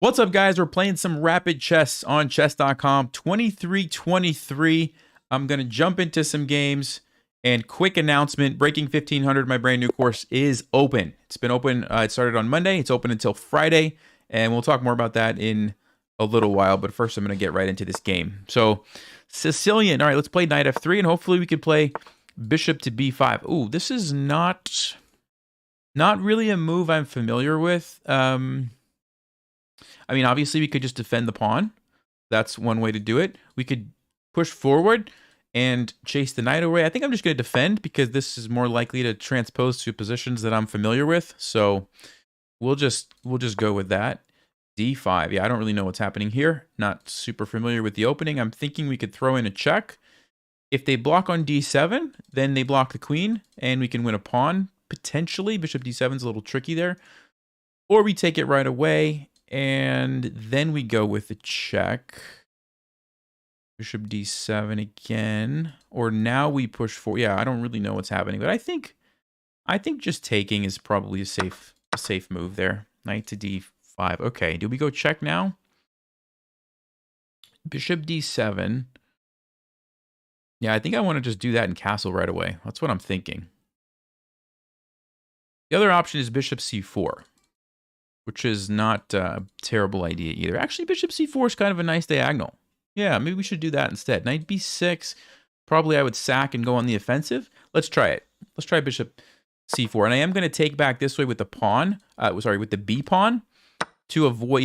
What's up, guys? We're playing some rapid chess on chess.com. 23-23. I'm going to jump into some games. And quick announcement, Breaking 1500, my brand new course, is open. It's been open. It started on Monday. It's open until Friday. And we'll talk more about that in a little while. But first, I'm going to get right into this game. So, Sicilian. All right, let's play knight f3. And hopefully we can play bishop to b5. Ooh, this is not really a move I'm familiar with. I mean, obviously, we could just defend the pawn. That's one way to do it. We could push forward and chase the knight away. I think I'm just going to defend because this is more likely to transpose to positions that I'm familiar with. So we'll just go with that. D5. Yeah, I don't really know what's happening here. Not super familiar with the opening. I'm thinking we could throw in a check. If they block on D7, then they block the queen, and we can win a pawn, potentially. Bishop D7 is a little tricky there. Or we take it right away, and then we go with the check. Bishop D7 again. Or now we push forward. Yeah, I don't really know what's happening, but I think just taking is probably a safe move there. Knight to D5. Okay, do we go check now? Bishop D7. Yeah, I think I want to just do that and castle right away. That's what I'm thinking. The other option is bishop C4, which is not a terrible idea either. Actually, bishop C4 is kind of a nice diagonal. Yeah, maybe we should do that instead. Knight B6, probably I would sack and go on the offensive. Let's try it. Let's try bishop C4. And I am going to take back this way with the pawn, with the B pawn, to avoid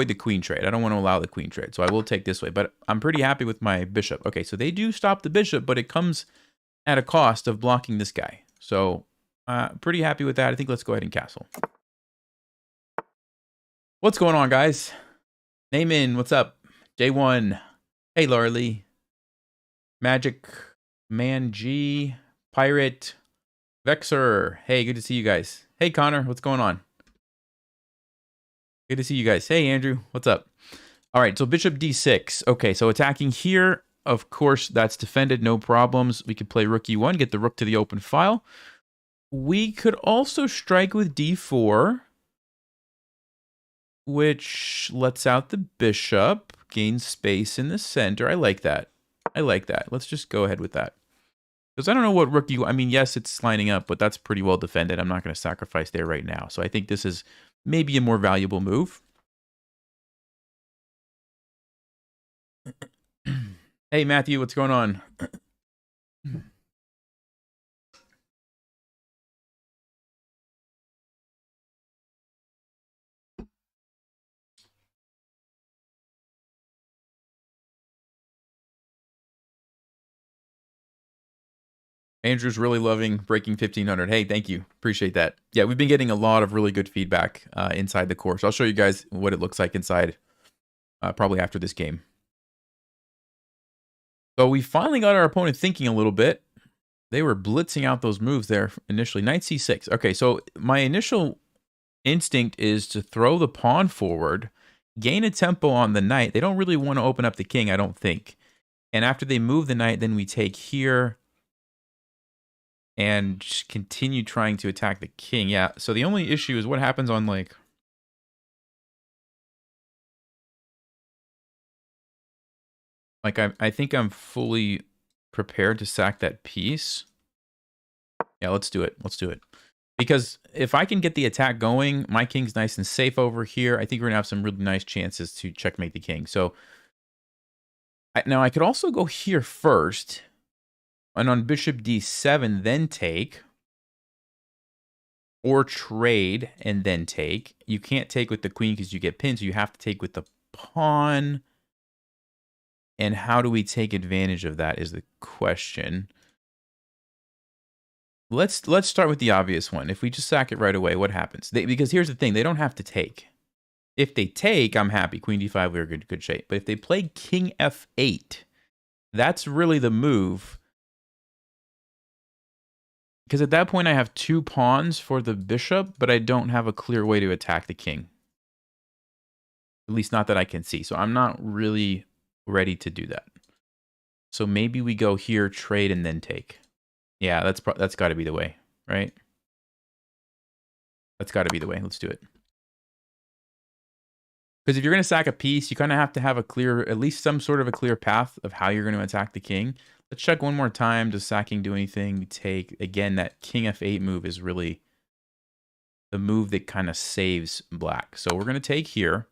the queen trade. I don't want to allow the queen trade, so I will take this way. But I'm pretty happy with my bishop. Okay, so they do stop the bishop, but it comes at a cost of blocking this guy. So pretty happy with that. I think let's go ahead and castle. What's going on, guys? Name in. What's up? J1. Hey, Larly. Magic Man G. Pirate. Vexer. Hey, good to see you guys. Hey, Connor. What's going on? Good to see you guys. Hey, Andrew. What's up? All right, so bishop D6. Okay, so attacking here. Of course, that's defended. No problems. We could play rook E1, get the rook to the open file. We could also strike with D4, which lets out the bishop, gains space in the center. I like that. I like that. Let's just go ahead with that. Because I don't know what rook you... I mean, yes, it's lining up, but that's pretty well defended. I'm not going to sacrifice there right now. So I think this is maybe a more valuable move. Hey, Matthew, what's going on? Andrew's really loving Breaking 1500. Hey, thank you. Appreciate that. Yeah, we've been getting a lot of really good feedback inside the course. I'll show you guys what it looks like inside probably after this game. So we finally got our opponent thinking a little bit. They were blitzing out those moves there initially. Knight C6. Okay, so my initial instinct is to throw the pawn forward, gain a tempo on the knight. They don't really want to open up the king, I don't think. And after they move the knight, then we take here and just continue trying to attack the king. Yeah, so the only issue is what happens on, like... I think I'm fully prepared to sack that piece. Yeah, let's do it. Let's do it. Because if I can get the attack going, my king's nice and safe over here. I think we're going to have some really nice chances to checkmate the king. So, now I could also go here first. And on bishop d7, then take. Or trade and then take. You can't take with the queen because you get pinned, so you have to take with the pawn. And how do we take advantage of that is the question. Let's start with the obvious one. If we just sack it right away, what happens? Because here's the thing, they don't have to take. If they take, I'm happy. Queen d5, we're in good shape. But if they play king f8, that's really the move. Because at that point, I have two pawns for the bishop, but I don't have a clear way to attack the king. At least not that I can see. So I'm not really ready to do that. So maybe we go here, trade, and then take. Yeah, that's got to be the way, right? That's got to be the way. Let's do it. Because if you're going to sack a piece, you kind of have to have a clear, at least some sort of a clear path of how you're going to attack the king. Let's check one more time. Does sacking do anything? We take, again, that king f8 move is really the move that kind of saves black. So we're going to take here.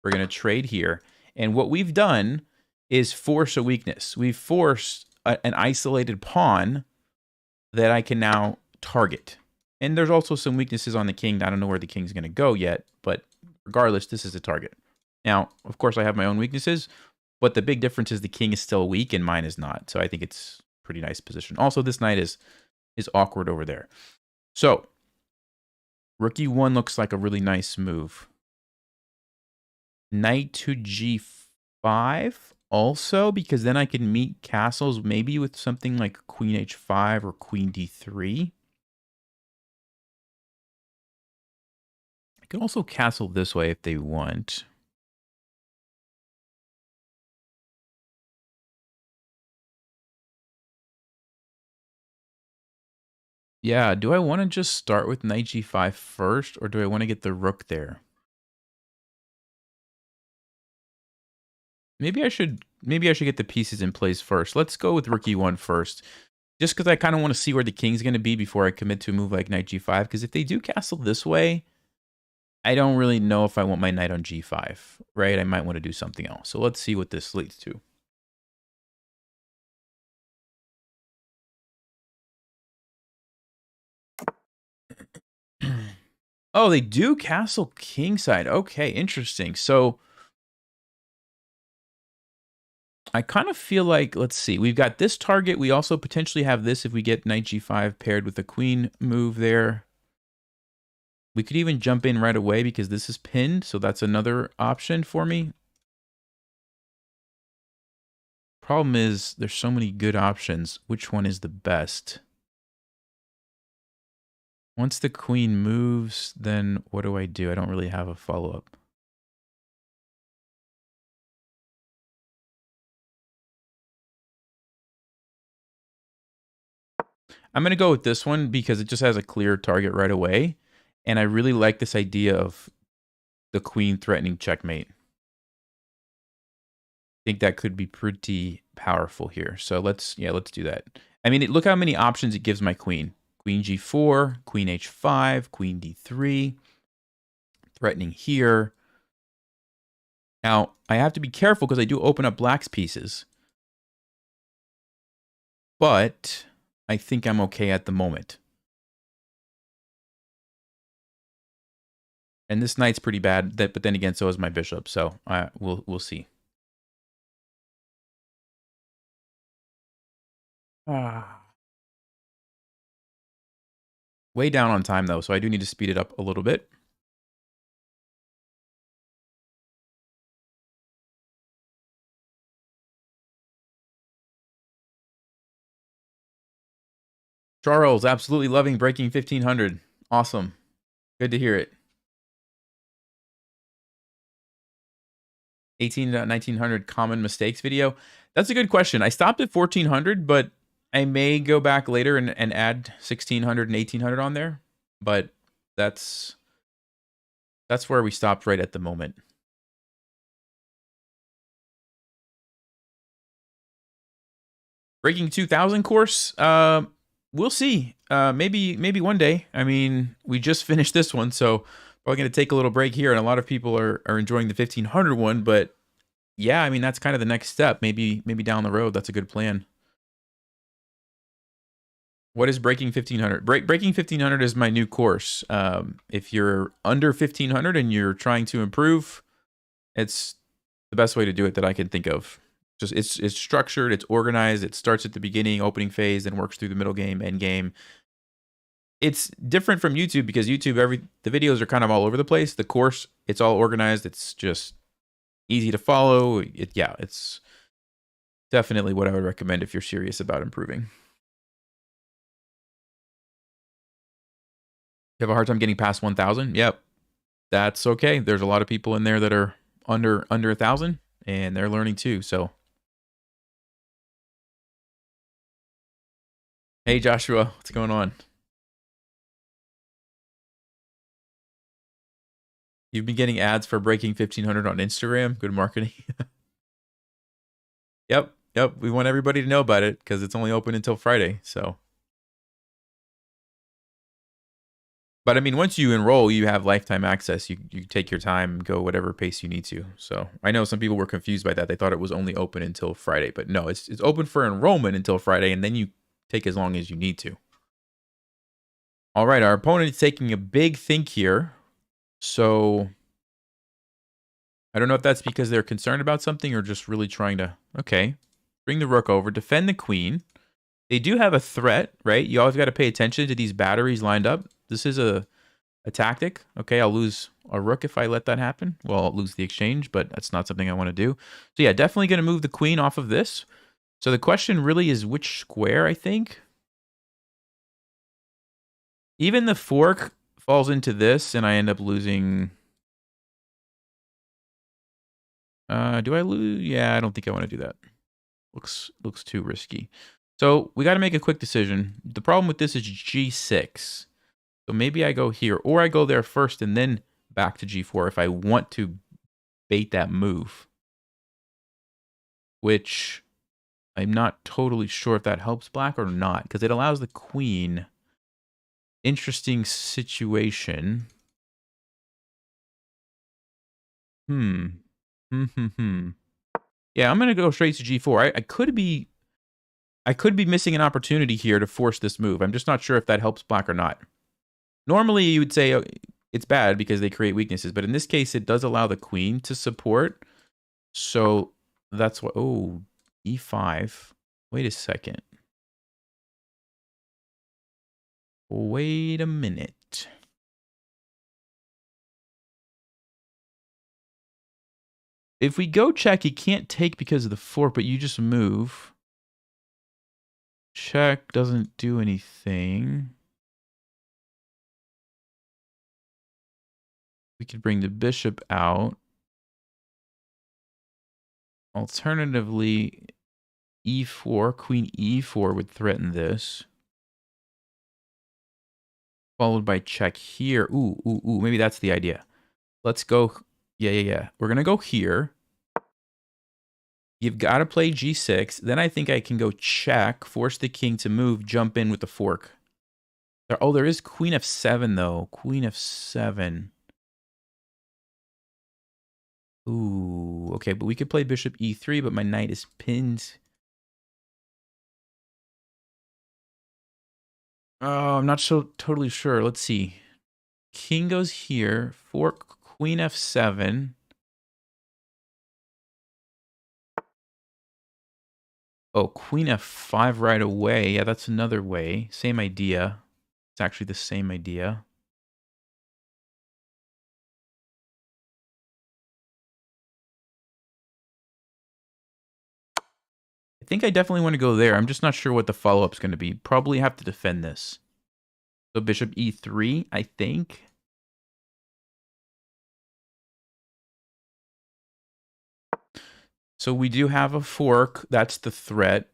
We're going to trade here. And what we've done is force a weakness. We've forced an isolated pawn that I can now target. And there's also some weaknesses on the king. I don't know where the king's going to go yet, but regardless, this is a target. Now, of course, I have my own weaknesses, but the big difference is the king is still weak and mine is not. So I think it's a pretty nice position. Also, this knight is awkward over there. So rook e1 looks like a really nice move. Knight to g5 also, because then I can meet castles maybe with something like queen h5 or queen d3. I can also castle this way if they want. Yeah, do I want to just start with knight g5 first, or do I want to get the rook there? Maybe I should get the pieces in place first. Let's go with rook e1 first. Just because I kind of want to see where the king's going to be before I commit to a move like knight g5. Because if they do castle this way, I don't really know if I want my knight on g5, right? I might want to do something else. So let's see what this leads to. Oh, they do castle kingside. Okay, interesting. So I kind of feel like, let's see, we've got this target. We also potentially have this if we get knight g5 paired with a queen move there. We could even jump in right away because this is pinned, so that's another option for me. Problem is, there's so many good options. Which one is the best? Once the queen moves, then what do I do? I don't really have a follow-up. I'm going to go with this one because it just has a clear target right away. And I really like this idea of the queen threatening checkmate. I think that could be pretty powerful here. So let's do that. I mean, look how many options it gives my queen. Queen g4, queen h5, queen d3. Threatening here. Now, I have to be careful because I do open up black's pieces. But I think I'm okay at the moment. And this knight's pretty bad, but then again, so is my bishop. So we'll see. Way down on time, though, so I do need to speed it up a little bit. Charles, absolutely loving breaking 1500. Awesome. Good to hear it. 1900 common mistakes video. That's a good question. I stopped at 1400, but I may go back later and add 1600 and 1800 on there. But that's where we stopped right at the moment. Breaking 2000 course, we'll see. Maybe one day. I mean, we just finished this one, so probably going to take a little break here, and a lot of people are enjoying the 1500 one, but yeah, I mean, that's kind of the next step. Maybe down the road, that's a good plan. What is Breaking 1500? Breaking 1500 is my new course. If you're under 1500 and you're trying to improve, it's the best way to do it that I can think of. Just it's structured, it's organized, it starts at the beginning, opening phase, then works through the middle game, end game. It's different from YouTube because YouTube, the videos are kind of all over the place. The course, it's all organized. It's just easy to follow. It's definitely what I would recommend if you're serious about improving. You have a hard time getting past 1,000? Yep, that's okay. There's a lot of people in there that are under 1,000, and they're learning too. So, hey Joshua, what's going on? You've been getting ads for breaking 1500 on Instagram. Good marketing. Yep. We want everybody to know about it because it's only open until Friday. So, but I mean, once you enroll, you have lifetime access. You take your time, go whatever pace you need to. So I know some people were confused by that. They thought it was only open until Friday, but no, it's open for enrollment until Friday, and then you take as long as you need to. All right, our opponent is taking a big think here. So I don't know if that's because they're concerned about something or just really trying to, okay, bring the rook over, defend the queen. They do have a threat, right? You always got to pay attention to these batteries lined up. This is a tactic. Okay, I'll lose a rook if I let that happen. Well, I'll lose the exchange, but that's not something I want to do. So yeah, definitely going to move the queen off of this. So the question really is which square, I think. Even the fork falls into this, and I end up losing. Do I lose? Yeah, I don't think I want to do that. Looks too risky. So we got to make a quick decision. The problem with this is g6. So maybe I go here, or I go there first and then back to g4 if I want to bait that move. Which I'm not totally sure if that helps black or not, because it allows the queen. Interesting situation. Yeah, I'm gonna go straight to g4. I could be missing an opportunity here to force this move. I'm just not sure if that helps black or not. Normally, you would say it's bad because they create weaknesses, but in this case, it does allow the queen to support. So that's what. Oh, e5. Wait a second. Wait a minute. If we go check, he can't take because of the fork, but you just move. Check doesn't do anything. We could bring the bishop out. Alternatively, e4, queen e4 would threaten this. Followed by check here. Ooh, maybe that's the idea. Let's go. Yeah. We're going to go here. You've got to play g6. Then I think I can go check, force the king to move, jump in with the fork. Oh, there is queen f7, though. Queen f7. Ooh, okay, but we could play bishop e3, but my knight is pinned. Oh, I'm not so totally sure. Let's see. King goes here. Fork, queen f7. Oh, queen f5 right away. Yeah, that's another way. Same idea. It's actually the same idea. I think I definitely want to go there. I'm just not sure what the follow-up's going to be. Probably have to defend this. So bishop e3, I think. So we do have a fork. That's the threat.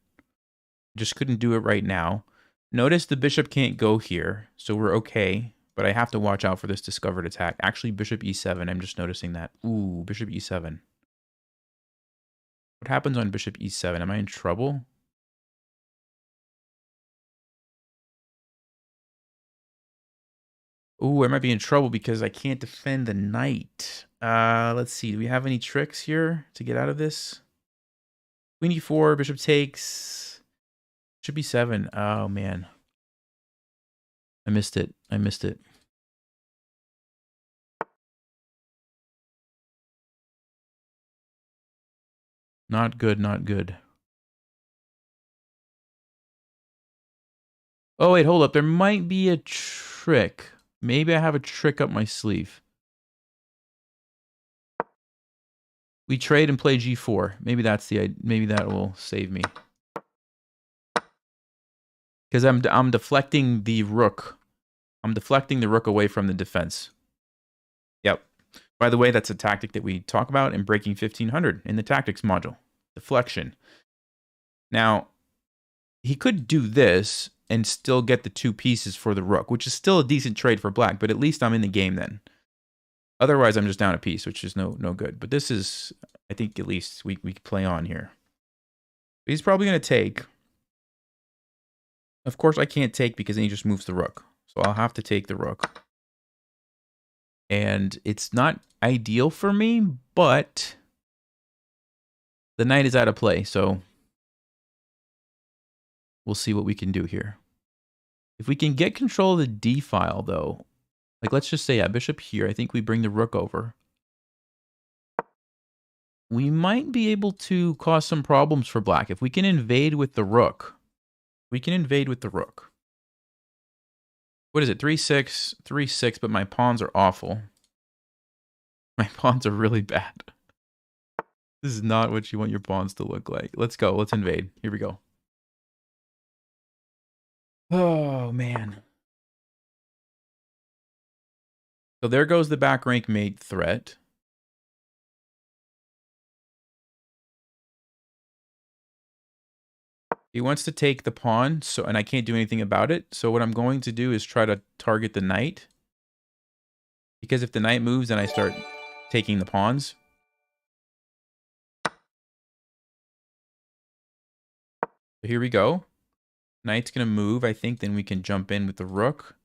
Just couldn't do it right now. Notice the bishop can't go here, so we're okay. But I have to watch out for this discovered attack. Actually, bishop e7. I'm just noticing that. Ooh, bishop e7. What happens on bishop e7? Am I in trouble? Ooh, I might be in trouble because I can't defend the knight. Let's see. Do we have any tricks here to get out of this? Queen e4, bishop takes. Bishop e7. Oh, man. I missed it. Not good. Oh, wait, hold up. There might be a trick. Maybe I have a trick up my sleeve. We trade and play g4. Maybe that will save me. Because I'm deflecting the rook. I'm deflecting the rook away from the defense. Yep. By the way, that's a tactic that we talk about in Breaking 1500 in the tactics module. Deflection. Now, he could do this and still get the 2 pieces for the rook, which is still a decent trade for black, but at least I'm in the game then. Otherwise, I'm just down a piece, which is no good. But this is, I think, at least we can play on here. He's probably going to take. Of course, I can't take because then he just moves the rook. So I'll have to take the rook. And it's not ideal for me, but the knight is out of play. So we'll see what we can do here. If we can get control of the d file, though, like let's just say, yeah, bishop here. I think we bring the rook over. We might be able to cause some problems for black. If we can invade with the rook, we can invade with the rook. What is it? 3-6, 3-6, but my pawns are awful. My pawns are really bad. This is not what you want your pawns to look like. Let's go. Let's invade. Here we go. Oh, man. So there goes the back rank mate threat. He wants to take the pawn, and I can't do anything about it. So what I'm going to do is try to target the knight. Because if the knight moves, then I start taking the pawns. So here we go. Knight's going to move, I think. Then we can jump in with the rook.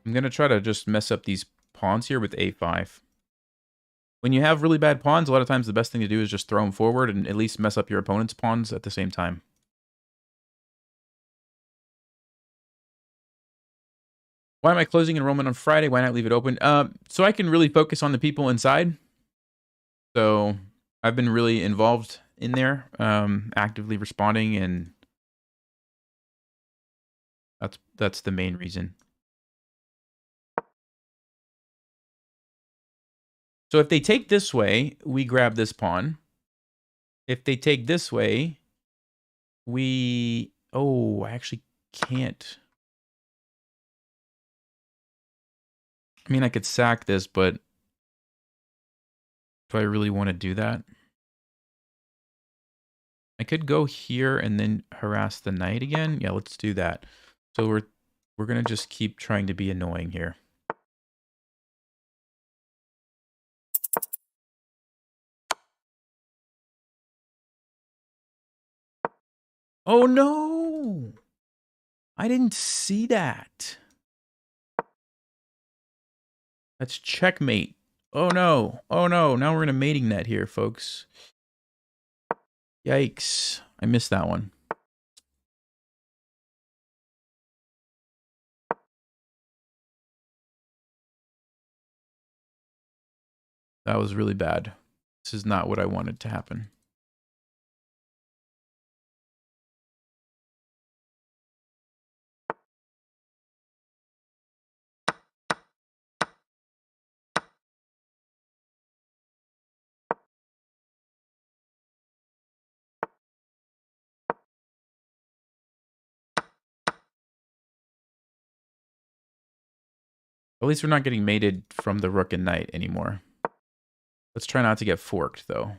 I'm going to try to just mess up these pawns here with a5. When you have really bad pawns, a lot of times the best thing to do is just throw them forward and at least mess up your opponent's pawns at the same time. Why am I closing enrollment on Friday? Why not leave it open? So I can really focus on the people inside. So I've been really involved in there, actively responding, and that's the main reason. So if they take this way, we grab this pawn. If they take this way, we... Oh, I actually can't. I mean, I could sack this, but do I really want to do that? I could go here and then harass the knight again. Yeah, let's do that. So we're going to just keep trying to be annoying here. Oh, no! I didn't see that. That's checkmate. Oh, no. Oh, no. Now we're in a mating net here, folks. Yikes. I missed that one. That was really bad. This is not what I wanted to happen. At least we're not getting mated from the rook and knight anymore. Let's try not to get forked, though.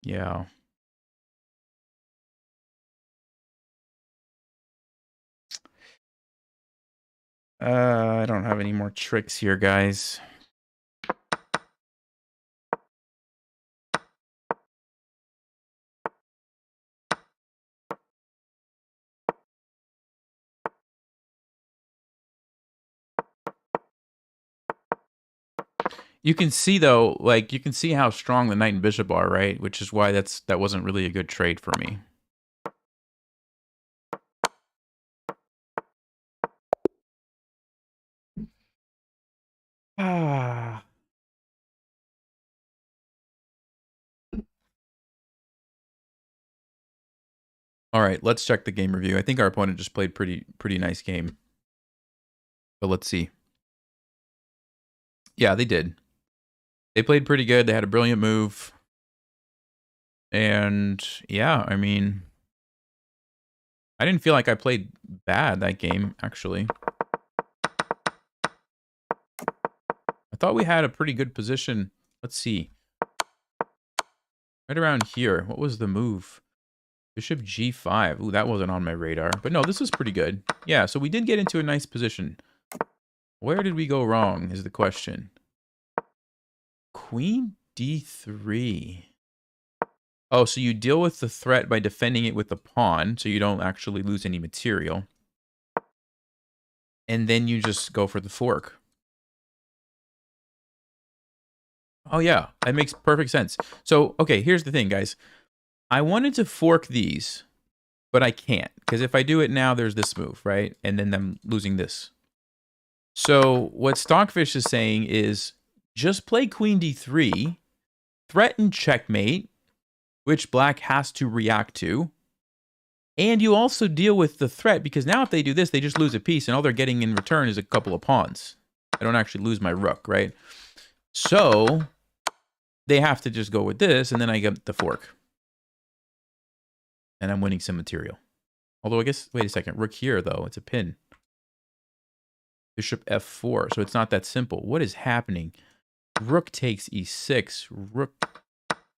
Yeah. I don't have any more tricks here, guys. You can see though, like you can see how strong the knight and bishop are, right? Which is why that wasn't really a good trade for me. Ah. All right, let's check the game review. I think our opponent just played pretty nice game. But let's see. Yeah, they did. They played pretty good. They had a brilliant move. And yeah, I mean, I didn't feel like I played bad that game, actually. I thought we had a pretty good position. Let's see. Right around here. What was the move? Bishop g5. Ooh, that wasn't on my radar. But no, this was pretty good. Yeah, so we did get into a nice position. Where did we go wrong is the question. Queen d3. Oh, so you deal with the threat by defending it with the pawn, so you don't actually lose any material. And then you just go for the fork. Oh, yeah, that makes perfect sense. So, okay, here's the thing, guys. I wanted to fork these, but I can't. Because if I do it now, there's this move, right? And then I'm losing this. So what Stockfish is saying is just play queen d3, threaten checkmate, which black has to react to. And you also deal with the threat, because now if they do this, they just lose a piece, and all they're getting in return is a couple of pawns. I don't actually lose my rook, right? So they have to just go with this, and then I get the fork. And I'm winning some material. Although I guess, wait a second, rook here, though. It's a pin. Bishop f4, so it's not that simple. What is happening? Rook takes e6. Rook.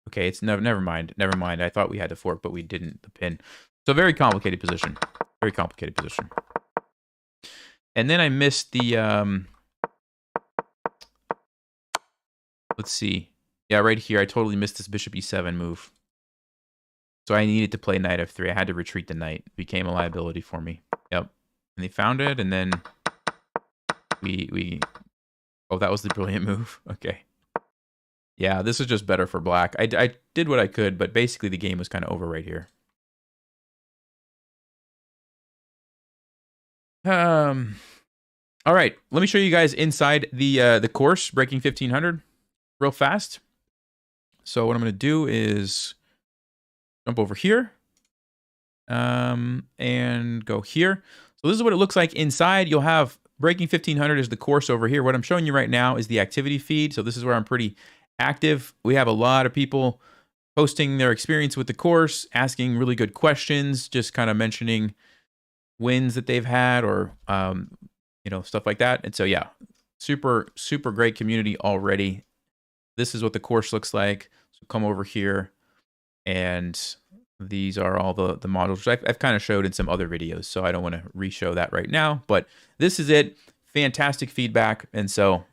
Okay, it's never mind. Never mind. I thought we had to fork, but we didn't. The pin. So very complicated position. Very complicated position. And then I missed the let's see. Yeah, right here. I totally missed this bishop e7 move. So I needed to play knight f3. I had to retreat the knight. It became a liability for me. Yep. And they found it, and then we oh, that was the brilliant move. Okay. Yeah, this is just better for black. I did what I could, but basically the game was kind of over right here. All right, let me show you guys inside the course, Breaking 1500, real fast. So what I'm going to do is jump over here and go here. So this is what it looks like inside. You'll have Breaking 1500 is the course over here. What I'm showing you right now is the activity feed. So this is where I'm pretty active. We have a lot of people posting their experience with the course, asking really good questions, just kind of mentioning wins that they've had or, you know, stuff like that. And so, yeah, super great community already. This is what the course looks like. So come over here, and these are all the modules, which I've kind of showed in some other videos. So I don't want to re-show that right now, but this is it. Fantastic feedback. And so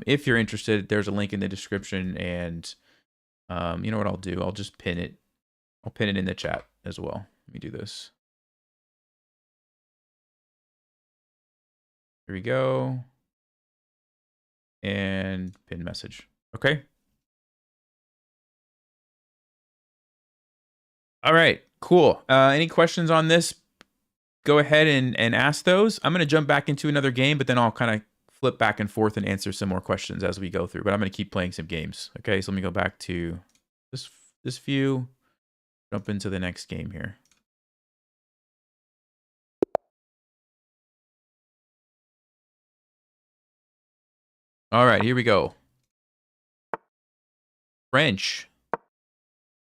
if you're interested, there's a link in the description, and you know what I'll do? I'll just pin it. I'll pin it in the chat as well. Let me do this. Here we go. And pin message. Okay. All right, cool. Any questions on this? Go ahead and ask those. I'm going to jump back into another game, but then I'll kind of flip back and forth and answer some more questions as we go through. But I'm going to keep playing some games. Okay, so let me go back to this view. Jump into the next game here. All right, here we go. French.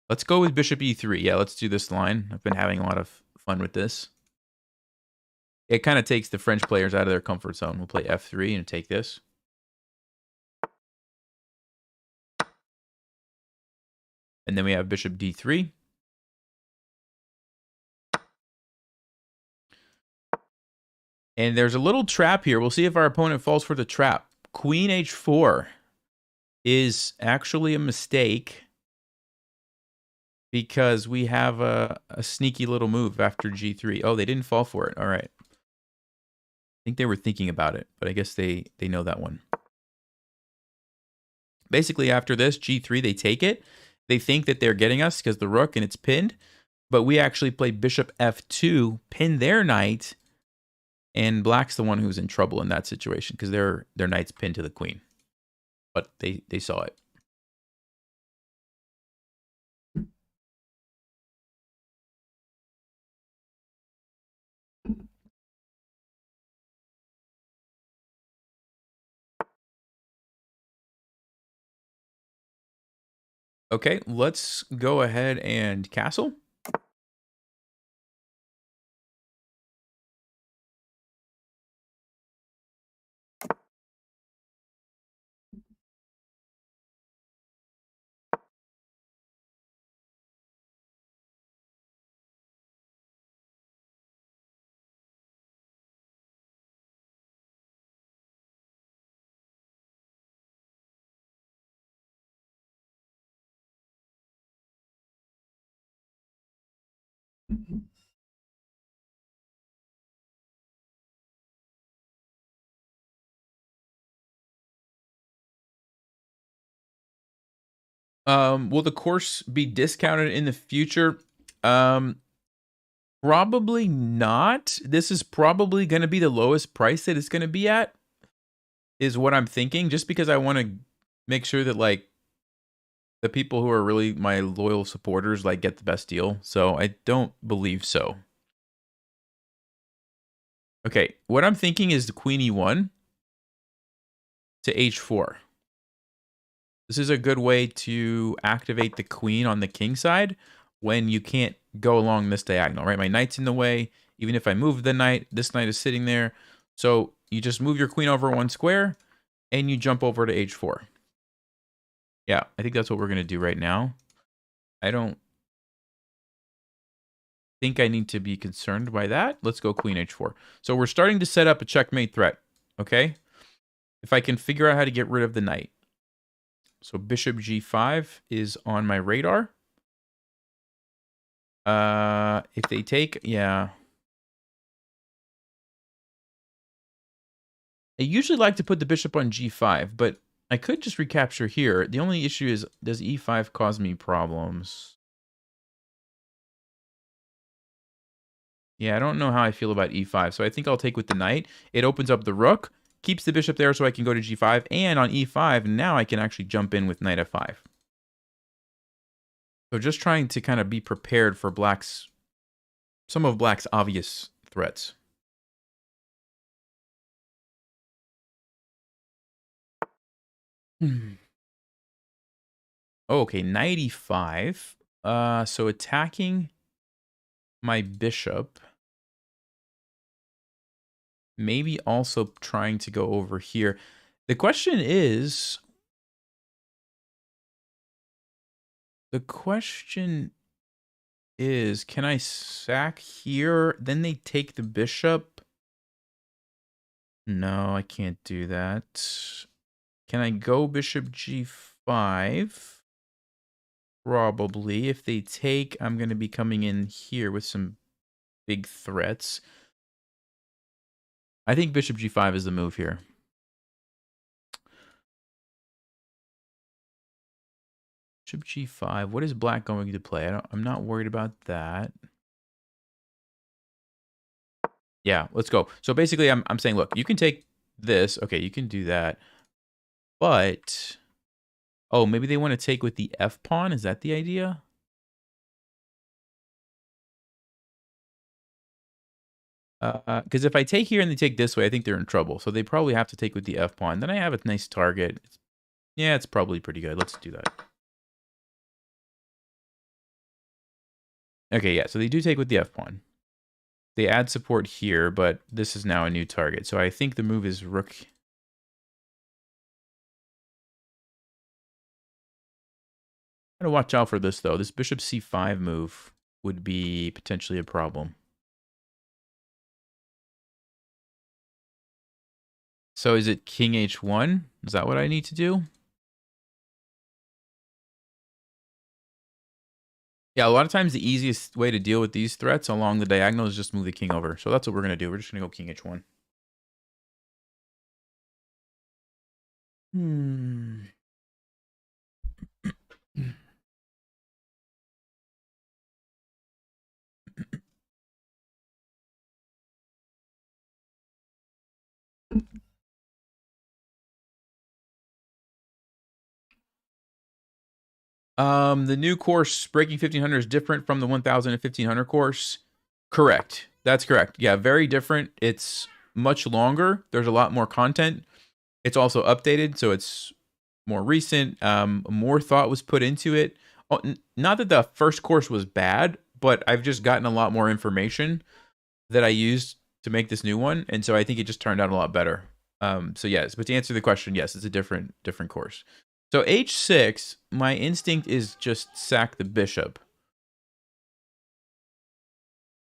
Let's go with bishop e3. Yeah, let's do this line. I've been having a lot of fun with this. It kind of takes the French players out of their comfort zone. We'll play f3 and take this. And then we have bishop d3. And there's a little trap here. We'll see if our opponent falls for the trap. Queen h4 is actually a mistake because we have a sneaky little move after g3. Oh, they didn't fall for it. All right. I think they were thinking about it, but I guess they know that one. Basically, after this, g3, they take it. They think that they're getting us because the rook and it's pinned. But we actually play bishop f2, pin their knight, and black's the one who's in trouble in that situation because their knight's pinned to the queen. But they saw it. Okay, let's go ahead and castle. Will the course be discounted in the future? Probably not. This is probably going to be the lowest price that it's going to be at, is what I'm thinking, just because I want to make sure that, like, the people who are really my loyal supporters, like, get the best deal. So I don't believe so. Okay, what I'm thinking is the queen e1 to h4. This is a good way to activate the queen on the king side when you can't go along this diagonal, right? My knight's in the way. Even if I move the knight, this knight is sitting there. So you just move your queen over one square and you jump over to h4. Yeah, I think that's what we're going to do right now. I don't think I need to be concerned by that. Let's go queen h4. So we're starting to set up a checkmate threat, okay? If I can figure out how to get rid of the knight. So bishop g5 is on my radar. If they take, yeah. I usually like to put the bishop on g5, but I could just recapture here. The only issue is, does e5 cause me problems? Yeah, I don't know how I feel about e5, so I think I'll take with the knight. It opens up the rook, keeps the bishop there so I can go to g5, and on e5, now I can actually jump in with knight f5. So just trying to kind of be prepared for some of black's obvious threats. Oh, okay, knight e5. So attacking my bishop. Maybe also trying to go over here. The question is, can I sack here? Then they take the bishop. No, I can't do that. Can I go bishop g5? Probably. If they take, I'm going to be coming in here with some big threats. I think bishop g5 is the move here. Bishop g5. What is black going to play? I'm not worried about that. Yeah, let's go. So basically, I'm saying, look, you can take this. Okay, you can do that. But, oh, maybe they want to take with the f pawn. Is that the idea? Because if I take here and they take this way, I think they're in trouble. So they probably have to take with the f pawn. Then I have a nice target. Yeah, it's probably pretty good. Let's do that. Okay, yeah, so they do take with the f pawn. They add support here, but this is now a new target. So I think the move is rook. I'm going to watch out for this, though. This bishop c5 move would be potentially a problem. So is it king h1? Is that what I need to do? Yeah, a lot of times the easiest way to deal with these threats along the diagonal is just move the king over. So that's what we're going to do. We're just going to go king h1. The new course, Breaking 1500, is different from the 1000 and 1500 course. Correct. That's correct. Yeah, very different. It's much longer. There's a lot more content. It's also updated, so it's more recent. More thought was put into it. Not that the first course was bad, but I've just gotten a lot more information that I used to make this new one, and so I think it just turned out a lot better. So yes, but to answer the question, yes, it's a different course. So h6, my instinct is just sack the bishop.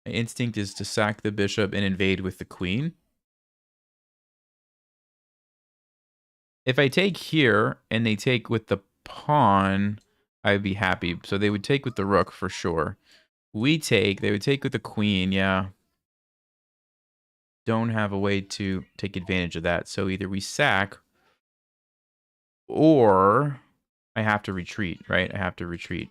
My instinct is to sack the bishop and invade with the queen. If I take here and they take with the pawn, I'd be happy. So they would take with the rook for sure. We take, they would take with the queen, yeah. Don't have a way to take advantage of that. So either we sack or I have to retreat, right? I have to retreat.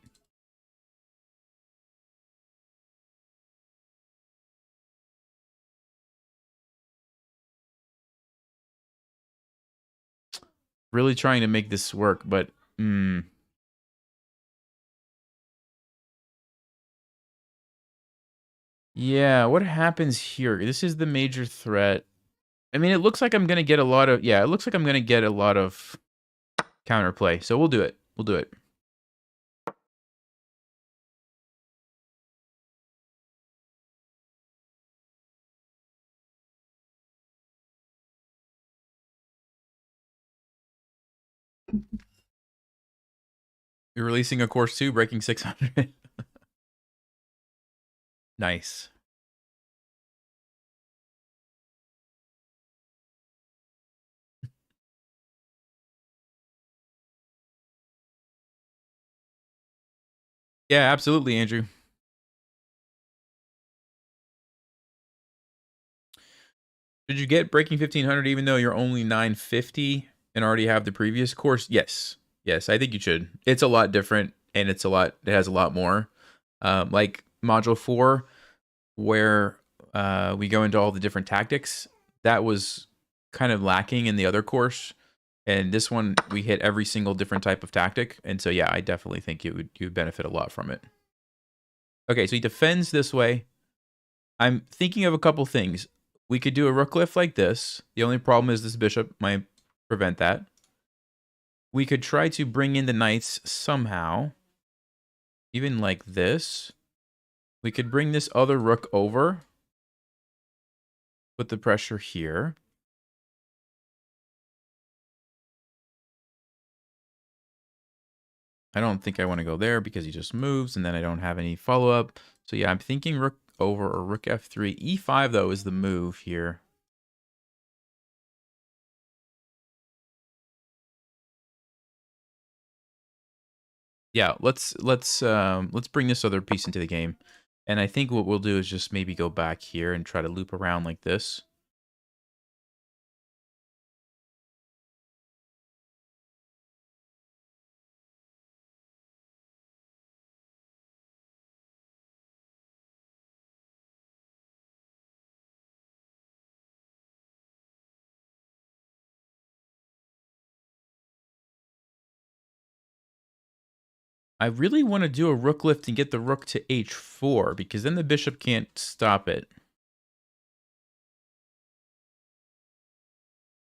Really trying to make this work, but yeah, what happens here? This is the major threat. I mean, it looks like I'm going to get a lot of, yeah, it looks like I'm going to get a lot of counterplay. So we'll do it. We'll do it. You're releasing a course 2, breaking 600. Nice. Yeah, absolutely, Andrew. Did you get breaking 1500 even though you're only 950 and already have the previous course? Yes. Yes, I think you should. It's a lot different and it has a lot more. Like module 4 where we go into all the different tactics, that was kind of lacking in the other course. And this one, we hit every single different type of tactic. And so, yeah, I definitely think you would benefit a lot from it. Okay, so he defends this way. I'm thinking of a couple things. We could do a rook lift like this. The only problem is this bishop might prevent that. We could try to bring in the knights somehow. Even like this. We could bring this other rook over. Put the pressure here. I don't think I want to go there because he just moves and then I don't have any follow-up. So yeah, I'm thinking rook over or rook f3. e5 though is the move here. Yeah, let's bring this other piece into the game. And I think what we'll do is just maybe go back here and try to loop around like this. I really want to do a rook lift and get the rook to h4 because then the bishop can't stop it.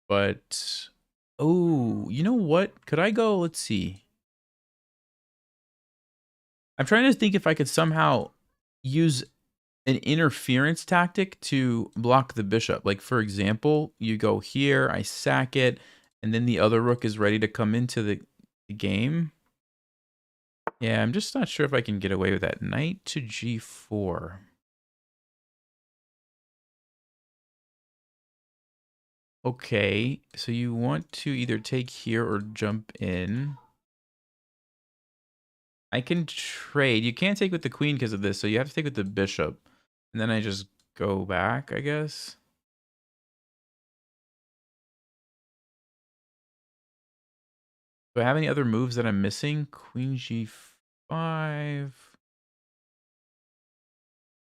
But, oh, you know what? Could I go, let's see. I'm trying to think if I could somehow use an interference tactic to block the bishop. Like, for example, you go here, I sack it, and then the other rook is ready to come into the game. Yeah, I'm just not sure if I can get away with that. Knight to g4. Okay, so you want to either take here or jump in. I can trade. You can't take with the queen because of this, so you have to take with the bishop. And then I just go back, I guess. Do I have any other moves that I'm missing? Queen g5. I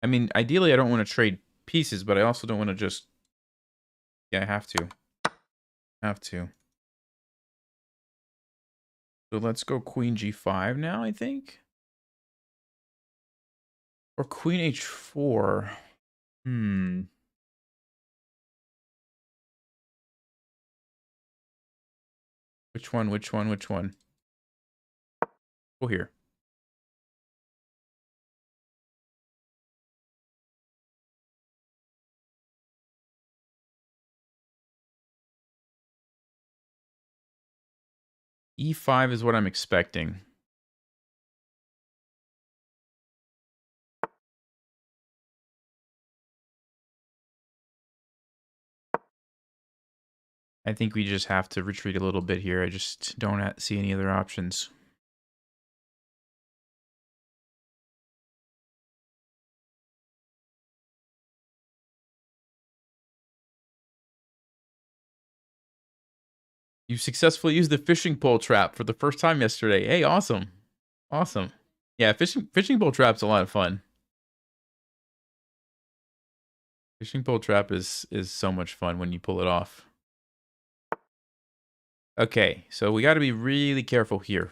mean, ideally, I don't want to trade pieces, but I also don't want to just... Yeah, I have to. So let's go queen g5 now, I think. Or queen h4. Which one? Which one? Which one? Go here. E5 is what I'm expecting. I think we just have to retreat a little bit here. I just don't see any other options. You successfully used the fishing pole trap for the first time yesterday. Hey, awesome. Awesome. Yeah, fishing pole trap's a lot of fun. Fishing pole trap is so much fun when you pull it off. Okay, so we got to be really careful here.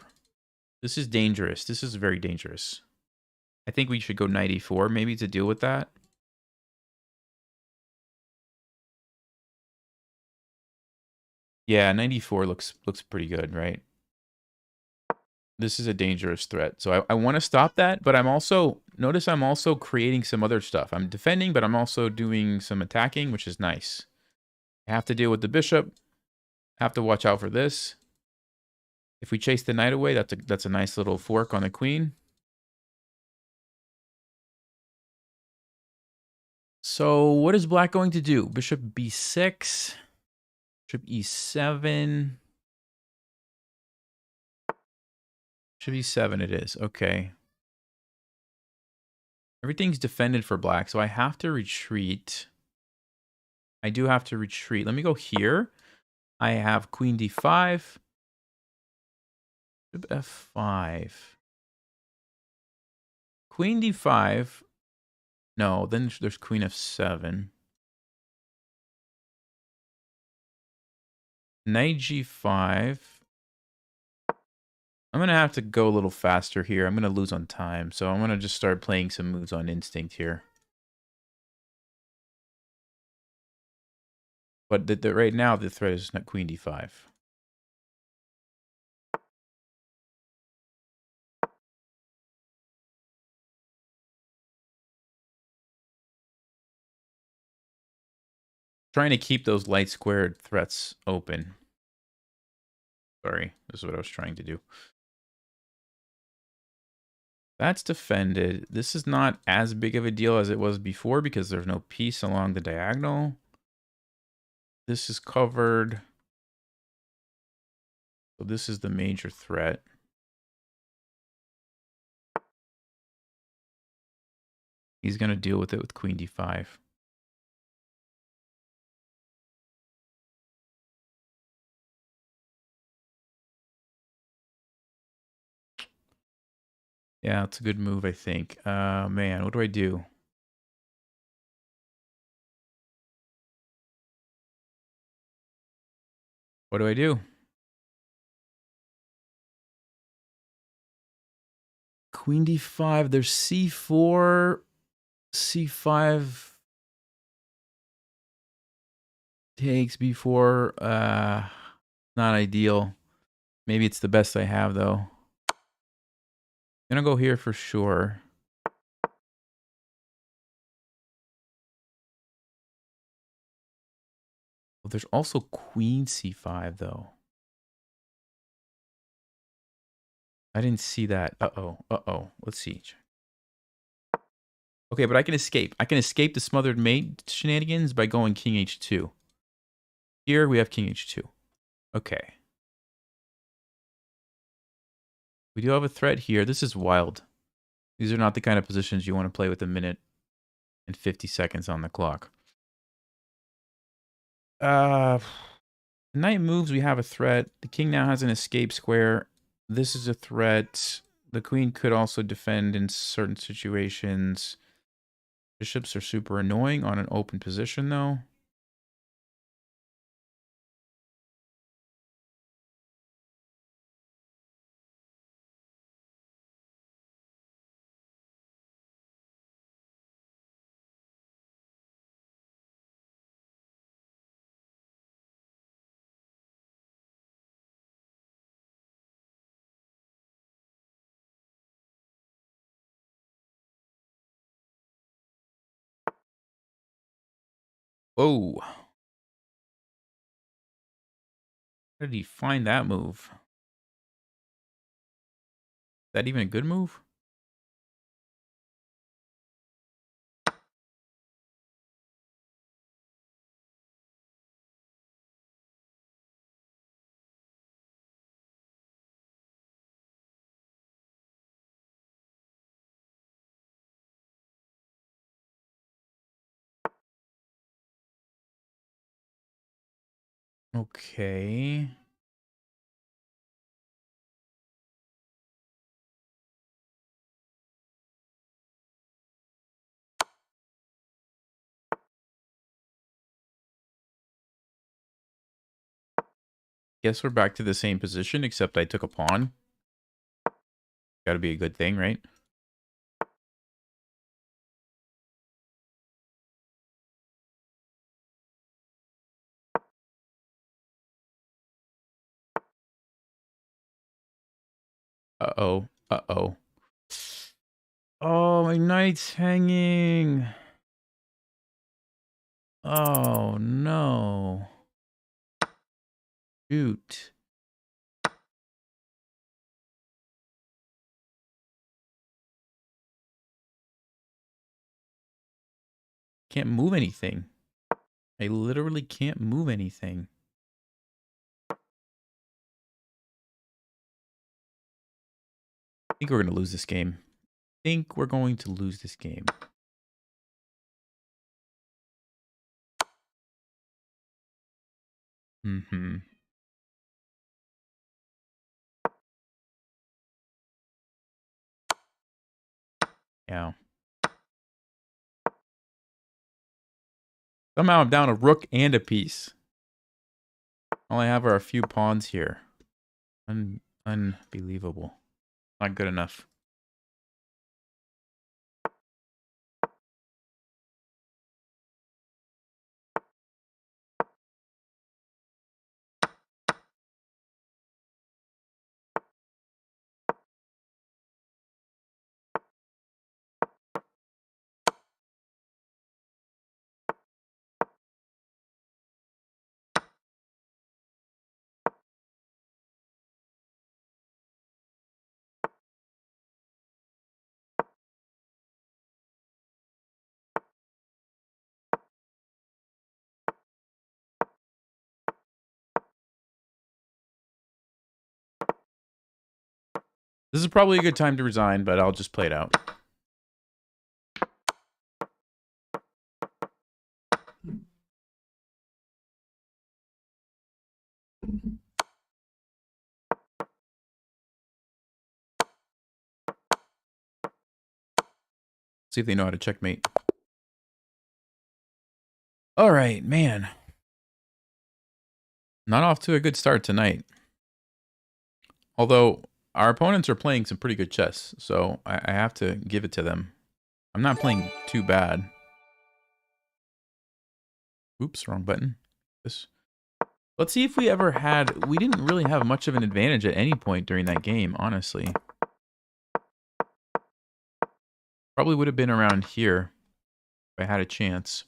This is dangerous. This is very dangerous. I think we should go knight e4 maybe to deal with that. Yeah, knight e4 looks pretty good, right? This is a dangerous threat. So I want to stop that, but I'm also, notice I'm also creating some other stuff. I'm defending, but I'm also doing some attacking, which is nice. I have to deal with the bishop. Have to watch out for this. If we chase the knight away, that's a nice little fork on the queen. So what is black going to do? Bishop b6, bishop e7. Bishop e7 it is. Okay. Everything's defended for black, so I have to retreat. I do have to retreat. Let me go here. I have queen d5. Bishop f5. Queen d5. No, then there's queen f7. Knight g5. I'm going to have to go a little faster here. I'm going to lose on time. So I'm going to just start playing some moves on instinct here. But right now, the threat is not queen d5. Trying to keep those light squared threats open. Sorry, this is what I was trying to do. That's defended. This is not as big of a deal as it was before because there's no piece along the diagonal. This is covered. So this is the major threat. He's going to deal with it with queen d5. Yeah, it's a good move, I think. Man, what do I do? What do I do? Queen d5, there's c4, c5 takes b4. Not ideal. Maybe it's the best I have, though. I'm gonna go here for sure. Well, there's also queen c5, though. I didn't see that. Uh-oh. Uh-oh. Let's see. Okay, but I can escape. I can escape the smothered mate shenanigans by going king h2. Here we have king h2. Okay. We do have a threat here. This is wild. These are not the kind of positions you want to play with a minute and 50 seconds on the clock. The knight moves, we have a threat. The king now has an escape square. This is a threat. The queen could also defend in certain situations. Bishops are super annoying on an open position, though. Whoa. How did he find that move? Is that even a good move? Okay. Guess we're back to the same position, except I took a pawn. Gotta be a good thing, right? Uh-oh. Uh-oh. Oh, my knight's hanging. Oh, no. Shoot. Can't move anything. I literally can't move anything. I think we're going to lose this game. I think we're going to lose this game. Mm-hmm. Yeah. Somehow I'm down a rook and a piece. All I have are a few pawns here. Unbelievable. Not good enough. This is probably a good time to resign, but I'll just play it out. See if they know how to checkmate. All right, man. Not off to a good start tonight. Although, our opponents are playing some pretty good chess, so I have to give it to them. I'm not playing too bad. Oops, wrong button. This. Let's see if we ever had... We didn't really have much of an advantage at any point during that game, honestly. Probably would have been around here if I had a chance.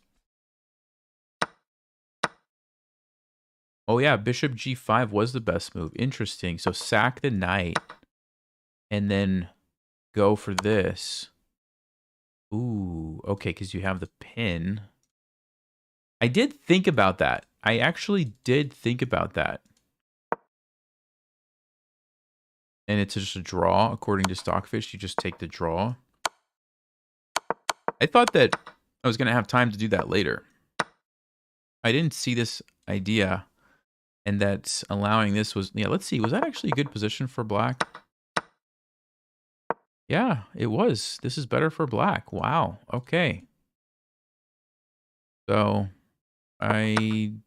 Oh yeah, bishop g5 was the best move. Interesting. So sack the knight and then go for this. Ooh, okay, because you have the pin. I did think about that. I actually did think about that. And it's just a draw, according to Stockfish. You just take the draw. I thought that I was going to have time to do that later. I didn't see this idea. And that allowing this was... Yeah, let's see. Was that actually a good position for black? Yeah, it was. This is better for black. Wow. Okay. So, and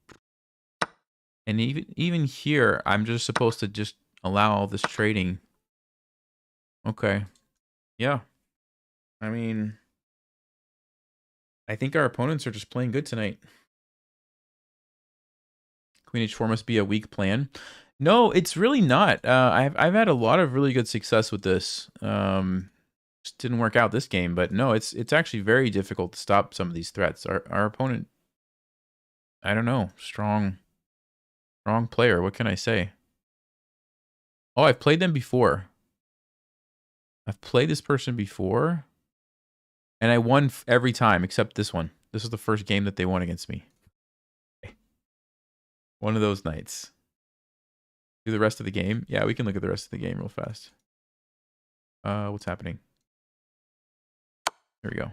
even here, I'm just supposed to just allow all this trading. Okay. Yeah. I mean, I think our opponents are just playing good tonight. Queen h4 must be a weak plan. No, it's really not. I've had a lot of really good success with this. Just didn't work out this game, but no, it's actually very difficult to stop some of these threats. Our opponent I don't know. Strong player. What can I say? Oh, I've played them before. I've played this person before. And I won every time except this one. This was the first game that they won against me. One of those nights. Do the rest of the game? Yeah, we can look at the rest of the game real fast. What's happening? Here we go.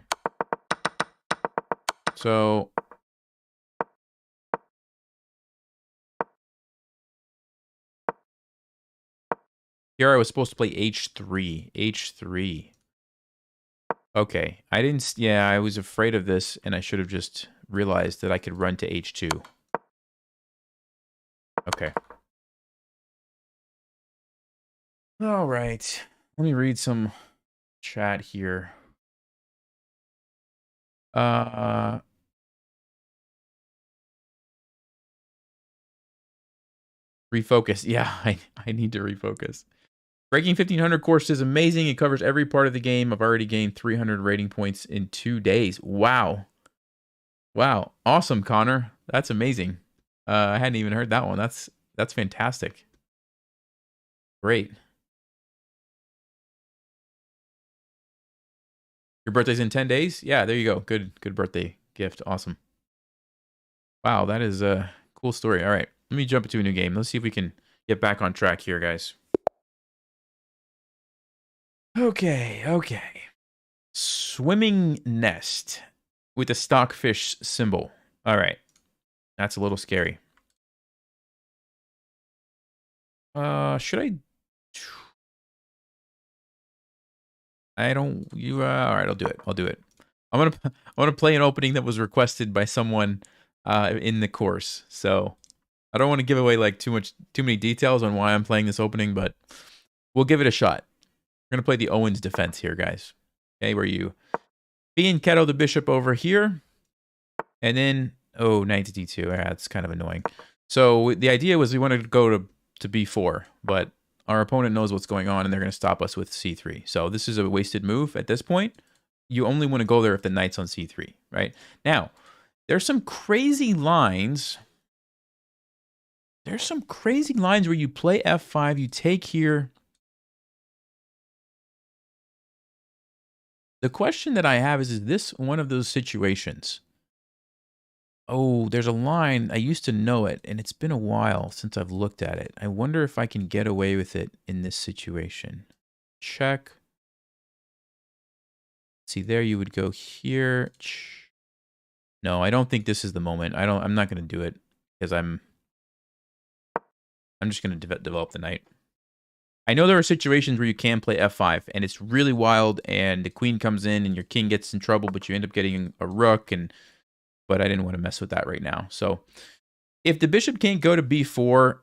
So here I was supposed to play H3. H3. Okay. I didn't... Yeah, I was afraid of this, and I should have just realized that I could run to H2. Okay. All right. Let me read some chat here. Refocus. Yeah, I need to refocus. Breaking 1500 course is amazing. It covers every part of the game. I've already gained 300 rating points in 2 days. Wow. Wow. Awesome, Connor. That's amazing. I hadn't even heard that one. That's fantastic. Great. Your birthday's in 10 days? Yeah, there you go. Good birthday gift. Awesome. Wow, that is a cool story. All right. Let me jump into a new game. Let's see if we can get back on track here, guys. Okay. Swimming nest with a stockfish symbol. All right. That's a little scary. Should I? I don't. You. All right. I'll do it. I'm gonna play an opening that was requested by someone, in the course. So I don't want to give away like too many details on why I'm playing this opening, but we'll give it a shot. We're gonna play the Owens defense here, guys. Okay, where you being Keto the bishop over here, and then knight to d2. Yeah, it's kind of annoying. So the idea was we wanted to go to b4, but our opponent knows what's going on, and they're going to stop us with c3. So this is a wasted move at this point. You only want to go there if the knight's on c3, right? Now, there's some crazy lines. There's some crazy lines where you play f5, you take here. The question that I have is this one of those situations? Oh, there's a line. I used to know it, and it's been a while since I've looked at it. I wonder if I can get away with it in this situation. Check. See, there you would go here. No, I don't think this is the moment. I'm not going to do it because I'm just going to develop the knight. I know there are situations where you can play f5, and it's really wild, and the queen comes in, and your king gets in trouble, but you end up getting a rook, but I didn't want to mess with that right now. So if the bishop can't go to b4,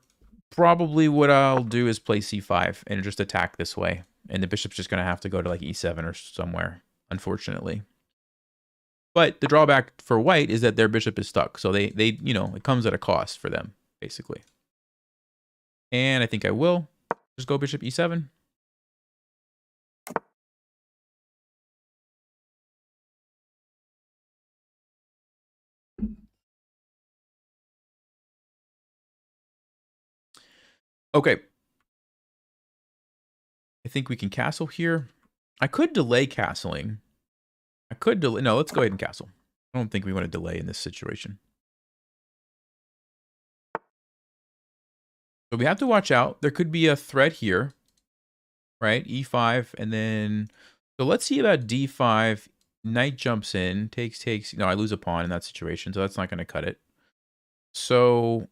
probably what I'll do is play c5 and just attack this way. And the bishop's just going to have to go to like e7 or somewhere, unfortunately. But the drawback for white is that their bishop is stuck. So they it comes at a cost for them, basically. And I think I will just go bishop e7. Okay. I think we can castle here. I could delay castling. No, let's go ahead and castle. I don't think we want to delay in this situation. So we have to watch out. There could be a threat here, right? E5, and then... So let's see about d5. Knight jumps in, takes. No, I lose a pawn in that situation, so that's not going to cut it. So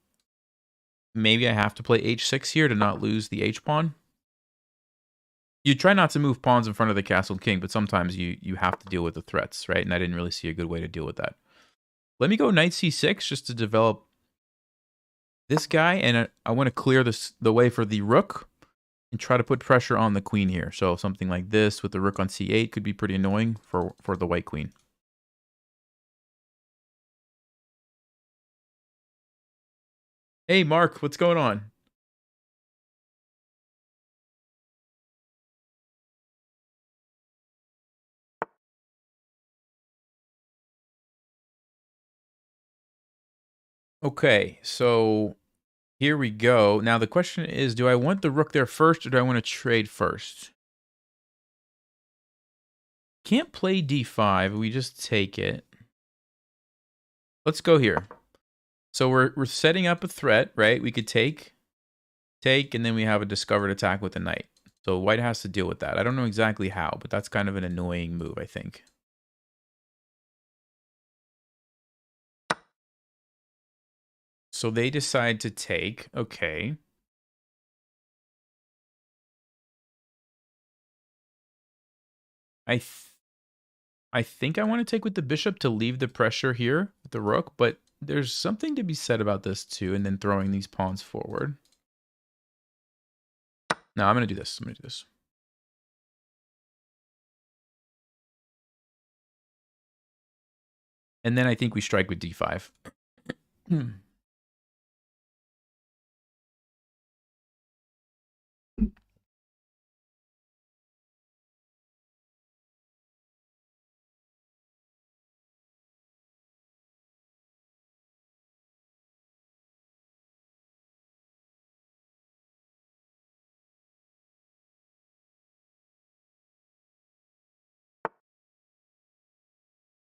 maybe I have to play h6 here to not lose the h-pawn. You try not to move pawns in front of the castled king, but sometimes you have to deal with the threats, right? And I didn't really see a good way to deal with that. Let me go knight c6 just to develop this guy, and I want to clear the way for the rook and try to put pressure on the queen here. So something like this with the rook on c8 could be pretty annoying for the white queen. Hey, Mark, what's going on? Okay, so here we go. Now the question is, do I want the rook there first or do I want to trade first? Can't play d5. We just take it. Let's go here. So we're setting up a threat, right? We could take, and then we have a discovered attack with the knight. So white has to deal with that. I don't know exactly how, but that's kind of an annoying move, I think. So they decide to take. Okay. I think I want to take with the bishop to leave the pressure here with the rook, but there's something to be said about this too, and then throwing these pawns forward. No, I'm going to do this. I'm going to do this. And then I think we strike with d5.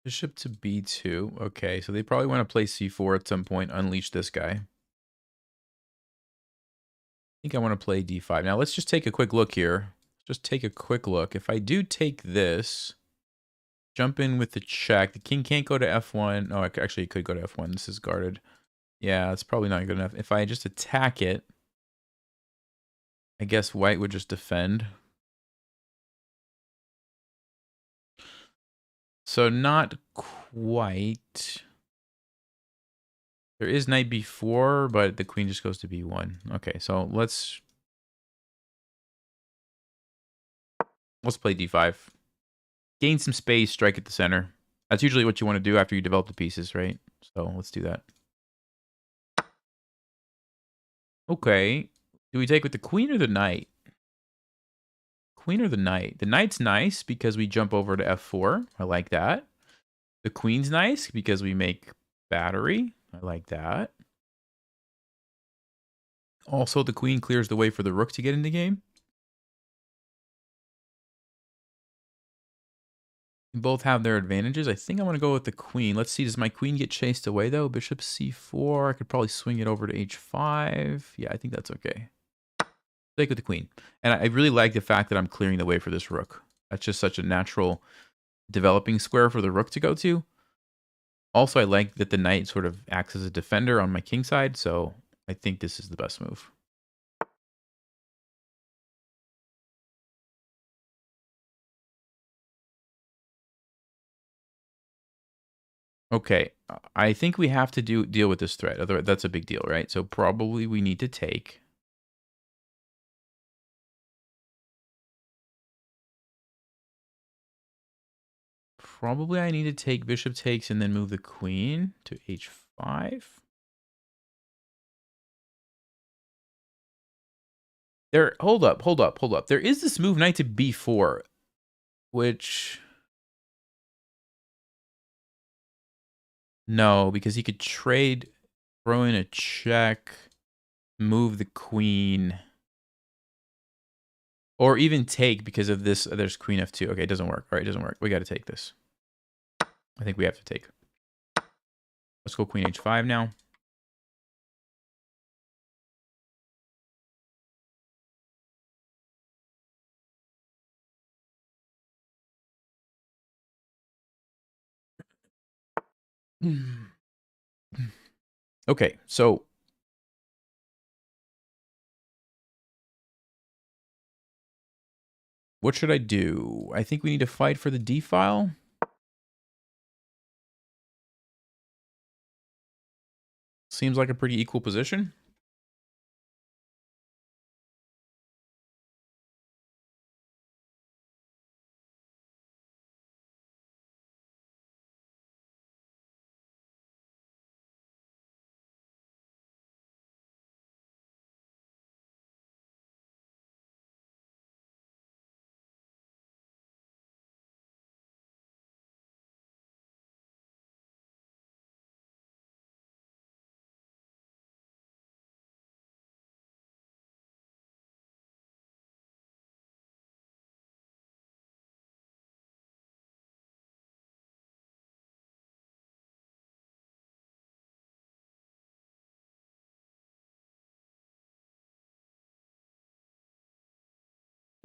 Bishop to b2. Okay, so they probably want to play c4 at some point, unleash this guy. I think I want to play d5. Now let's just take a quick look here. Just take a quick look. If I do take this, jump in with the check. The king can't go to f1. Oh, actually, it could go to f1. This is guarded. Yeah, it's probably not good enough. If I just attack it, I guess white would just defend. So not quite. There is knight b4, but the queen just goes to b1. Okay, so let's play d5. Gain some space, strike at the center. That's usually what you want to do after you develop the pieces, right? So let's do that. Okay. Do we take with the queen or the knight? Queen or the knight? The knight's nice because we jump over to f4. I like that. The queen's nice because we make battery. I like that. Also, the queen clears the way for the rook to get in the game. Both have their advantages. I think I want to go with the queen. Let's see. Does my queen get chased away, though? Bishop c4. I could probably swing it over to h5. Yeah, I think that's okay. Take with the queen. And I really like the fact that I'm clearing the way for this rook. That's just such a natural developing square for the rook to go to. Also, I like that the knight sort of acts as a defender on my king side. So I think this is the best move. Okay, I think we have to deal with this threat. Otherwise, that's a big deal, right? So probably we need to take. Probably I need to take bishop takes and then move the queen to h5. There, hold up. There is this move knight to b4, which... No, because he could trade, throw in a check, move the queen, or even take because of this. There's queen f2. Okay, it doesn't work. All right, it doesn't work. We got to take this. I think we have to take. Let's go queen h5 now. Okay, so what should I do? I think we need to fight for the d file. Seems like a pretty equal position.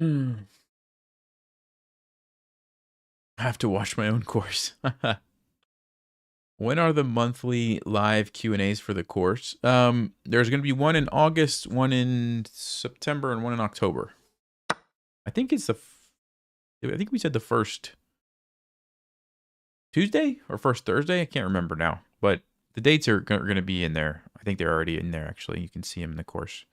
I have to watch my own course. When are the monthly live Q&As for the course? There's going to be one in August, one in September, and one in October. I think it's I think we said the first Tuesday or first Thursday. I can't remember now, but the dates are going to be in there. I think they're already in there, actually. You can see them in the course.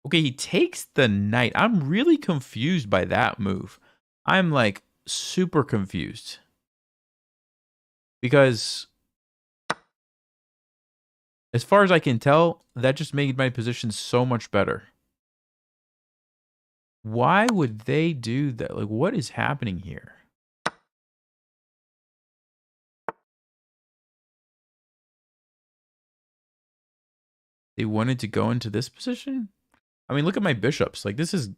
Okay, he takes the knight. I'm really confused by that move. I'm like super confused. Because as far as I can tell, that just made my position so much better. Why would they do that? Like, what is happening here? They wanted to go into this position? I mean, look at my bishops. Like, this is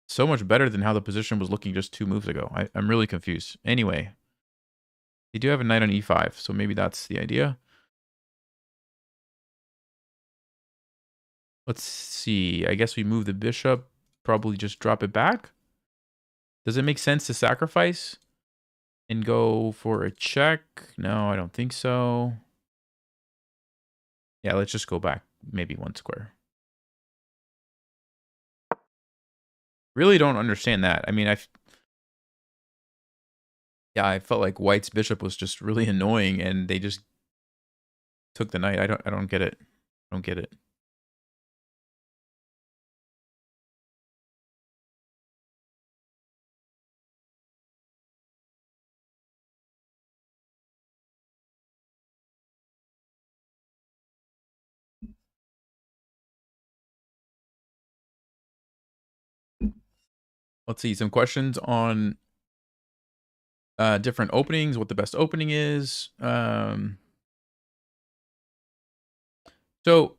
so much better than how the position was looking just 2 moves ago. I'm really confused. Anyway, they do have a knight on e5, so maybe that's the idea. Let's see. I guess we move the bishop. Probably just drop it back. Does it make sense to sacrifice and go for a check? No, I don't think so. Yeah, let's just go back maybe 1 square. Really don't understand that. I mean, I felt like White's bishop was just really annoying, and they just took the knight. I don't get it. I don't get it. Let's see some questions on different openings. What the best opening is. So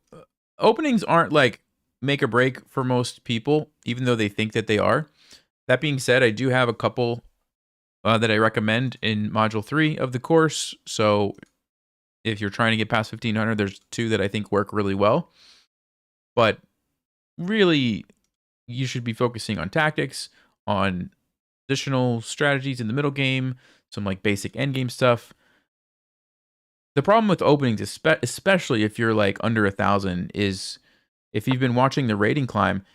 openings aren't like make or break for most people, even though they think that they are. That being said, I do have a couple that I recommend in Module 3 of the course. So if you're trying to get past 1500, there's 2 that I think work really well. But really, you should be focusing on tactics, on additional strategies in the middle game, some like basic endgame stuff. The problem with openings, especially if you're like under 1,000, is if you've been watching the rating climb,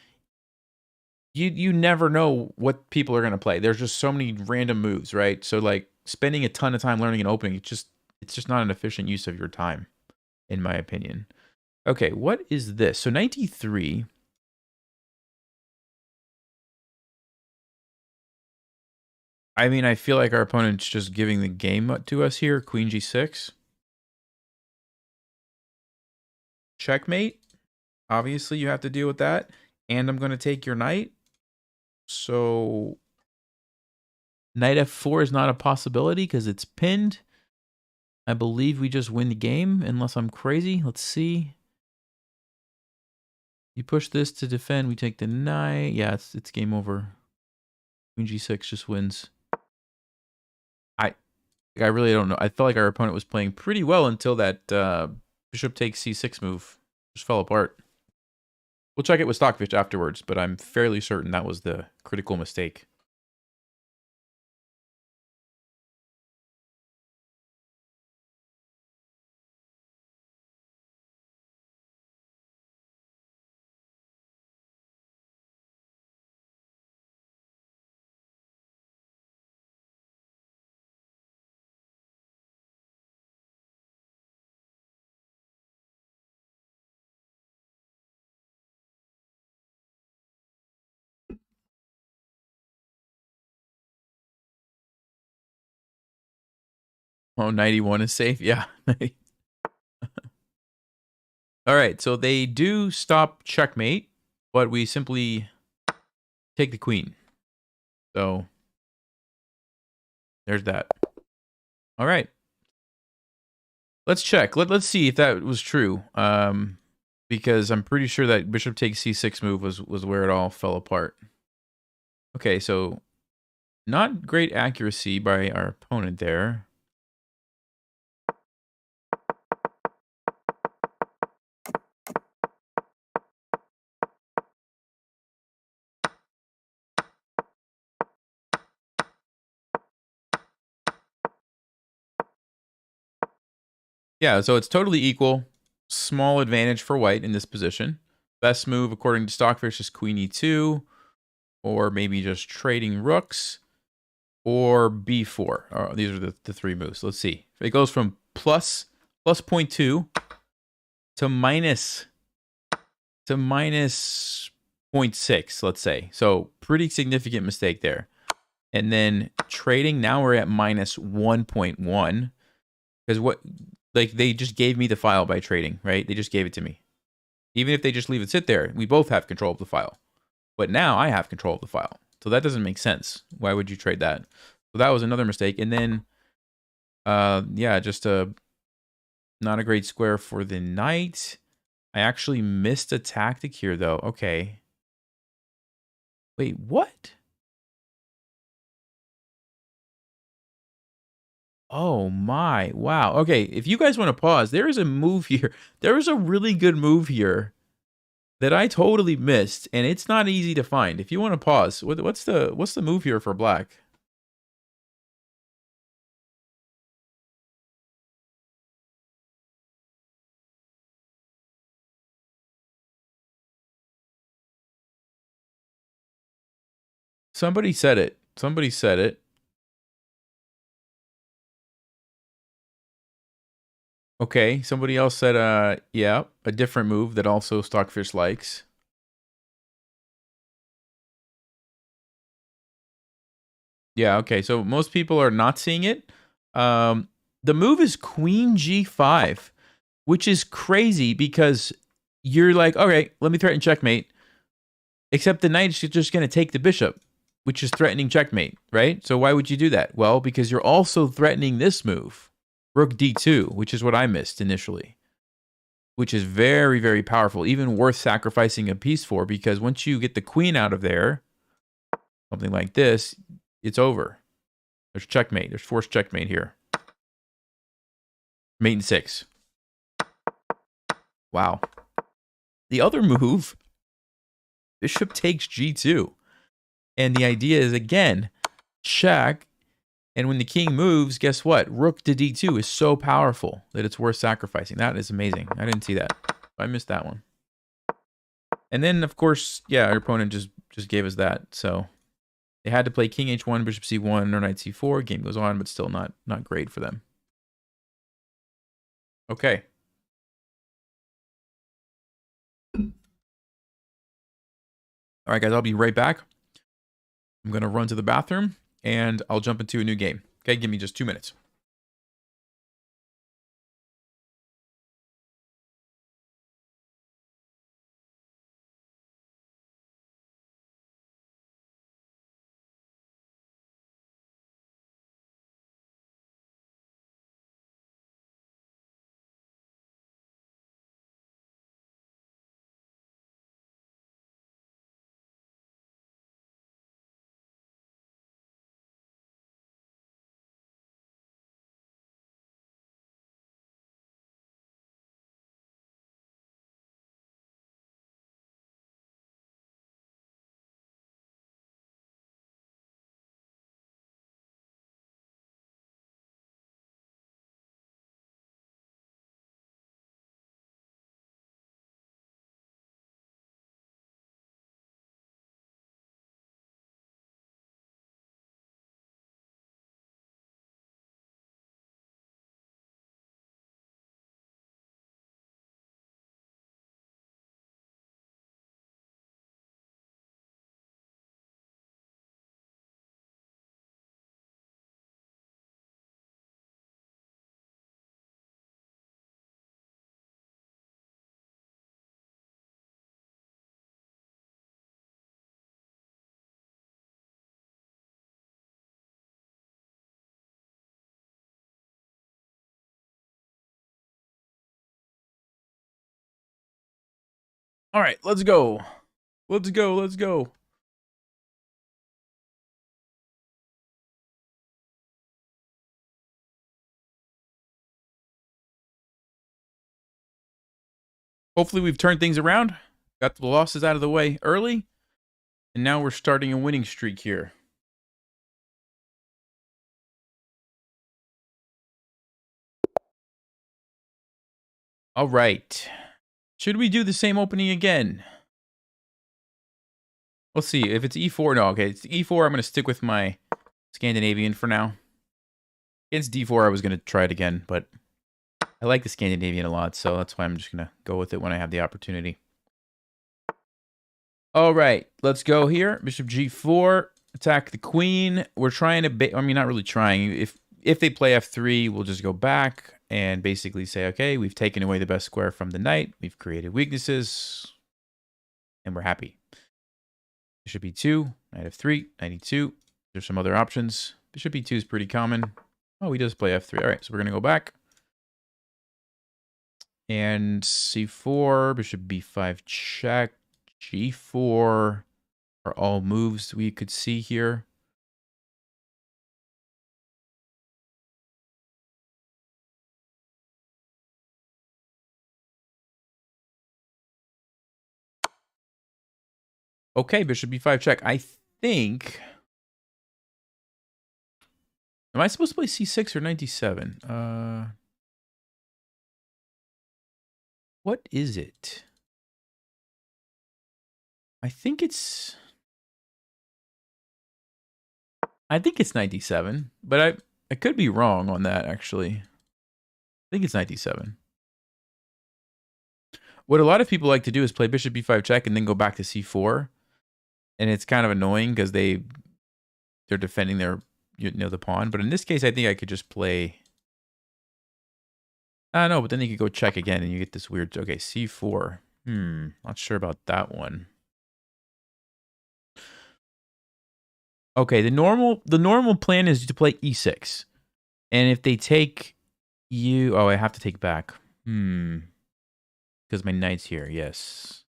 you never know what people are going to play. There's just so many random moves, right? So like spending a ton of time learning an opening, it's just not an efficient use of your time, in my opinion. Okay, what is this? So 93. I mean, I feel like our opponent's just giving the game to us here. Queen g6. Checkmate. Obviously, you have to deal with that. And I'm going to take your knight. So knight f4 is not a possibility because it's pinned. I believe we just win the game, unless I'm crazy. Let's see. You push this to defend. We take the knight. Yeah, it's game over. Queen g6 just wins. I really don't know. I felt like our opponent was playing pretty well until that bishop takes c6 move. Just fell apart. We'll check it with Stockfish afterwards, but I'm fairly certain that was the critical mistake. Oh, 91 is safe? Yeah. All right, so they do stop checkmate, but we simply take the queen. So there's that. All right. Let's check. Let's see if that was true. Because I'm pretty sure that bishop takes c6 move was where it all fell apart. Okay, so not great accuracy by our opponent there. Yeah, so it's totally equal. Small advantage for white in this position. Best move, according to Stockfish, is queen e2, or maybe just trading rooks, or b4. These are the three moves. Let's see. It goes from plus 0.2 to minus 0.6, let's say. So pretty significant mistake there. And then trading, now we're at minus 1.1. Because what, like, they just gave me the file by trading, right? They just gave it to me. Even if they just leave it sit there, we both have control of the file. But now I have control of the file. So that doesn't make sense. Why would you trade that? So that was another mistake. And then, yeah, just not a great square for the knight. I actually missed a tactic here, though. Okay. Wait, what? Oh my, wow. Okay, if you guys want to pause, there is a move here. There is a really good move here that I totally missed, and it's not easy to find. If you want to pause, what's the move here for black? Somebody said it. Somebody said it. Okay, somebody else said, yeah, a different move that also Stockfish likes. Yeah, okay, so most people are not seeing it. The move is Queen G5, which is crazy because you're like, okay, let me threaten checkmate. Except the knight is just going to take the bishop, which is threatening checkmate, right? So why would you do that? Well, because you're also threatening this move, rook d2, which is what I missed initially, which is very, very powerful, even worth sacrificing a piece for, because once you get the queen out of there, something like this, it's over. There's checkmate. There's forced checkmate here. Mate in 6. Wow. The other move, bishop takes g2. And the idea is, again, check. And when the king moves, guess what? Rook to d2 is so powerful that it's worth sacrificing. That is amazing. I didn't see that. I missed that one. And then, of course, yeah, our opponent just gave us that. So they had to play king h1, bishop c1, or knight c4. Game goes on, but still not great for them. Okay. All right, guys, I'll be right back. I'm going to run to the bathroom, and I'll jump into a new game. Okay, give me just 2 minutes. All right, let's go. Let's go. Let's go. Hopefully we've turned things around. Got the losses out of the way early. And now we're starting a winning streak here. All right. Should we do the same opening again? Let's see. If it's e4, no, okay. It's e4. I'm going to stick with my Scandinavian for now. Against d4, I was going to try it again, but I like the Scandinavian a lot, so that's why I'm just going to go with it when I have the opportunity. All right, let's go here. Bishop g4, attack the queen. We're trying to, I mean, not really trying. If they play f3, we'll just go back and basically say, okay, we've taken away the best square from the knight. We've created weaknesses, and we're happy. Bishop e2, knight f3, knight e2. There's some other options. Bishop e2 is pretty common. Oh, he does play f3. All right, so we're going to go back. And c4, bishop b5 check, g4 are all moves we could see here. Okay, bishop b5 check. I think... Am I supposed to play c6 or 97? What is it? I think it's 97, but I could be wrong on that, actually. I think it's 97. What a lot of people like to do is play bishop b5 check and then go back to c4. And it's kind of annoying because they're defending their, the pawn. But in this case, I think I could just play... I don't know, but then you could go check again and you get this weird... Okay, c4. Not sure about that one. Okay, the normal plan is to play e6. And if they take you... Oh, I have to take back. Because my knight's here, yes.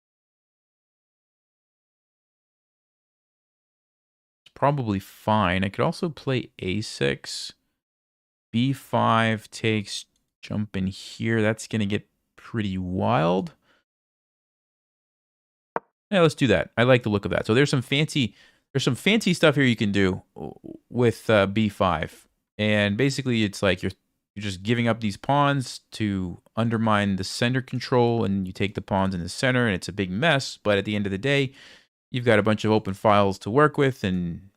It's probably fine. I could also play a6. b5 takes... Jump in here. That's going to get pretty wild. Yeah, let's do that. I like the look of that. So there's some fancy stuff here you can do with b5. And basically it's like you're just giving up these pawns to undermine the center control, and you take the pawns in the center and it's a big mess, but at the end of the day, you've got a bunch of open files to work with and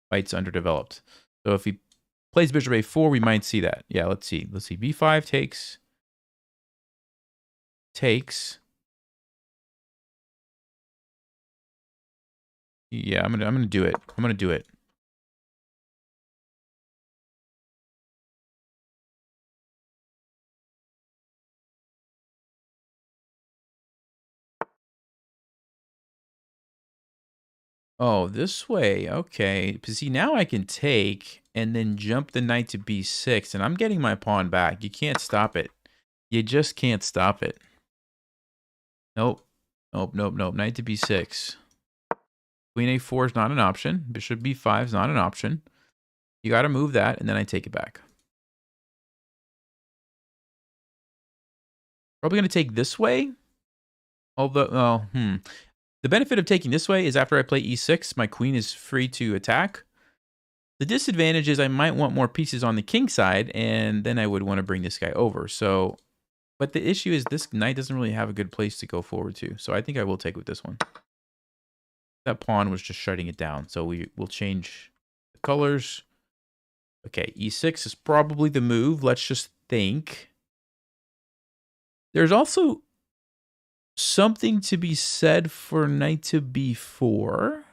white's underdeveloped. So if he plays bishop a4, we might see that. Yeah, let's see. b5 takes. Yeah, I'm gonna do it. I'm gonna do it. Oh, this way. Okay. See, now I can take and then jump the knight to b6, and I'm getting my pawn back. You can't stop it. You just can't stop it. Nope. Nope, nope, nope. Knight to b6. Queen a4 is not an option. Bishop b5 is not an option. You got to move that, and then I take it back. Probably going to take this way. Although, the benefit of taking this way is after I play e6, my queen is free to attack. The disadvantage is I might want more pieces on the king side, and then I would want to bring this guy over. So, but the issue is this knight doesn't really have a good place to go forward to. So I think I will take with this one. That pawn was just shutting it down. So we will change the colors. Okay, e6 is probably the move. Let's just think. There's also something to be said for knight to b4.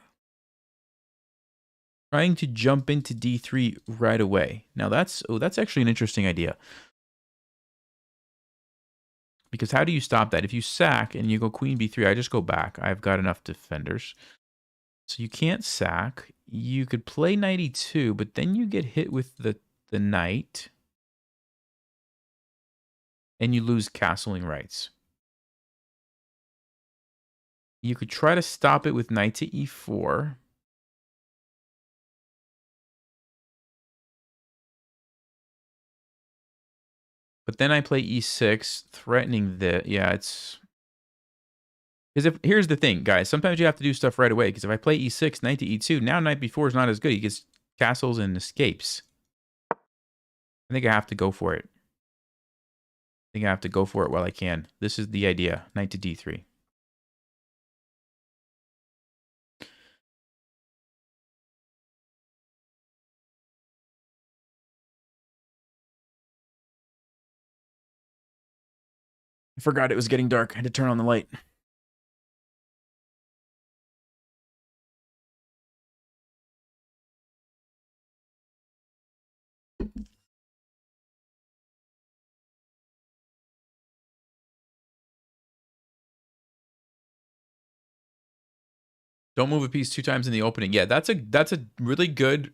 Trying to jump into d3 right away. Now that's actually an interesting idea. Because how do you stop that? If you sack and you go queen b3, I just go back. I've got enough defenders. So you can't sack. You could play knight e2, but then you get hit with the knight. And you lose castling rights. You could try to stop it with knight to e4. But then I play e6, threatening the... Yeah, it's... Because here's the thing, guys. Sometimes you have to do stuff right away. Because if I play e6, knight to e2, now knight b4 is not as good. He gets castles and escapes. I think I have to go for it. think I have to go for it while I can. This is the idea. Knight to d3. I forgot it was getting dark. I had to turn on the light. Don't move a piece 2 times in the opening. Yeah, that's a really good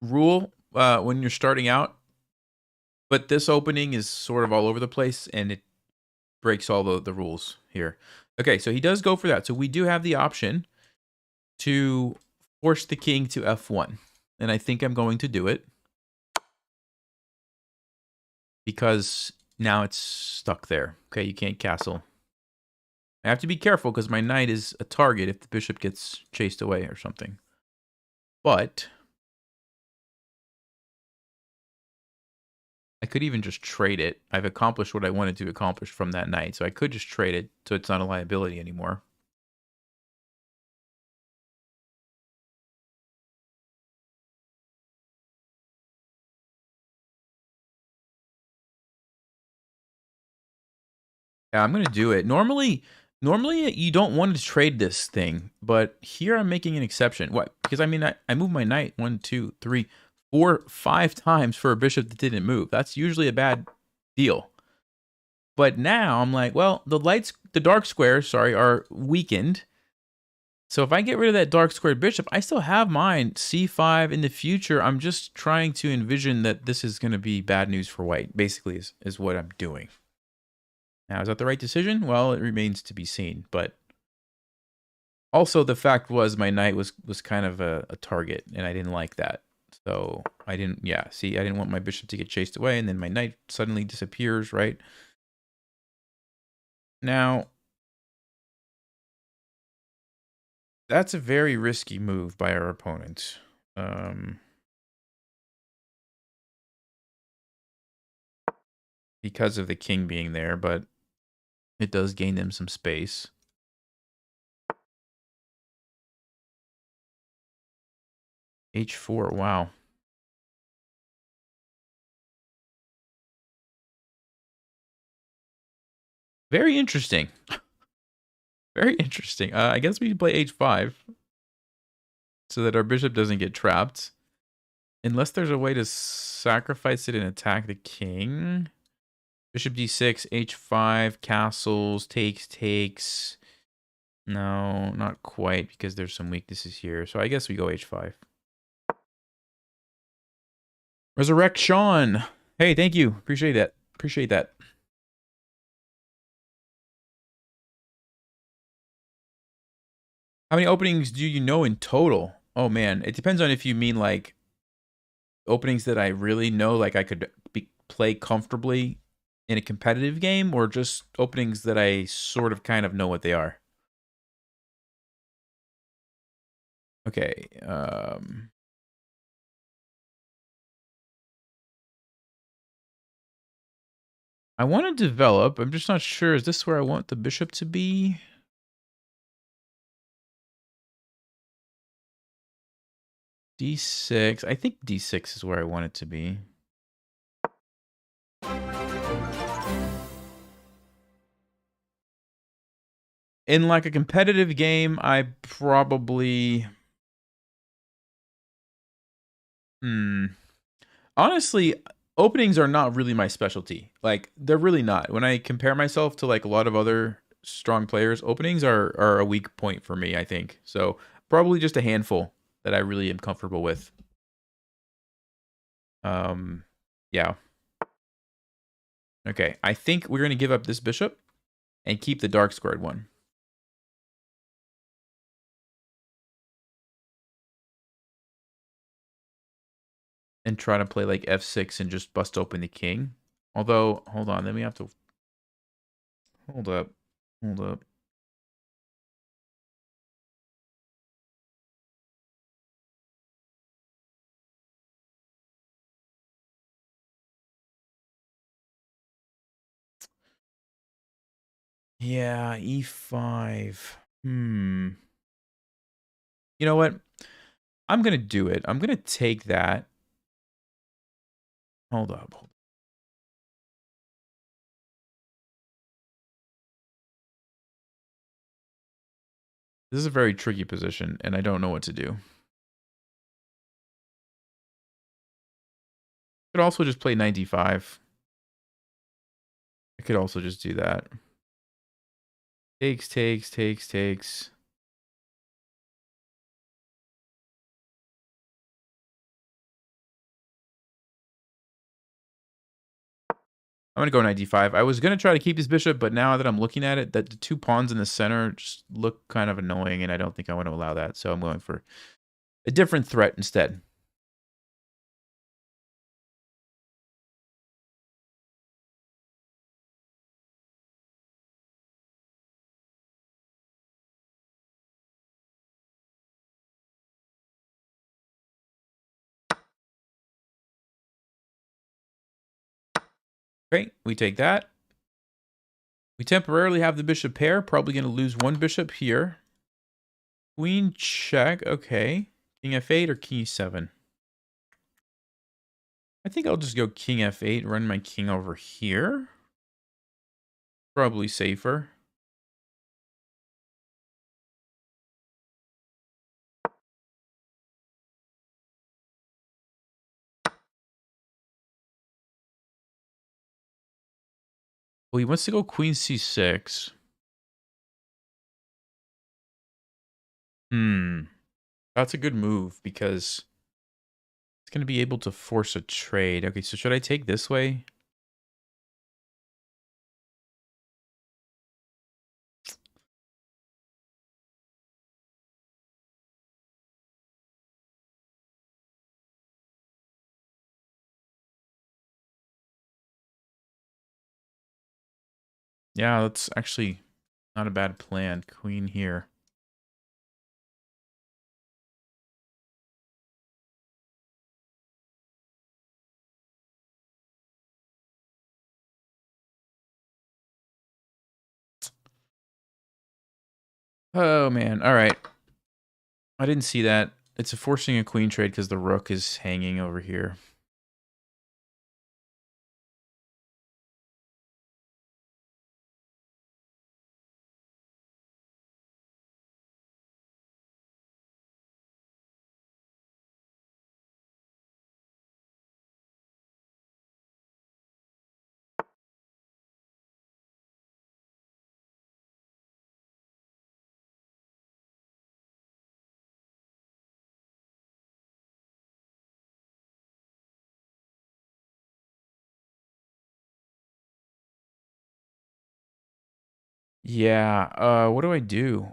rule when you're starting out. But this opening is sort of all over the place, and it breaks all the rules here. Okay, so he does go for that. So we do have the option to force the king to f1. And I think I'm going to do it. Because now it's stuck there. Okay, you can't castle. I have to be careful because my knight is a target if the bishop gets chased away or something. But I could even just trade it. I've accomplished what I wanted to accomplish from that knight, so I could just trade it so it's not a liability anymore. Yeah, I'm going to do it. Normally you don't want to trade this thing, but here I'm making an exception. What? Because I mean, I moved my knight 1, 2, 3, 4, 5 times for a bishop that didn't move. That's usually a bad deal. But now I'm like, well, the dark squares, sorry, are weakened. So if I get rid of that dark squared bishop, I still have mine c5 in the future. I'm just trying to envision that this is going to be bad news for white, basically is what I'm doing. Now, is that the right decision? Well, it remains to be seen. But also the fact was my knight was kind of a target, and I didn't like that. So I didn't, yeah, see, I didn't want my bishop to get chased away, and then my knight suddenly disappears, right? Now, that's a very risky move by our opponent. Because of the king being there, but it does gain them some space. H4, wow. Very interesting. Very interesting. I guess we can play H5 so that our bishop doesn't get trapped. Unless there's a way to sacrifice it and attack the king. Bishop d6, H5, castles, takes. No, not quite, because there's some weaknesses here. So I guess we go H5. Resurrect Sean. Hey, thank you. Appreciate that. Appreciate that. How many openings do you know in total? Oh, man. It depends on if you mean, like, openings that I really know, like I could play comfortably in a competitive game, or just openings that I sort of kind of know what they are. Okay. I want to develop. I'm just not sure. Is this where I want the bishop to be? D6. I think D6 is where I want it to be. In like a competitive game, I probably... Honestly, openings are not really my specialty. Like, they're really not. When I compare myself to like a lot of other strong players, openings are a weak point for me, I think. So probably just a handful that I really am comfortable with. Yeah. Okay, I think we're gonna give up this bishop and keep the dark squared one. And try to play like f6 and just bust open the king. Although, hold on, then we have to... Hold up. Hold up. Yeah, e5. You know what? I'm going to do it. I'm going to take that. Hold up. This is a very tricky position, and I don't know what to do. I could also just play 95. I could also just do that. Takes, takes, takes, takes. I'm going to go 95. I was going to try to keep this bishop, but now that I'm looking at it, that the 2 pawns in the center just look kind of annoying, and I don't think I want to allow that. So I'm going for a different threat instead. Great. We take that. We temporarily have the bishop pair. Probably going to lose 1 bishop here. Queen check. Okay. King f8 or king e7? I think I'll just go king f8, run my king over here. Probably safer. Well, he wants to go queen c6. That's a good move because it's going to be able to force a trade. Okay, so should I take this way? Yeah, that's actually not a bad plan. Queen here. Oh, man. All right. I didn't see that. It's a forcing a queen trade because the rook is hanging over here. Yeah, what do I do?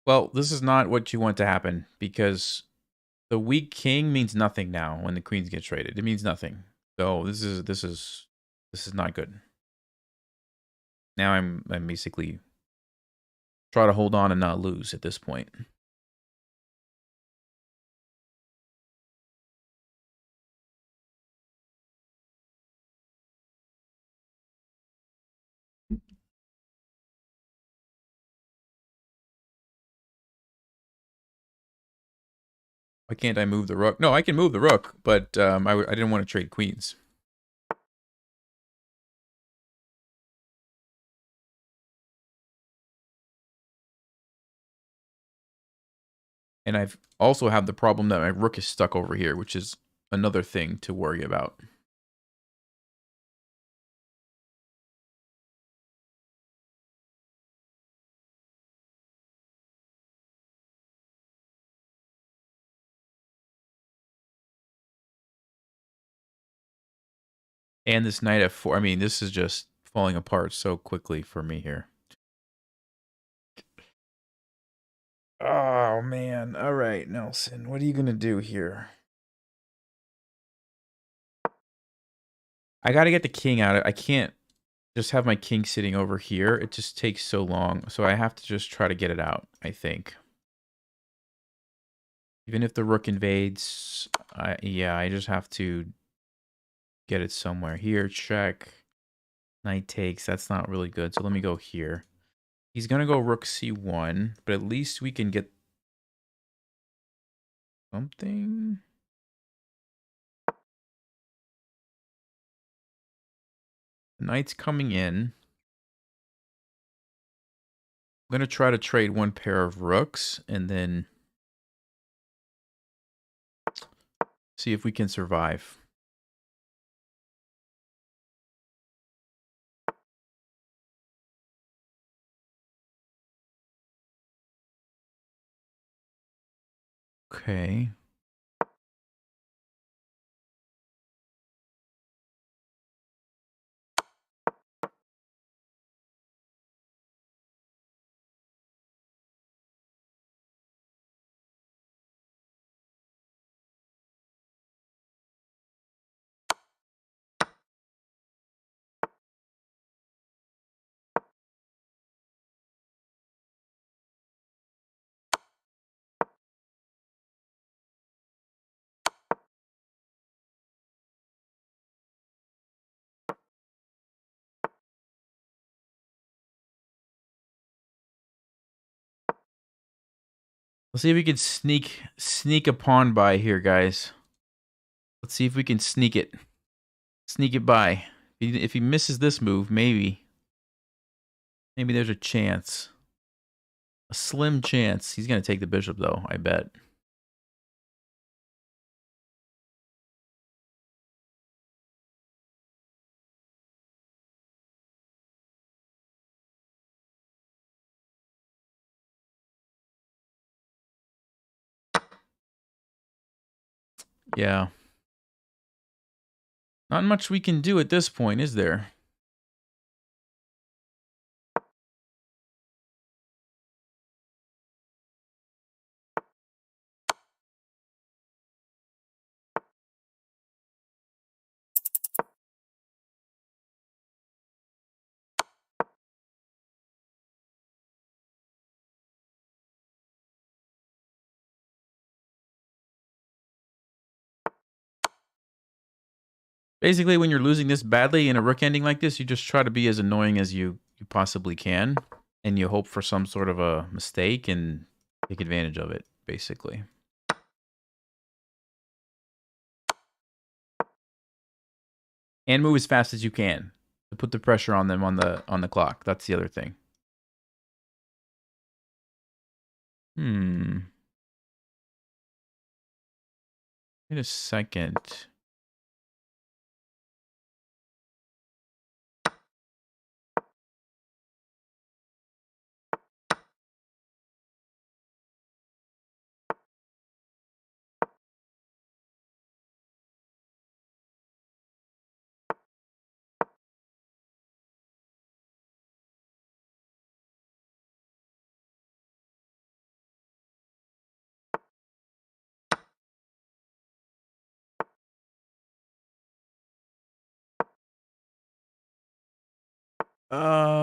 Well, this is not what you want to happen because the weak king means nothing now when the queens get traded. It means nothing. So this is not good. Now I'm basically try to hold on and not lose at this point. Why can't I move the rook? No, I can move the rook, but I didn't want to trade queens. And I've also have the problem that my rook is stuck over here, which is another thing to worry about. And this knight f4, I mean, this is just falling apart so quickly for me here. Oh, man. All right, Nelson, what are you going to do here? I got to get the king out. I can't just have my king sitting over here. It just takes so long. So I have to just try to get it out, I think. Even if the rook invades, yeah, I just have to get it somewhere. Here, check. Knight takes. That's not really good. So let me go here. He's going to go rook c1, but at least we can get something. Knight's coming in. I'm going to try to trade one pair of rooks and then see if we can survive. Okay. Let's see if we can sneak a pawn by here, guys. Let's see if we can sneak it. Sneak it by. If he misses this move, maybe there's a chance. A slim chance. He's going to take the bishop, though, I bet. Yeah. Not much we can do at this point, is there? Basically, when you're losing this badly in a rook ending like this, you just try to be as annoying as you possibly can. And you hope for some sort of a mistake and take advantage of it, basically. And move as fast as you can to put the pressure on them on the clock. That's the other thing. Wait a second.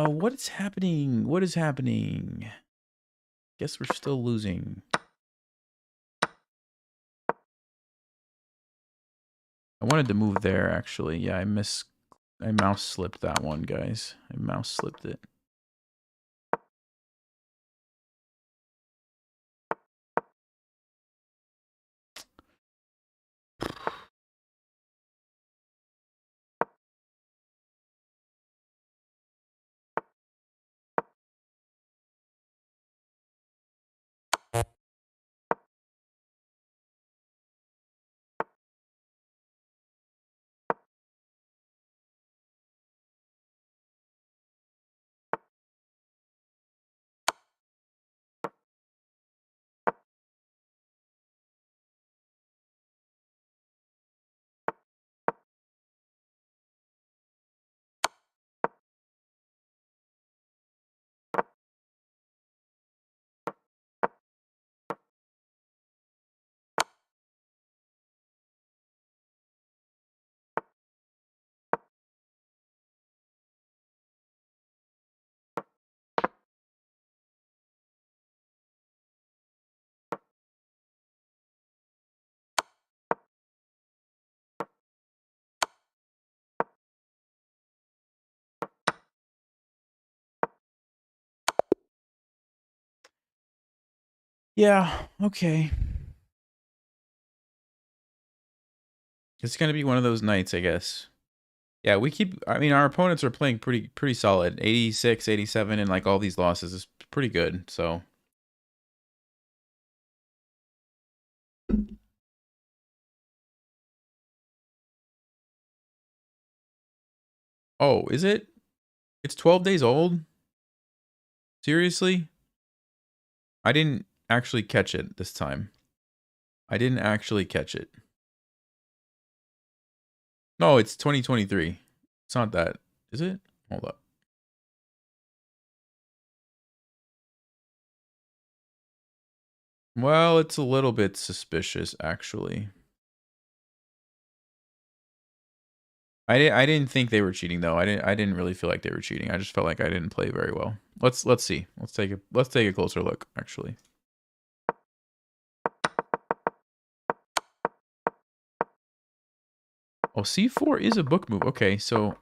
What is happening? What is happening? Guess we're still losing. I wanted to move there, actually. Yeah, I mouse slipped that one, guys. I mouse slipped it. Yeah, okay. It's going to be one of those nights, I guess. Yeah, we keep, I mean, our opponents are playing pretty solid. 86, 87, and like all these losses is pretty good, so. Oh, is it? It's 12 days old? Seriously? I didn't actually catch it this time. I didn't actually catch it. No, it's 2023. It's not that. Is it? Hold up. Well, it's a little bit suspicious, actually. I didn't think they were cheating though. I didn't really feel like they were cheating. I just felt like I didn't play very well. Let's see. Let's take a closer look, actually. Oh, C4 is a book move. Okay, so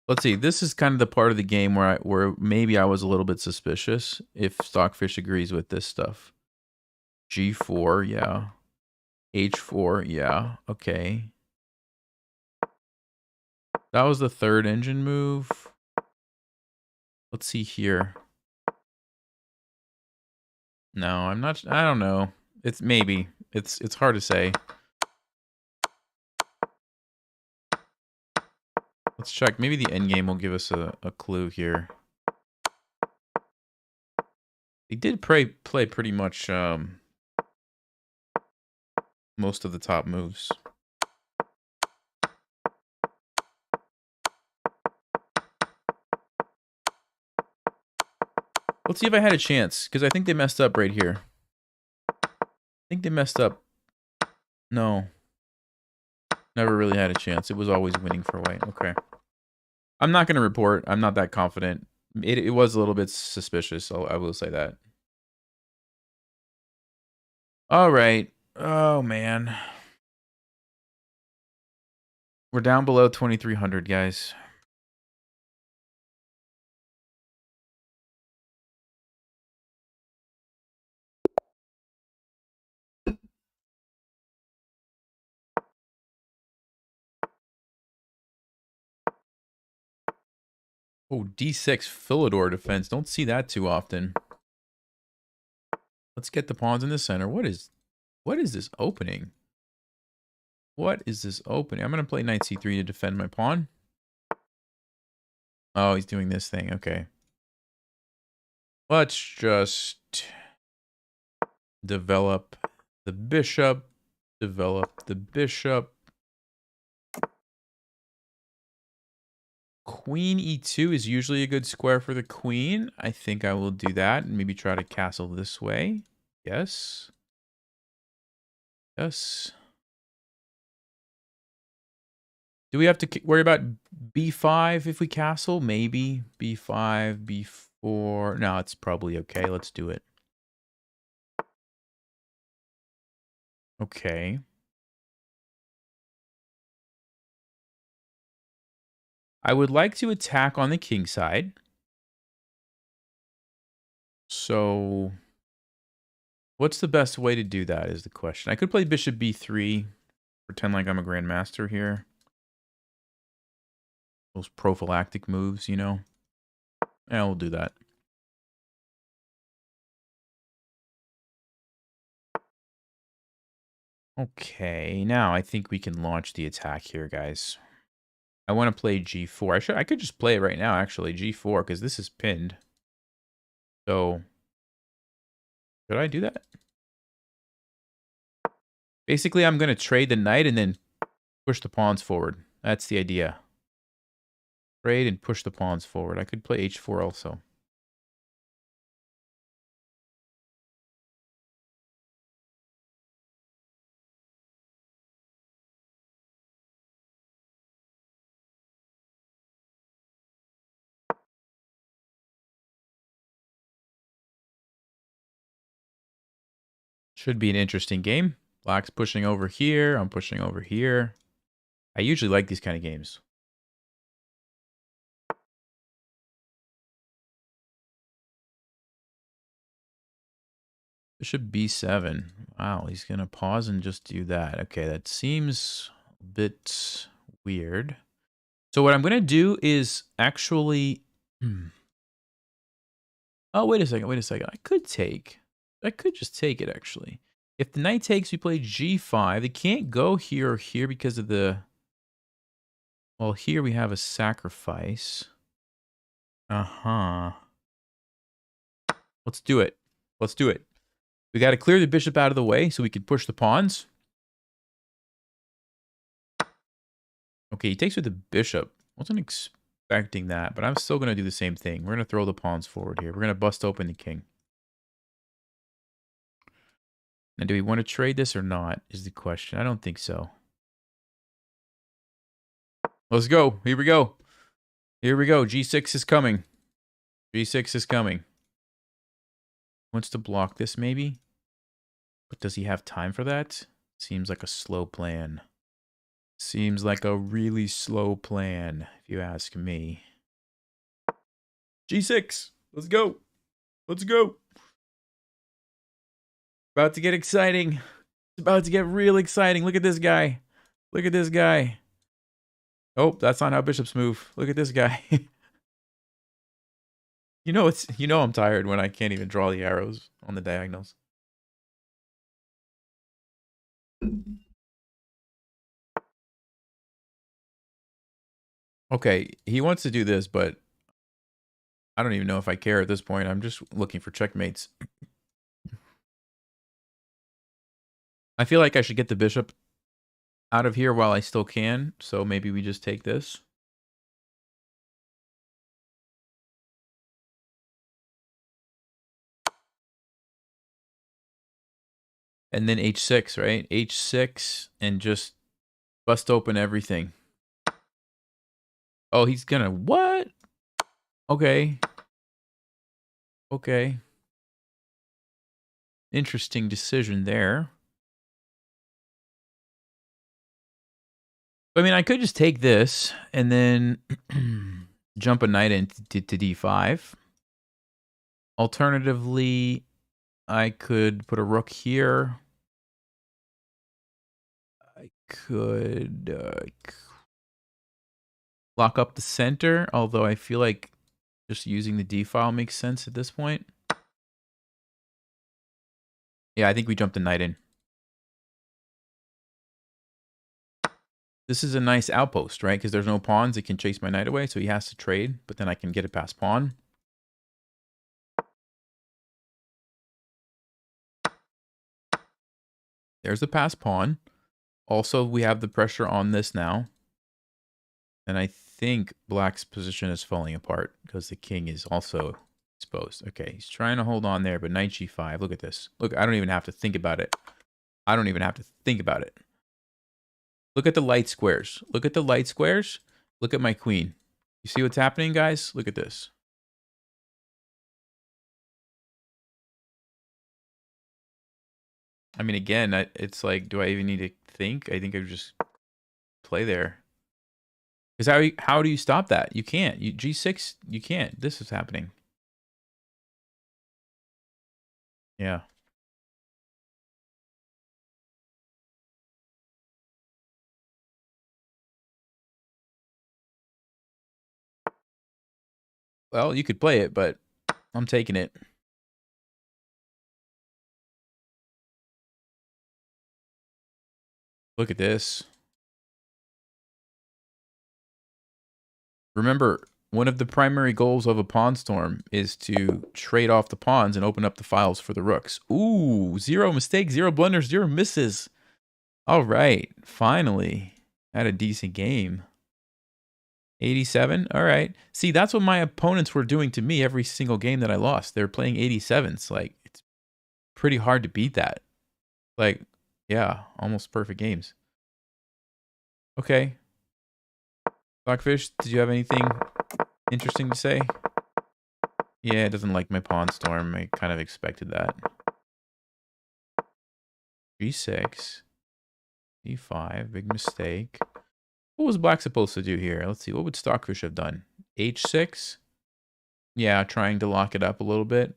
let's see. This is kind of the part of the game where maybe I was a little bit suspicious if Stockfish agrees with this stuff. G4, yeah. H4, yeah. Okay. That was the third engine move. Let's see here. No, I'm not. I don't know. It's maybe. It's hard to say. Let's check. Maybe the end game will give us a clue here. He did play pretty much most of the top moves. Let's see if I had a chance, because I think they messed up right here. I think they messed up. No. Never really had a chance. It was always winning for white. Okay. I'm not going to report. I'm not that confident. It was a little bit suspicious, so I will say that. All right. Oh, man. We're down below 2,300, guys. Oh, D6 Philidor defense. Don't see that too often. Let's get the pawns in the center. What is this opening? What is this opening? I'm going to play knight c3 to defend my pawn. Oh, he's doing this thing. Okay. Let's just develop the bishop. Develop the bishop. Queen e2 is usually a good square for the queen. I think I will do that and maybe try to castle this way. Yes. Yes. Do we have to worry about b5 if we castle? Maybe. b5, b4. No, it's probably okay. Let's do it. Okay. I would like to attack on the king side. So, what's the best way to do that is the question. I could play bishop b3, pretend like I'm a grandmaster here. Those prophylactic moves, you know. Yeah, we'll do that. Okay, now I think we can launch the attack here, guys. I want to play g4. I could just play it right now, actually, g4, because this is pinned. So, should I do that? Basically, I'm going to trade the knight and then push the pawns forward. That's the idea. Trade and push the pawns forward. I could play h4 also. Should be an interesting game. Black's pushing over here. I'm pushing over here. I usually like these kind of games. Bishop b7. Wow, he's going to pause and just do that. Okay, that seems a bit weird. So what I'm going to do is actually... Oh, wait a second, wait a second. I could just take it, actually. If the knight takes, we play g5. They can't go here or here because of the... Well, here we have a sacrifice. Uh-huh. Let's do it. Let's do it. We got to clear the bishop out of the way so we can push the pawns. Okay, he takes with the bishop. Wasn't expecting that, but I'm still going to do the same thing. We're going to throw the pawns forward here. We're going to bust open the king. Now, do we want to trade this or not is the question. I don't think so. Let's go. Here we go. Here we go. G6 is coming. G6 is coming. Wants to block this maybe? But does he have time for that? Seems like a slow plan. Seems like a really slow plan, if you ask me. G6. Let's go. Let's go. About to get exciting. It's about to get real exciting. Look at this guy. Look at this guy. Oh, that's not how bishops move. Look at this guy. You know I'm tired when I can't even draw the arrows on the diagonals. Okay, he wants to do this, but I don't even know if I care at this point. I'm just looking for checkmates. I feel like I should get the bishop out of here while I still can, so maybe we just take this. And then h6, right? h6 and just bust open everything. Oh, he's gonna... What? Okay. Okay. Interesting decision there. I mean, I could just take this and then jump a knight into to d5. Alternatively, I could put a rook here. I could lock up the center, although I feel like just using the d file makes sense at this point. Yeah, I think we jumped the knight in. This is a nice outpost, right? Because there's no pawns. It can chase my knight away, so he has to trade, but then I can get it past pawn. There's the passed pawn. Also, we have the pressure on this now. And I think black's position is falling apart because the king is also exposed. Okay, he's trying to hold on there, but knight g5. Look at this. Look, I don't even have to think about it. I don't even have to think about it. Look at the light squares. Look at the light squares. Look at my queen. You see what's happening, guys? Look at this. I mean, again, it's like, do I even need to think? I think I just play there. Because how do you stop that? You can't. G6, you can't. This is happening. Yeah. Well, you could play it, but I'm taking it. Look at this. Remember, one of the primary goals of a pawn storm is to trade off the pawns and open up the files for the rooks. Ooh, 0 mistakes, 0 blunders, 0 misses. All right, finally. Had a decent game. 87, all right. See, that's what my opponents were doing to me every single game that I lost. They're playing 87s. Like, it's pretty hard to beat that. Like, yeah, almost perfect games. Okay. Blackfish, did you have anything interesting to say? Yeah, it doesn't like my pawn storm. I kind of expected that. G6. D5. Big mistake. What was black supposed to do here? Let's see. What would Stockfish have done? H6? Yeah, trying to lock it up a little bit.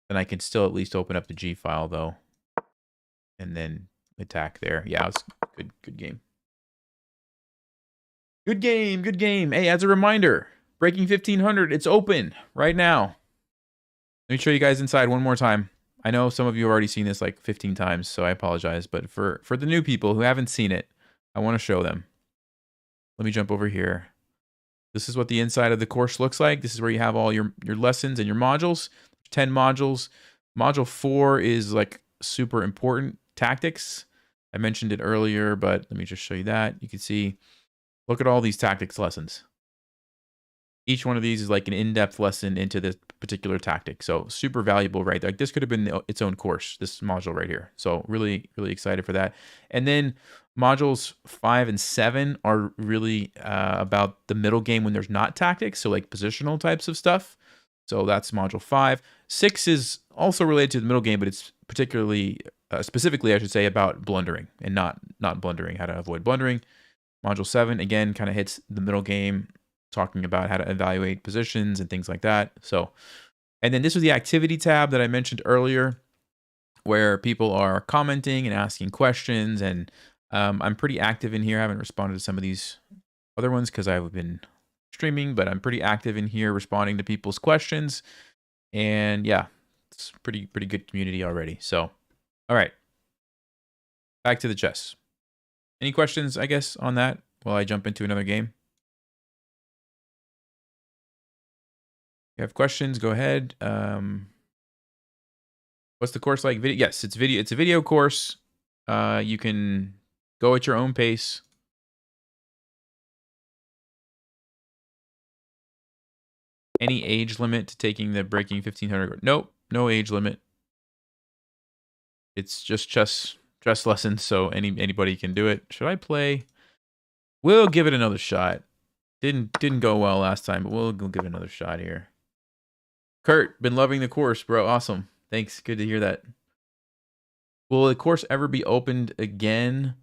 Then I can still at least open up the G file, though. And then attack there. Yeah, it's good game. Good game, good game. Hey, as a reminder, Breaking 1500, it's open right now. Let me show you guys inside one more time. I know some of you have already seen this like 15 times, so I apologize. But for the new people who haven't seen it, I want to show them. Let me jump over here. This is what the inside of the course looks like. This is where you have all your lessons and your modules. 10 modules. Module 4 is like super important tactics. I mentioned it earlier, but let me just show you that. You can see, look at all these tactics lessons. Each one of these is like an in-depth lesson into this particular tactic. So super valuable, right? Like this could have been its own course, this module right here. So really, really excited for that. And then modules 5 and 7 are really about the middle game when there's not tactics. So like positional types of stuff. So that's module 5. 6 is also related to the middle game, but it's particularly, specifically, I should say, about blundering and not blundering, how to avoid blundering. Module 7, again, kind of hits the middle game, talking about how to evaluate positions and things like that. So, and then this was the activity tab that I mentioned earlier, where people are commenting and asking questions. And I'm pretty active in here. I haven't responded to some of these other ones because I've been streaming, but I'm pretty active in here responding to people's questions. And yeah, it's pretty good community already. So, all right, back to the chess. Any questions, I guess, on that while I jump into another game? If you have questions, go ahead. What's the course like? Video? Yes, it's video. It's a video course. You can go at your own pace. Any age limit to taking the Breaking 1500? Nope, no age limit. It's just chess lessons, so anybody can do it. Should I play? We'll give it another shot. Didn't go well last time, but we'll give it another shot here. Kurt, been loving the course, bro. Awesome. Thanks. Good to hear that. Will the course ever be opened again?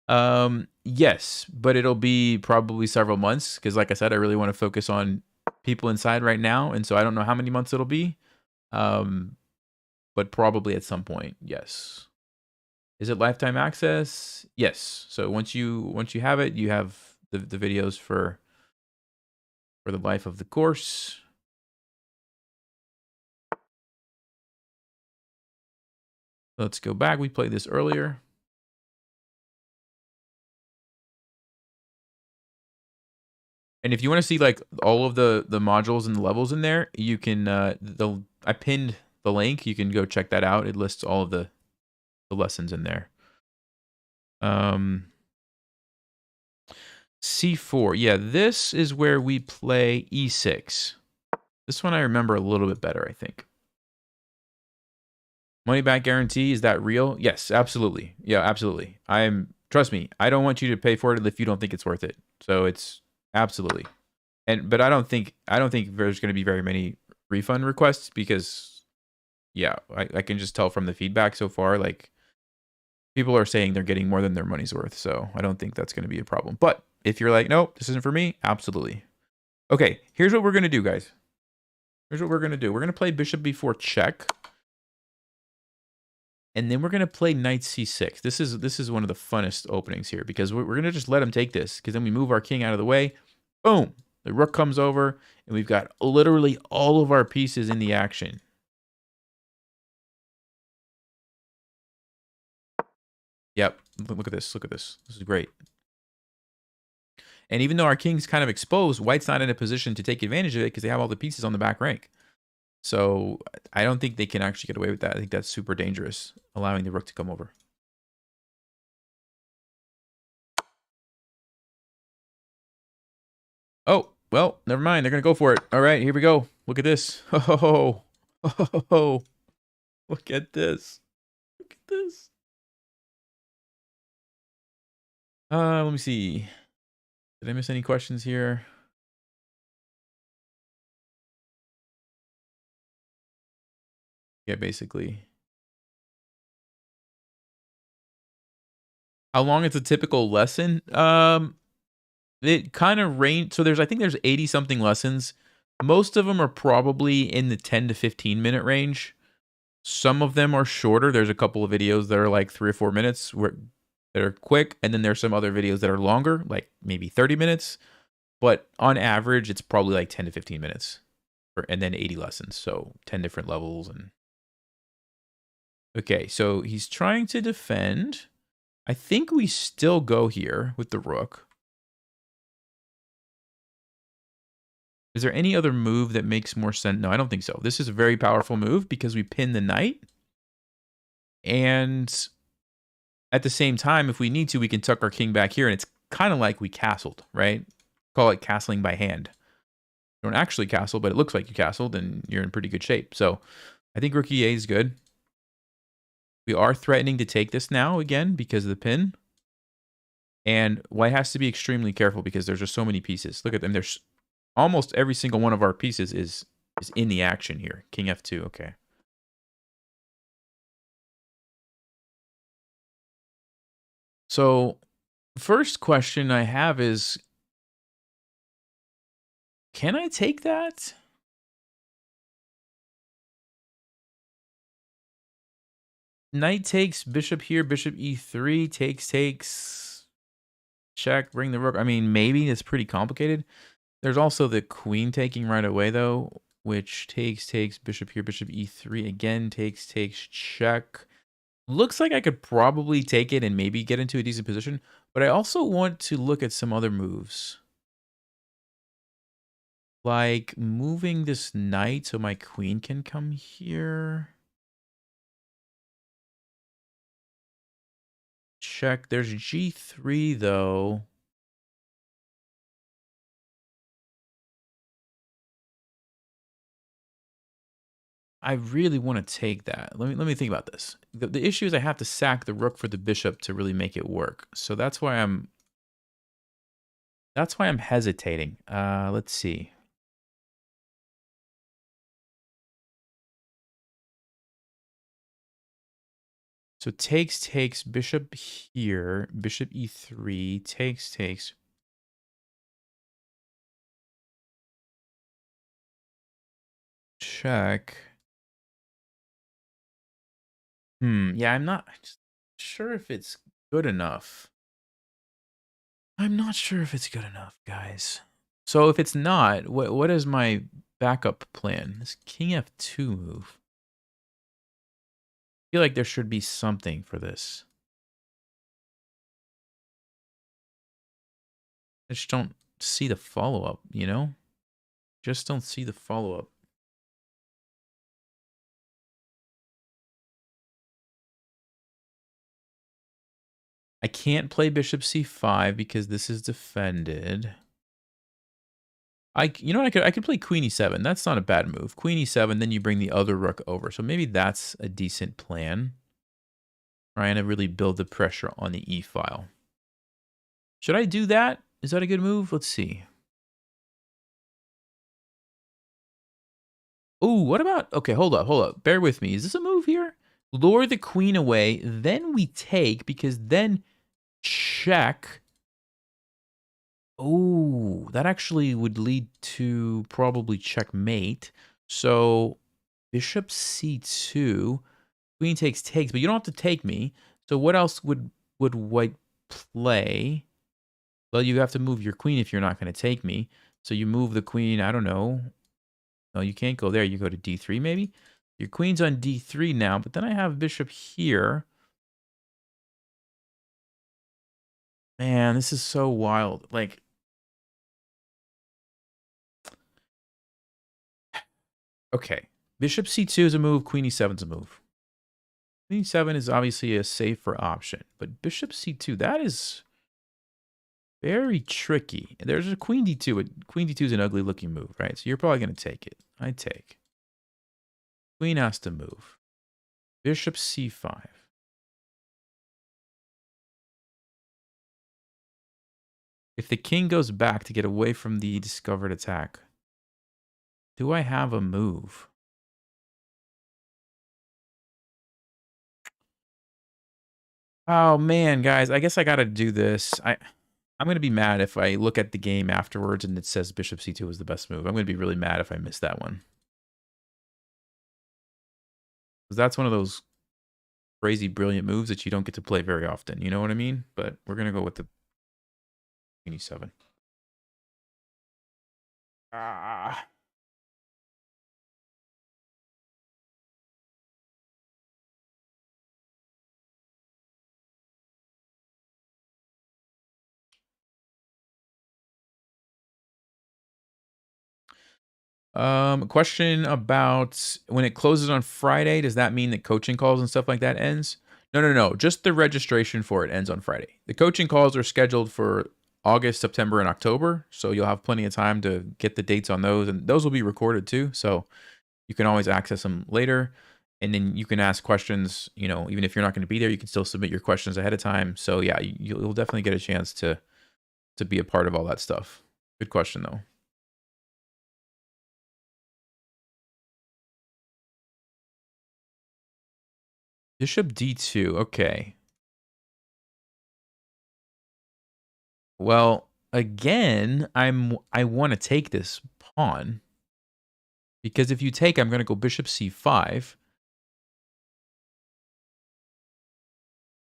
Yes, but it'll be probably several months because, like I said, I really want to focus on people inside right now, and so I don't know how many months it'll be. But probably at some point, yes. Is it lifetime access? Yes. So once you have it, you have the videos for the life of the course. Let's go back. We played this earlier. And if you want to see like all of the modules and the levels in there, you can I pinned the link. You can go check that out. It lists all of the lessons in there. C4. Yeah, this is where we play E6. This one I remember a little bit better, I think. Money back guarantee, is that real? Yes, absolutely. Yeah, absolutely. Trust me, I don't want you to pay for it if you don't think it's worth it. So it's absolutely. But I don't think there's going to be very many refund requests because yeah, I can just tell from the feedback so far, like people are saying they're getting more than their money's worth. So I don't think that's going to be a problem. But if you're like, nope, this isn't for me, absolutely. Okay, here's what we're going to do, guys. Here's what we're going to do. We're going to play bishop b4 check. And then we're going to play knight c6. This is one of the funnest openings here because we're going to just let him take this because then we move our king out of the way. Boom. The rook comes over and we've got literally all of our pieces in the action. Yep. Look at this. Look at this. This is great. And even though our king's kind of exposed, white's not in a position to take advantage of it because they have all the pieces on the back rank. So I don't think they can actually get away with that. I think that's super dangerous, allowing the rook to come over. Oh, well, never mind. They're going to go for it. All right, here we go. Look at this. Oh, oh, look at this. Look at this. Let me see. Did I miss any questions here? Yeah, basically. How long is a typical lesson? It kind of range. So I think there's 80 something lessons. Most of them are probably in the 10 to 15 minute range. Some of them are shorter. There's a couple of videos that are like 3 or 4 minutes that are quick. And then there's some other videos that are longer, like maybe 30 minutes. But on average, it's probably like 10 to 15 minutes. And then 80 lessons. So 10 different levels. And okay, so he's trying to defend. I think we still go here with the rook. Is there any other move that makes more sense? No, I don't think so. This is a very powerful move because we pin the knight. And at the same time, if we need to, we can tuck our king back here. And it's kind of like we castled, right? Call it castling by hand. You don't actually castle, but it looks like you castled and you're in pretty good shape. So I think rook e8 is good. We are threatening to take this now again because of the pin. And white has to be extremely careful because there's just so many pieces. Look at them. There's almost every single one of our pieces is in the action here. King f2, okay. So first question I have is, can I take that? Knight takes, bishop here, bishop e3, takes, check, bring the rook. I mean, maybe it's pretty complicated. There's also the queen taking right away, though, which takes, bishop here, bishop e3, again, takes, check. Looks like I could probably take it and maybe get into a decent position, but I also want to look at some other moves. Like moving this knight so my queen can come here. Check. There's g3, though. I really want to take that. Let me think about this. The issue is I have to sack the rook for the bishop to really make it work. So that's why I'm hesitating. Let's see. So takes, bishop here, bishop e3, takes. Check. Yeah, I'm not sure if it's good enough. I'm not sure if it's good enough, guys. So if it's not, what is my backup plan? This king f2 move. I feel like there should be something for this. I just don't see the follow-up, you know? Just don't see the follow-up. I can't play bishop c5 because this is defended. You know what, I could play queen e7. That's not a bad move. Queen e7, then you bring the other rook over. So maybe that's a decent plan. Trying to really build the pressure on the e file. Should I do that? Is that a good move? Let's see. Ooh, what about... Okay, hold up. Bear with me. Is this a move here? Lure the queen away. Then we take, because then check. Oh, that actually would lead to probably checkmate. So bishop c2. Queen takes, but you don't have to take me. So what else would white play? Well, you have to move your queen if you're not going to take me. So you move the queen, I don't know. No, you can't go there. You go to d3 maybe. Your queen's on d3 now, but then I have bishop here. Man, this is so wild. Like, okay. Bishop c2 is a move. Queen e7 is a move. Queen e7 is obviously a safer option. But bishop c2, that is very tricky. There's a queen d2. Queen d2 is an ugly looking move, right? So you're probably going to take it. I take. Queen has to move. Bishop c5. If the king goes back to get away from the discovered attack, do I have a move? Oh man, guys, I guess I gotta do this. I'm gonna be mad if I look at the game afterwards and it says bishop c2 was the best move. I'm gonna be really mad if I miss that one. Because that's one of those crazy brilliant moves that you don't get to play very often. You know what I mean? But we're gonna go with the queen e7. Ah. Question about when it closes on Friday, does that mean that coaching calls and stuff like that ends? No, no, no. Just the registration for it ends on Friday. The coaching calls are scheduled for August, September, and October, so you'll have plenty of time to get the dates on those, and those will be recorded too, so you can always access them later, and then you can ask questions. You know, even if you're not going to be there, you can still submit your questions ahead of time. So yeah, you'll definitely get a chance to be a part of all that stuff. Good question though. Bishop d2. Okay. Well, again, I want to take this pawn because if you take, I'm going to go bishop c5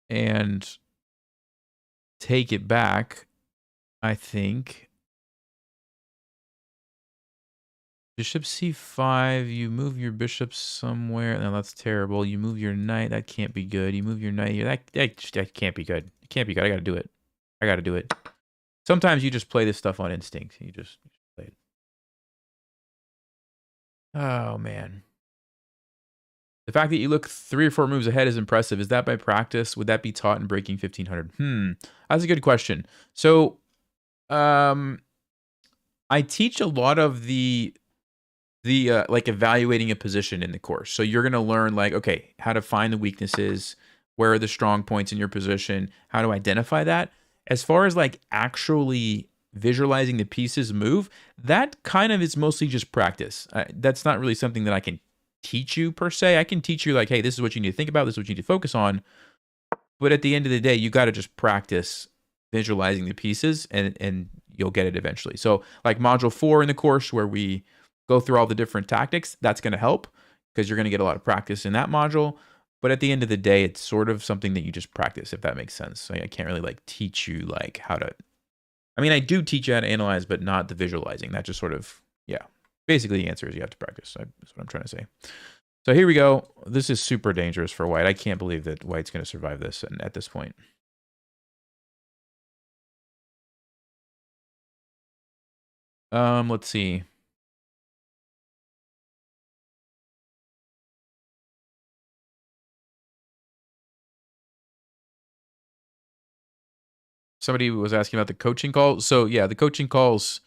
and take it back. I think bishop c5. You move your bishop somewhere. No, that's terrible. You move your knight. That can't be good. You move your knight here. That can't be good. It can't be good. I got to do it. I got to do it. Sometimes you just play this stuff on instinct. You just play it. Oh man. The fact that you look 3 or 4 moves ahead is impressive. Is that by practice? Would that be taught in Breaking 1500? That's a good question. So, I teach a lot of the like evaluating a position in the course. So you're gonna learn like, okay, how to find the weaknesses, where are the strong points in your position, how to identify that. As far as like actually visualizing the pieces move, that kind of is mostly just practice. That's not really something that I can teach you per se. I can teach you like, hey, this is what you need to think about, this is what you need to focus on. But at the end of the day, you got to just practice visualizing the pieces and you'll get it eventually. So like module 4 in the course where we go through all the different tactics, that's going to help because you're going to get a lot of practice in that module. But at the end of the day, it's sort of something that you just practice, if that makes sense. So I can't really like teach you like how to, I mean, I do teach you how to analyze, but not the visualizing. That just sort of, yeah. Basically the answer is you have to practice. That's what I'm trying to say. So here we go. This is super dangerous for white. I can't believe that white's going to survive this at this point. Let's see. Somebody was asking about the coaching call. So yeah, the coaching calls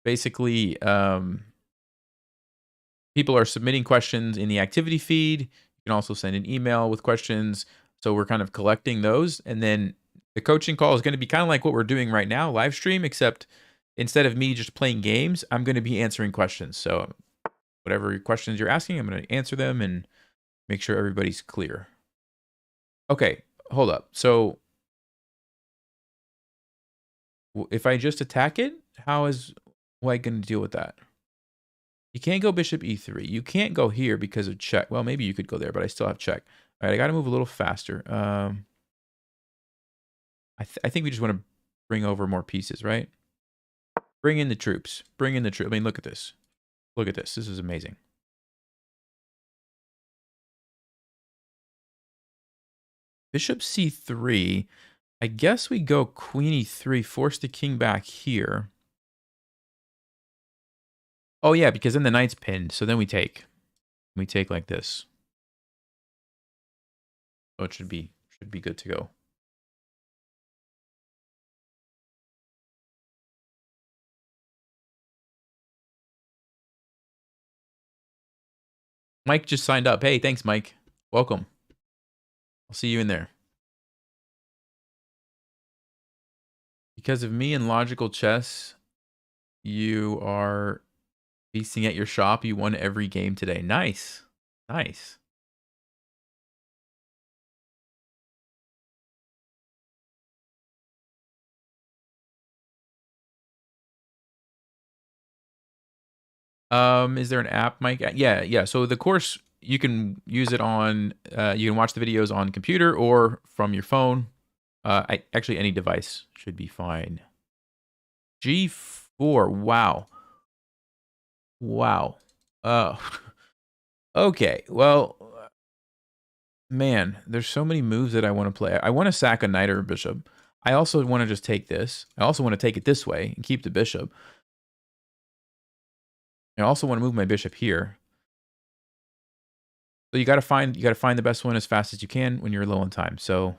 basically people are submitting questions in the activity feed. You can also send an email with questions. So we're kind of collecting those. And then the coaching call is going to be kind of like what we're doing right now, live stream, except instead of me just playing games, I'm going to be answering questions. So whatever questions you're asking, I'm going to answer them and make sure everybody's clear. Okay, hold up. So if I just attack it, how is white going to deal with that? You can't go bishop e3. You can't go here because of check. Well, maybe you could go there, but I still have check. All right, I got to move a little faster. I think we just want to bring over more pieces, right? Bring in the troops. Bring in the troops. I mean, look at this. Look at this. This is amazing. Bishop c3. I guess we go queen e3, force the king back here. Oh, yeah, because then the knight's pinned. So then we take. We take like this. So it should be good to go. Mike just signed up. Hey, thanks, Mike. Welcome. I'll see you in there. Because of me and logical chess, you are feasting at your shop. You won every game today. Nice. Nice. Is there an app, Mike? Yeah. So the course, you can use it on, you can watch the videos on computer or from your phone. Actually, any device should be fine. G4. Wow. Wow. Oh. Okay. Well, man, there's so many moves that I want to play. I want to sack a knight or a bishop. I also want to just take this. I also want to take it this way and keep the bishop. I also want to move my bishop here. So you got to find the best one as fast as you can when you're low on time. So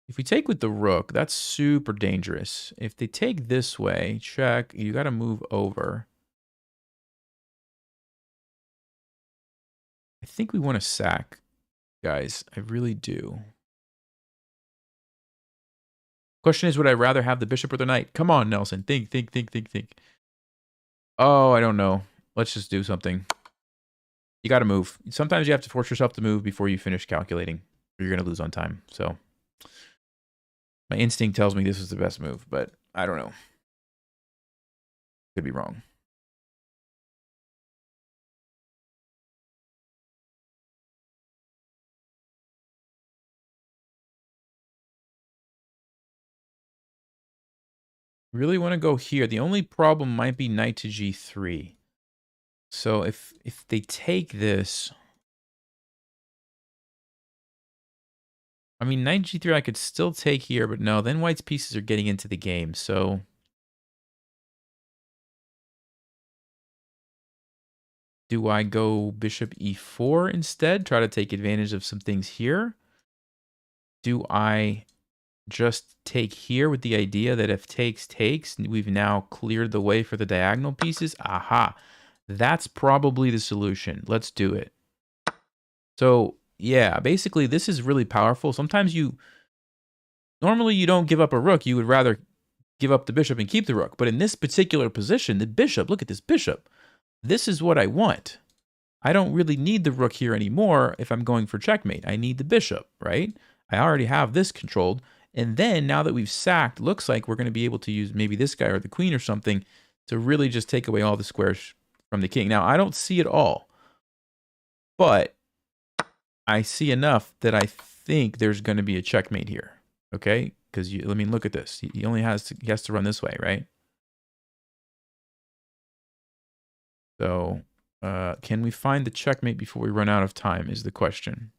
if we take with the rook, that's super dangerous. If they take this way, check, you got to move over. I think we want to sack, guys. I really do. Question is, would I rather have the bishop or the knight? Come on, Nelson. Think. Oh, I don't know. Let's just do something. You got to move. Sometimes you have to force yourself to move before you finish calculating, or you're going to lose on time. So my instinct tells me this is the best move, but I don't know. Could be wrong. Really want to go here. The only problem might be knight to g3. So if they take this, I mean, knight g3 I could still take here, but no, then white's pieces are getting into the game. So do I go bishop e4 instead? Try to take advantage of some things here? Do I just take here with the idea that if takes, we've now cleared the way for the diagonal pieces? Aha. That's probably the solution. Let's do it. So, yeah, basically this is really powerful. Sometimes normally you don't give up a rook. You would rather give up the bishop and keep the rook. But in this particular position, the bishop, look at this bishop. This is what I want. I don't really need the rook here anymore if I'm going for checkmate. I need the bishop, right? I already have this controlled. And then now that we've sacked, looks like we're going to be able to use maybe this guy or the queen or something to really just take away all the squares from the king. Now, I don't see it all, but I see enough that I think there's going to be a checkmate here, okay? Because, I mean, look at this. He has to run this way, right? So, can we find the checkmate before we run out of time is the question.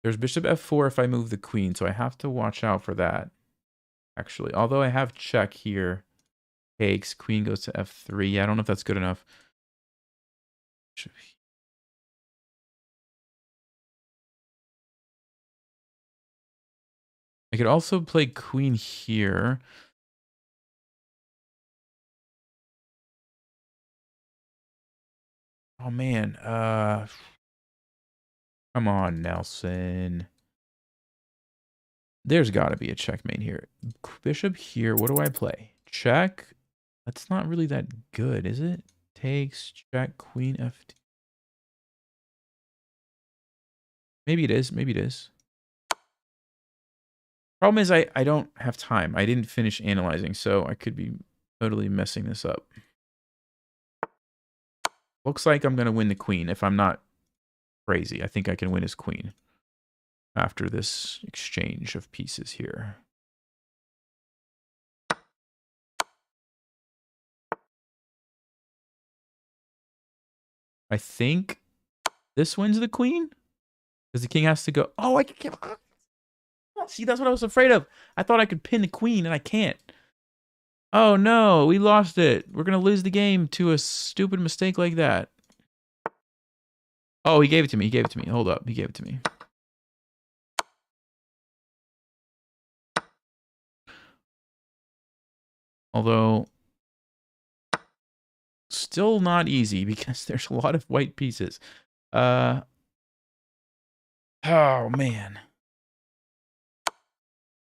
There's bishop f4 if I move the queen, so I have to watch out for that, actually. Although I have check here. Takes, queen goes to f3. Yeah, I don't know if that's good enough. I could also play queen here. Oh, man. Come on, Nelson. There's got to be a checkmate here. Bishop here. What do I play? Check. That's not really that good, is it? Takes, check, queen, f2. Maybe it is. Maybe it is. Problem is I don't have time. I didn't finish analyzing, so I could be totally messing this up. Looks like I'm going to win the queen if I'm not crazy. I think I can win his queen after this exchange of pieces here. I think this wins the queen because the king has to go. Oh, I can't. See, that's what I was afraid of. I thought I could pin the queen and I can't. Oh no, we lost it. We're going to lose the game to a stupid mistake like that. Oh, he gave it to me. He gave it to me. Hold up. He gave it to me. Although, still not easy because there's a lot of white pieces. Oh, man.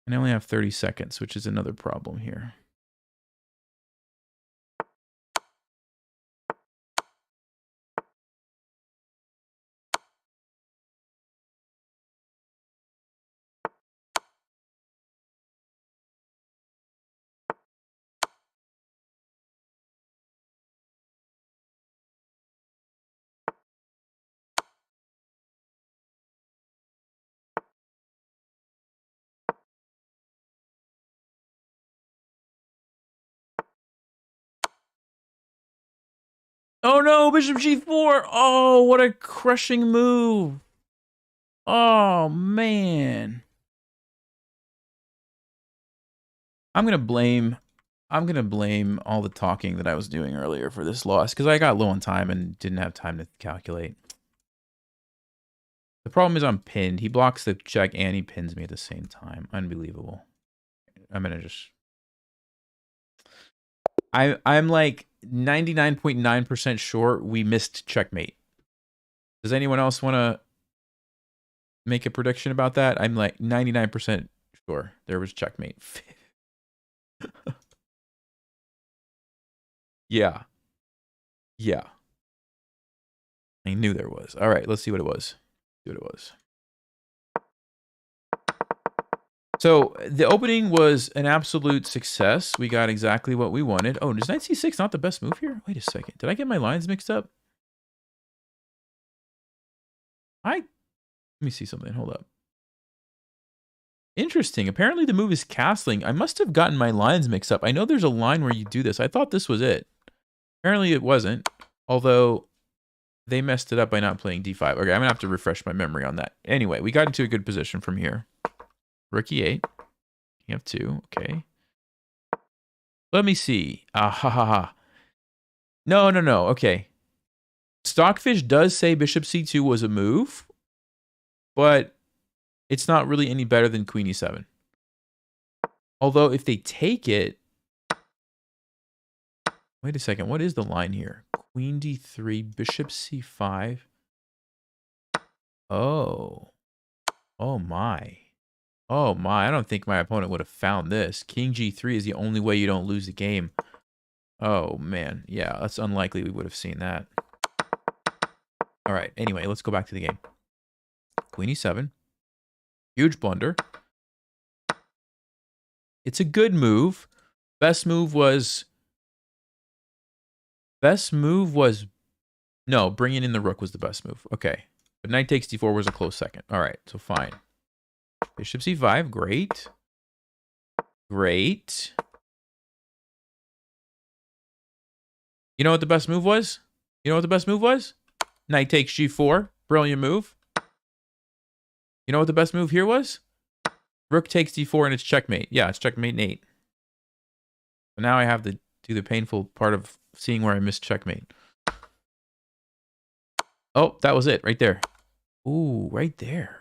And I only have 30 seconds, which is another problem here. Oh no, bishop g4. Oh, what a crushing move. Oh, man. I'm going to blame all the talking that I was doing earlier for this loss because I got low on time and didn't have time to calculate. The problem is I'm pinned. He blocks the check and he pins me at the same time. Unbelievable. I'm going to just... I'm like 99.9% sure we missed checkmate. Does anyone else want to make a prediction about that? I'm like 99% sure there was checkmate. Yeah. Yeah. I knew there was. All right, let's see what it was. See what it was. So the opening was an absolute success. We got exactly what we wanted. Oh, is knight c6 not the best move here? Wait a second. Did I get my lines mixed up? Let me see something. Hold up. Interesting. Apparently the move is castling. I must have gotten my lines mixed up. I know there's a line where you do this. I thought this was it. Apparently it wasn't. Although they messed it up by not playing d5. Okay, I'm going to have to refresh my memory on that. Anyway, we got into a good position from here. Rook e8. King f2. Okay. Let me see. Ah, ha, ha, ha. No. Okay. Stockfish does say bishop c2 was a move, but it's not really any better than queen e7. Although if they take it... Wait a second. What is the line here? Queen d3, bishop c5. Oh. Oh, my. Oh, my. I don't think my opponent would have found this. King g3 is the only way you don't lose the game. Oh, man. Yeah, that's unlikely we would have seen that. All right. Anyway, let's go back to the game. Queen e7. Huge blunder. It's a good move. Best move was... No, bringing in the rook was the best move. Okay. But knight takes d4 was a close second. All right, so fine. Bishop c5. Great. Great. You know what the best move was? Knight takes g4. Brilliant move. You know what the best move here was? Rook takes d4 and it's checkmate. Yeah, it's checkmate in 8. So now I have to do the painful part of seeing where I missed checkmate. Oh, that was it right there. Ooh, right there.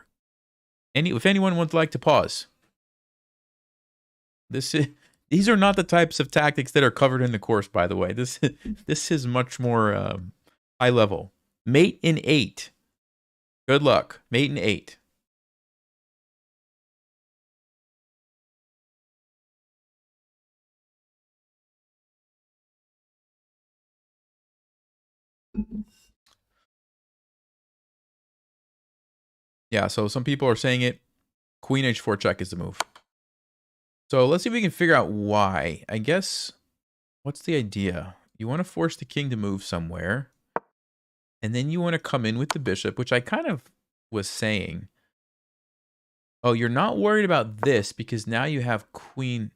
If anyone would like to pause. These are not the types of tactics that are covered in the course, by the way. This is much more high level. Mate in 8. Good luck. Mate in 8. Yeah, so some people are saying it. Queen h4 check is the move. So let's see if we can figure out why. I guess, what's the idea? You want to force the king to move somewhere. And then you want to come in with the bishop, which I kind of was saying. Oh, you're not worried about this because now you have queen.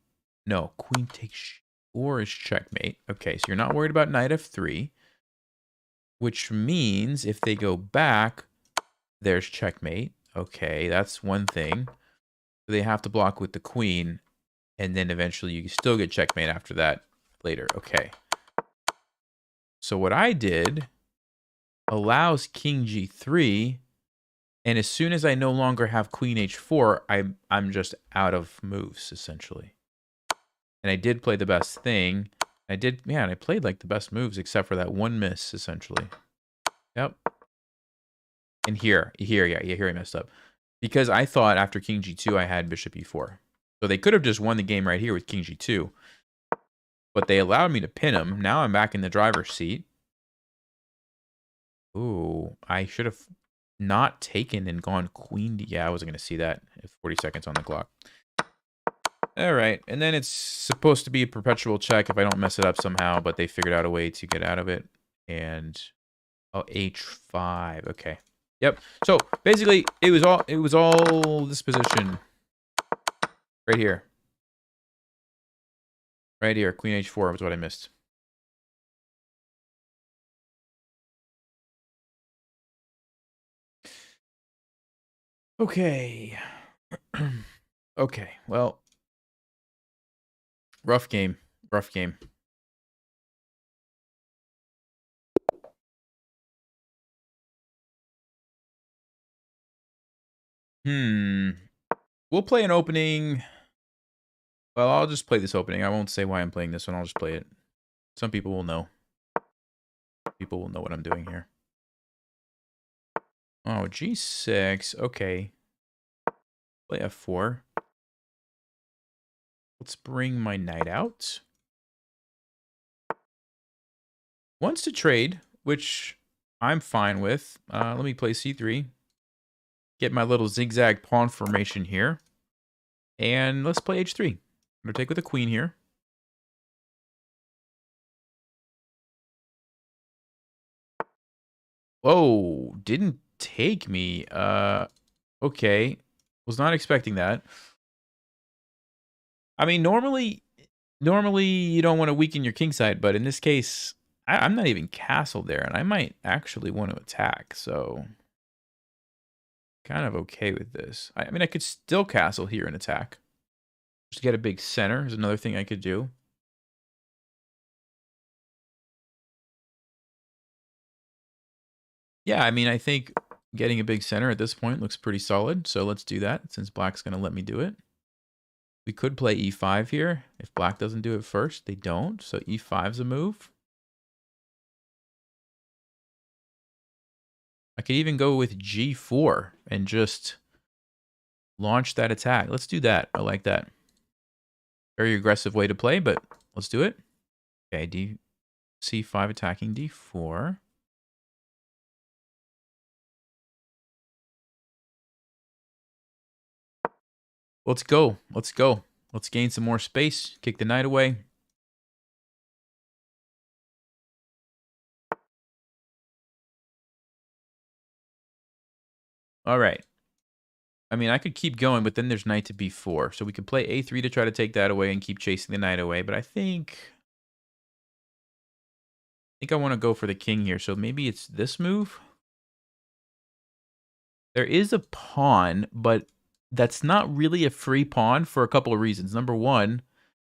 No, queen takes or is checkmate. Okay, so you're not worried about knight f3. Which means if they go back, there's checkmate. Okay, that's one thing. They have to block with the queen. And then eventually you still get checkmate after that later. Okay. So what I did allows king g3. And as soon as I no longer have queen h4, I'm just out of moves, essentially. And I did play the best thing. I played like the best moves except for that one miss, essentially. Yep. And here I messed up. Because I thought after king g2 I had bishop e4. So they could have just won the game right here with king g2. But they allowed me to pin him. Now I'm back in the driver's seat. Ooh, I should have not taken and gone queen d... Yeah, I wasn't going to see that. 40 seconds on the clock. All right, and then it's supposed to be a perpetual check if I don't mess it up somehow, but they figured out a way to get out of it. And oh, h5. Okay. Yep. So basically, it was all this position right here. Right here, queen h4 was what I missed. Okay. Okay, well, rough game. Rough game. We'll play an opening. Well, I'll just play this opening. I won't say why I'm playing this one. I'll just play it. Some people will know. People will know what I'm doing here. Oh, G6. Okay. Play F4. Let's bring my knight out. Wants to trade, which I'm fine with. Let me play C3. Get my little zigzag pawn formation here. And let's play H3. I'm going to take with a queen here. Whoa, didn't take me. Okay. Was not expecting that. I mean, normally you don't want to weaken your king side, but in this case, I'm not even castled there, and I might actually want to attack, so kind of okay with this. I mean, I could still castle here and attack. Just get a big center is another thing I could do. Yeah, I mean, I think getting a big center at this point looks pretty solid, so let's do that since black's going to let me do it. We could play e5 here. If black doesn't do it first, they don't, so e5's a move. I could even go with g4 and just launch that attack. Let's do that. I like that. Very aggressive way to play, but let's do it. Okay, c5 attacking d4. Let's go. Let's go. Let's gain some more space. Kick the knight away. All right. I mean, I could keep going, but then there's knight to b4. So we could play a3 to try to take that away and keep chasing the knight away. But I think I want to go for the king here. So maybe it's this move. There is a pawn, but that's not really a free pawn for a couple of reasons. Number one,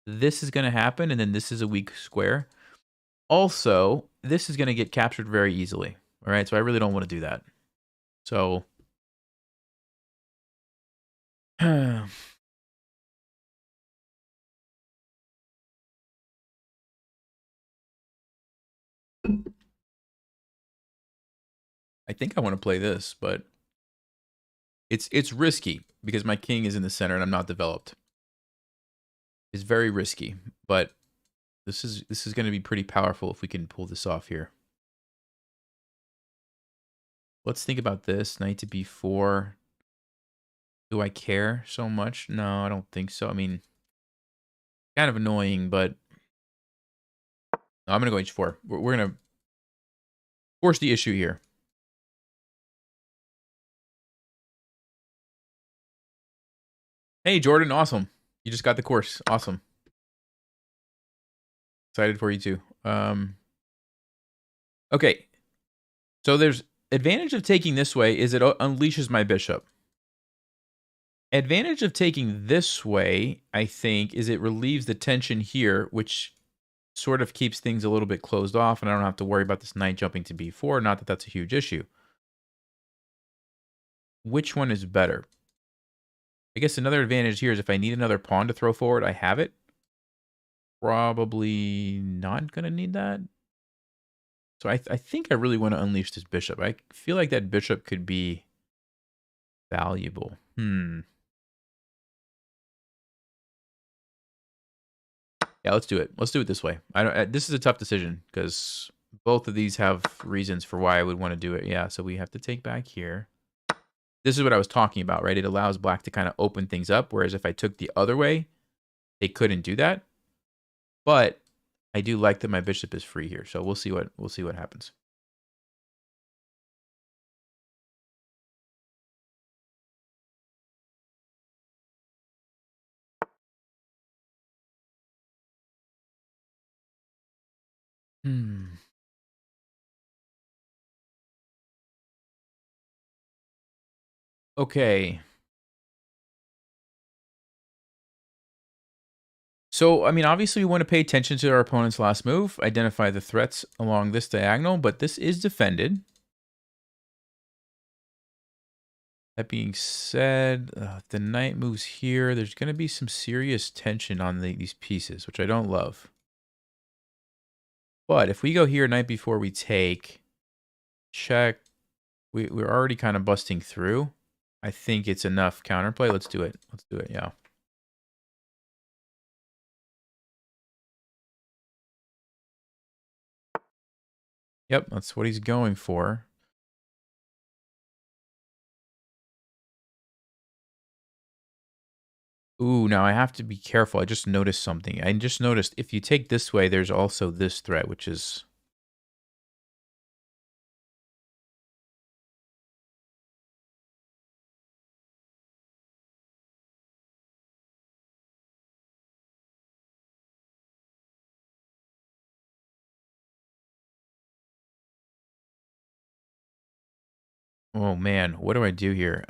this is going to happen, and then this is a weak square. Also, this is going to get captured very easily. All right, so I really don't want to do that. So, I think I want to play this, but it's risky because my king is in the center and I'm not developed. It's very risky, but this is going to be pretty powerful if we can pull this off here. Let's think about this. Knight to b4. Do I care so much? No, I don't think so. I mean, kind of annoying, but no, I'm going to go h4. We're going to force the issue here. Hey, Jordan, awesome. You just got the course. Awesome. Excited for you too. Okay. So there's advantage of taking this way is it unleashes my bishop. Advantage of taking this way, I think, is it relieves the tension here, which sort of keeps things a little bit closed off, and I don't have to worry about this knight jumping to b4. Not that that's a huge issue. Which one is better? I guess another advantage here is if I need another pawn to throw forward, I have it. Probably not going to need that. So I think I really want to unleash this bishop. I feel like that bishop could be valuable. Yeah, let's do it. Let's do it this way. This is a tough decision because both of these have reasons for why I would want to do it. Yeah, so we have to take back here. This is what I was talking about, right? It allows black to kind of open things up, whereas if I took the other way, they couldn't do that. But I do like that my bishop is free here, so we'll see what happens. Okay. So, I mean, obviously we want to pay attention to our opponent's last move, identify the threats along this diagonal, but this is defended. That being said, the knight moves here. There's going to be some serious tension on these pieces, which I don't love. But if we go here knight before we take, check, we're already kind of busting through. I think it's enough counterplay. Let's do it. Let's do it, yeah. Yep, that's what he's going for. Ooh, now I have to be careful. I just noticed something. I just noticed if you take this way, there's also this threat, which is... Oh, man. What do I do here?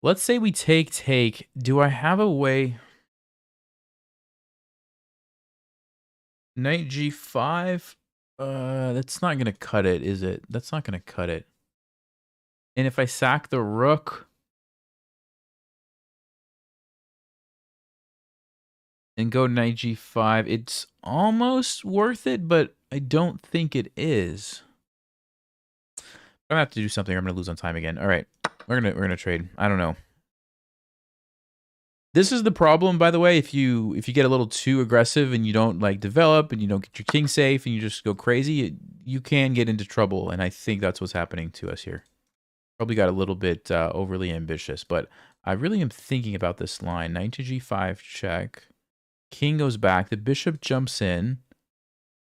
Let's say we take. Do I have a way... Knight g5? That's not going to cut it, is it? That's not going to cut it. And if I sack the rook and go knight g5, it's almost worth it, but I don't think it is. I'm gonna have to do something. Or I'm gonna lose on time again. All right, we're gonna trade. I don't know. This is the problem, by the way. If you get a little too aggressive and you don't like develop and you don't get your king safe and you just go crazy, you can get into trouble. And I think that's what's happening to us here. Probably got a little bit overly ambitious, but I really am thinking about this line. Knight to g5 check. King goes back. The bishop jumps in.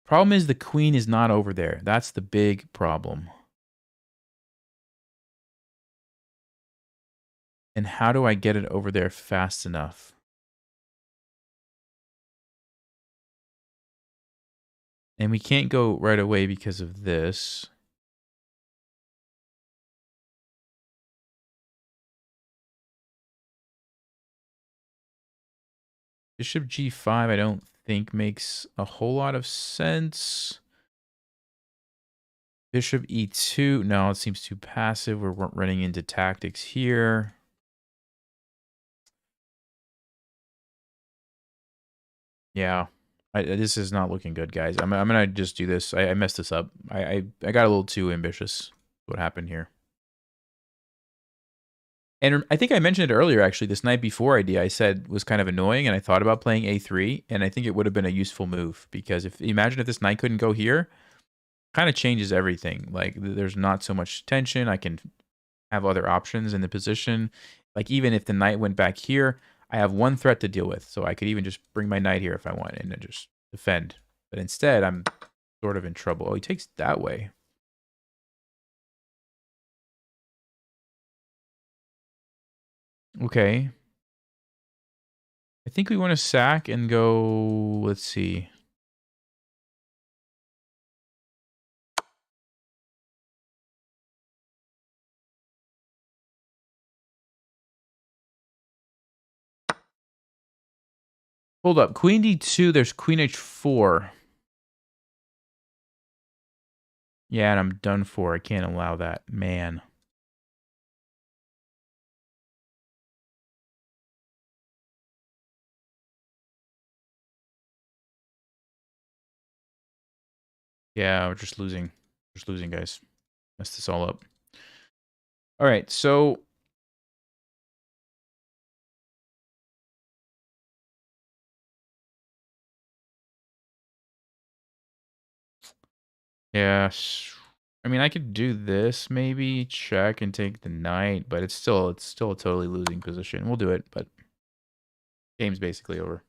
Problem is the queen is not over there. That's the big problem. And how do I get it over there fast enough? And we can't go right away because of this. Bishop g5 I don't think makes a whole lot of sense. Bishop e2. No, it seems too passive. We're running into tactics here. Yeah. This is not looking good, guys. I'm gonna just do this. I messed this up. I got a little too ambitious. What happened here? And I think I mentioned it earlier, actually. This night before idea I said was kind of annoying, and I thought about playing a3, and I think it would have been a useful move because imagine if this knight couldn't go here, kind of changes everything. Like there's not so much tension. I can have other options in the position. Like even if the knight went back here, I have one threat to deal with, so I could even just bring my knight here if I want and then just defend. But instead, I'm sort of in trouble. Oh, he takes that way. Okay. I think we want to sack and go, let's see. Hold up. Queen d2, there's queen h4. Yeah, and I'm done for. I can't allow that. Man. Yeah, we're just losing. Just losing, guys. Messed this all up. All right, so... Yeah, I mean, I could do this, maybe, check and take the knight, but it's still a totally losing position. We'll do it, but game's basically over.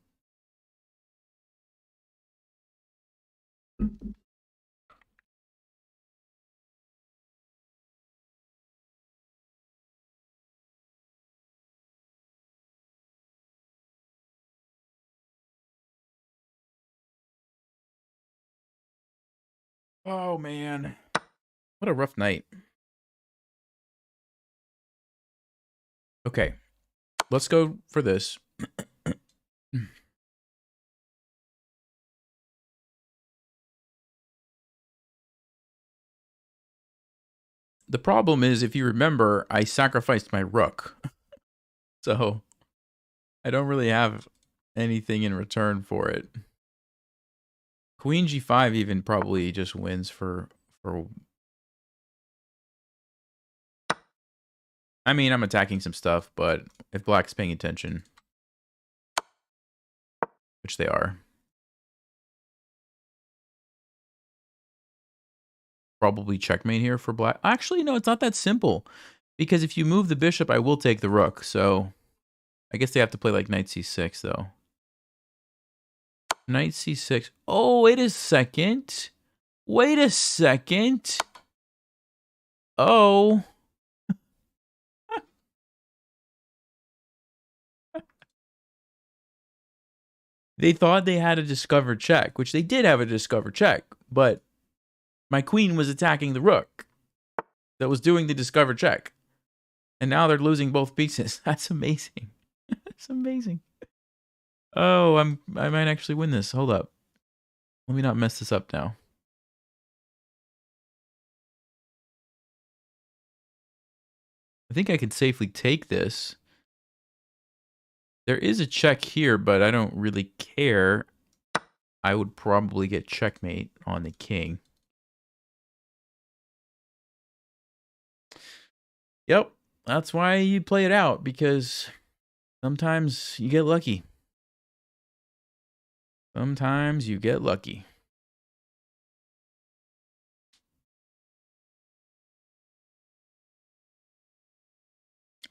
Oh, man. What a rough night. Okay. Let's go for this. The problem is, if you remember, I sacrificed my rook. So I don't really have anything in return for it. Queen g5 even probably just wins for... I mean, I'm attacking some stuff, but if black's paying attention, which they are, probably checkmate here for black. Actually, no, it's not that simple. Because if you move the bishop, I will take the rook. So I guess they have to play like knight c6, though. Knight c6. Oh, wait a second. Wait a second. Oh. They thought they had a discovered check, which they did have a discovered check, but my queen was attacking the rook that was doing the discovered check. And now they're losing both pieces. That's amazing. That's amazing. Oh, I might actually win this. Hold up. Let me not mess this up now. I think I could safely take this. There is a check here, but I don't really care. I would probably get checkmate on the king. Yep, that's why you play it out, because sometimes you get lucky. Sometimes you get lucky.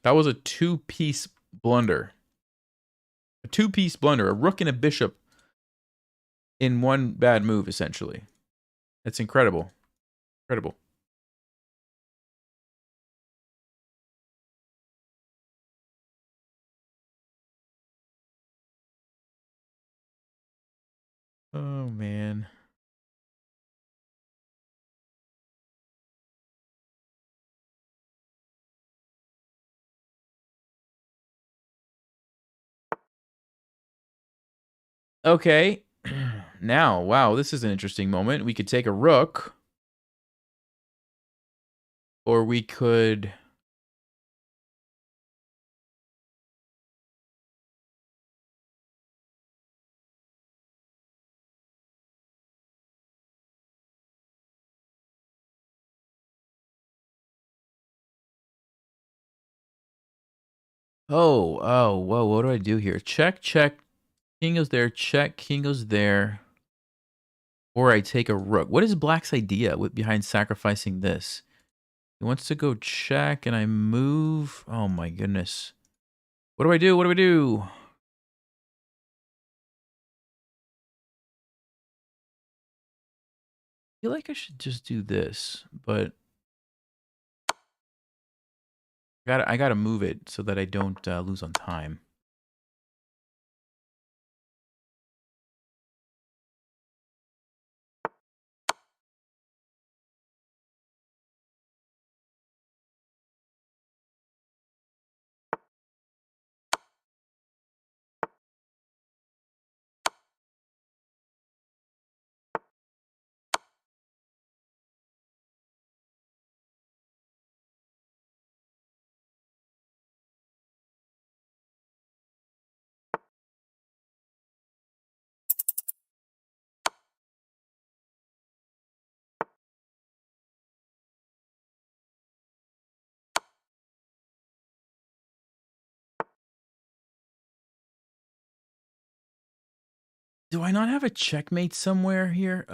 That was a two-piece blunder. A two-piece blunder. A rook and a bishop in one bad move, essentially. That's incredible. Incredible. Oh, man. Okay. Now, wow, this is an interesting moment. We could take a rook. Or we could... Oh, whoa, what do I do here? Check, check. King goes there, check, king goes there. Or I take a rook. What is black's idea behind sacrificing this? He wants to go check and I move. Oh my goodness. What do I do? What do I do? I feel like I should just do this, but I gotta move it so that I don't lose on time. Do I not have a checkmate somewhere here?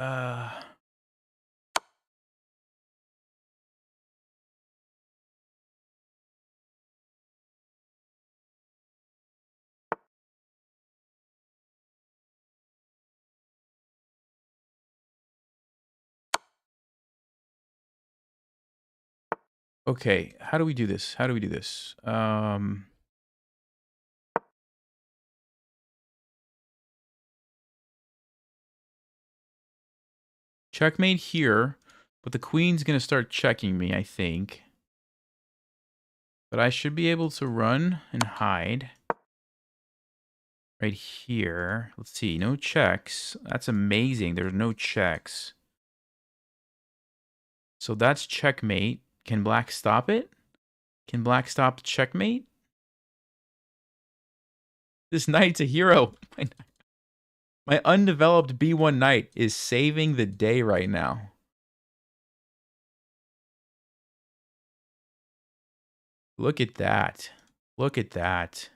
Okay, how do we do this? How do we do this? Checkmate here, but the queen's going to start checking me, I think. But I should be able to run and hide. Right here. Let's see. No checks. That's amazing. There's no checks. So that's checkmate. Can black stop it? Can black stop checkmate? This knight's a hero. My undeveloped B1 knight is saving the day right now. Look at that. Look at that.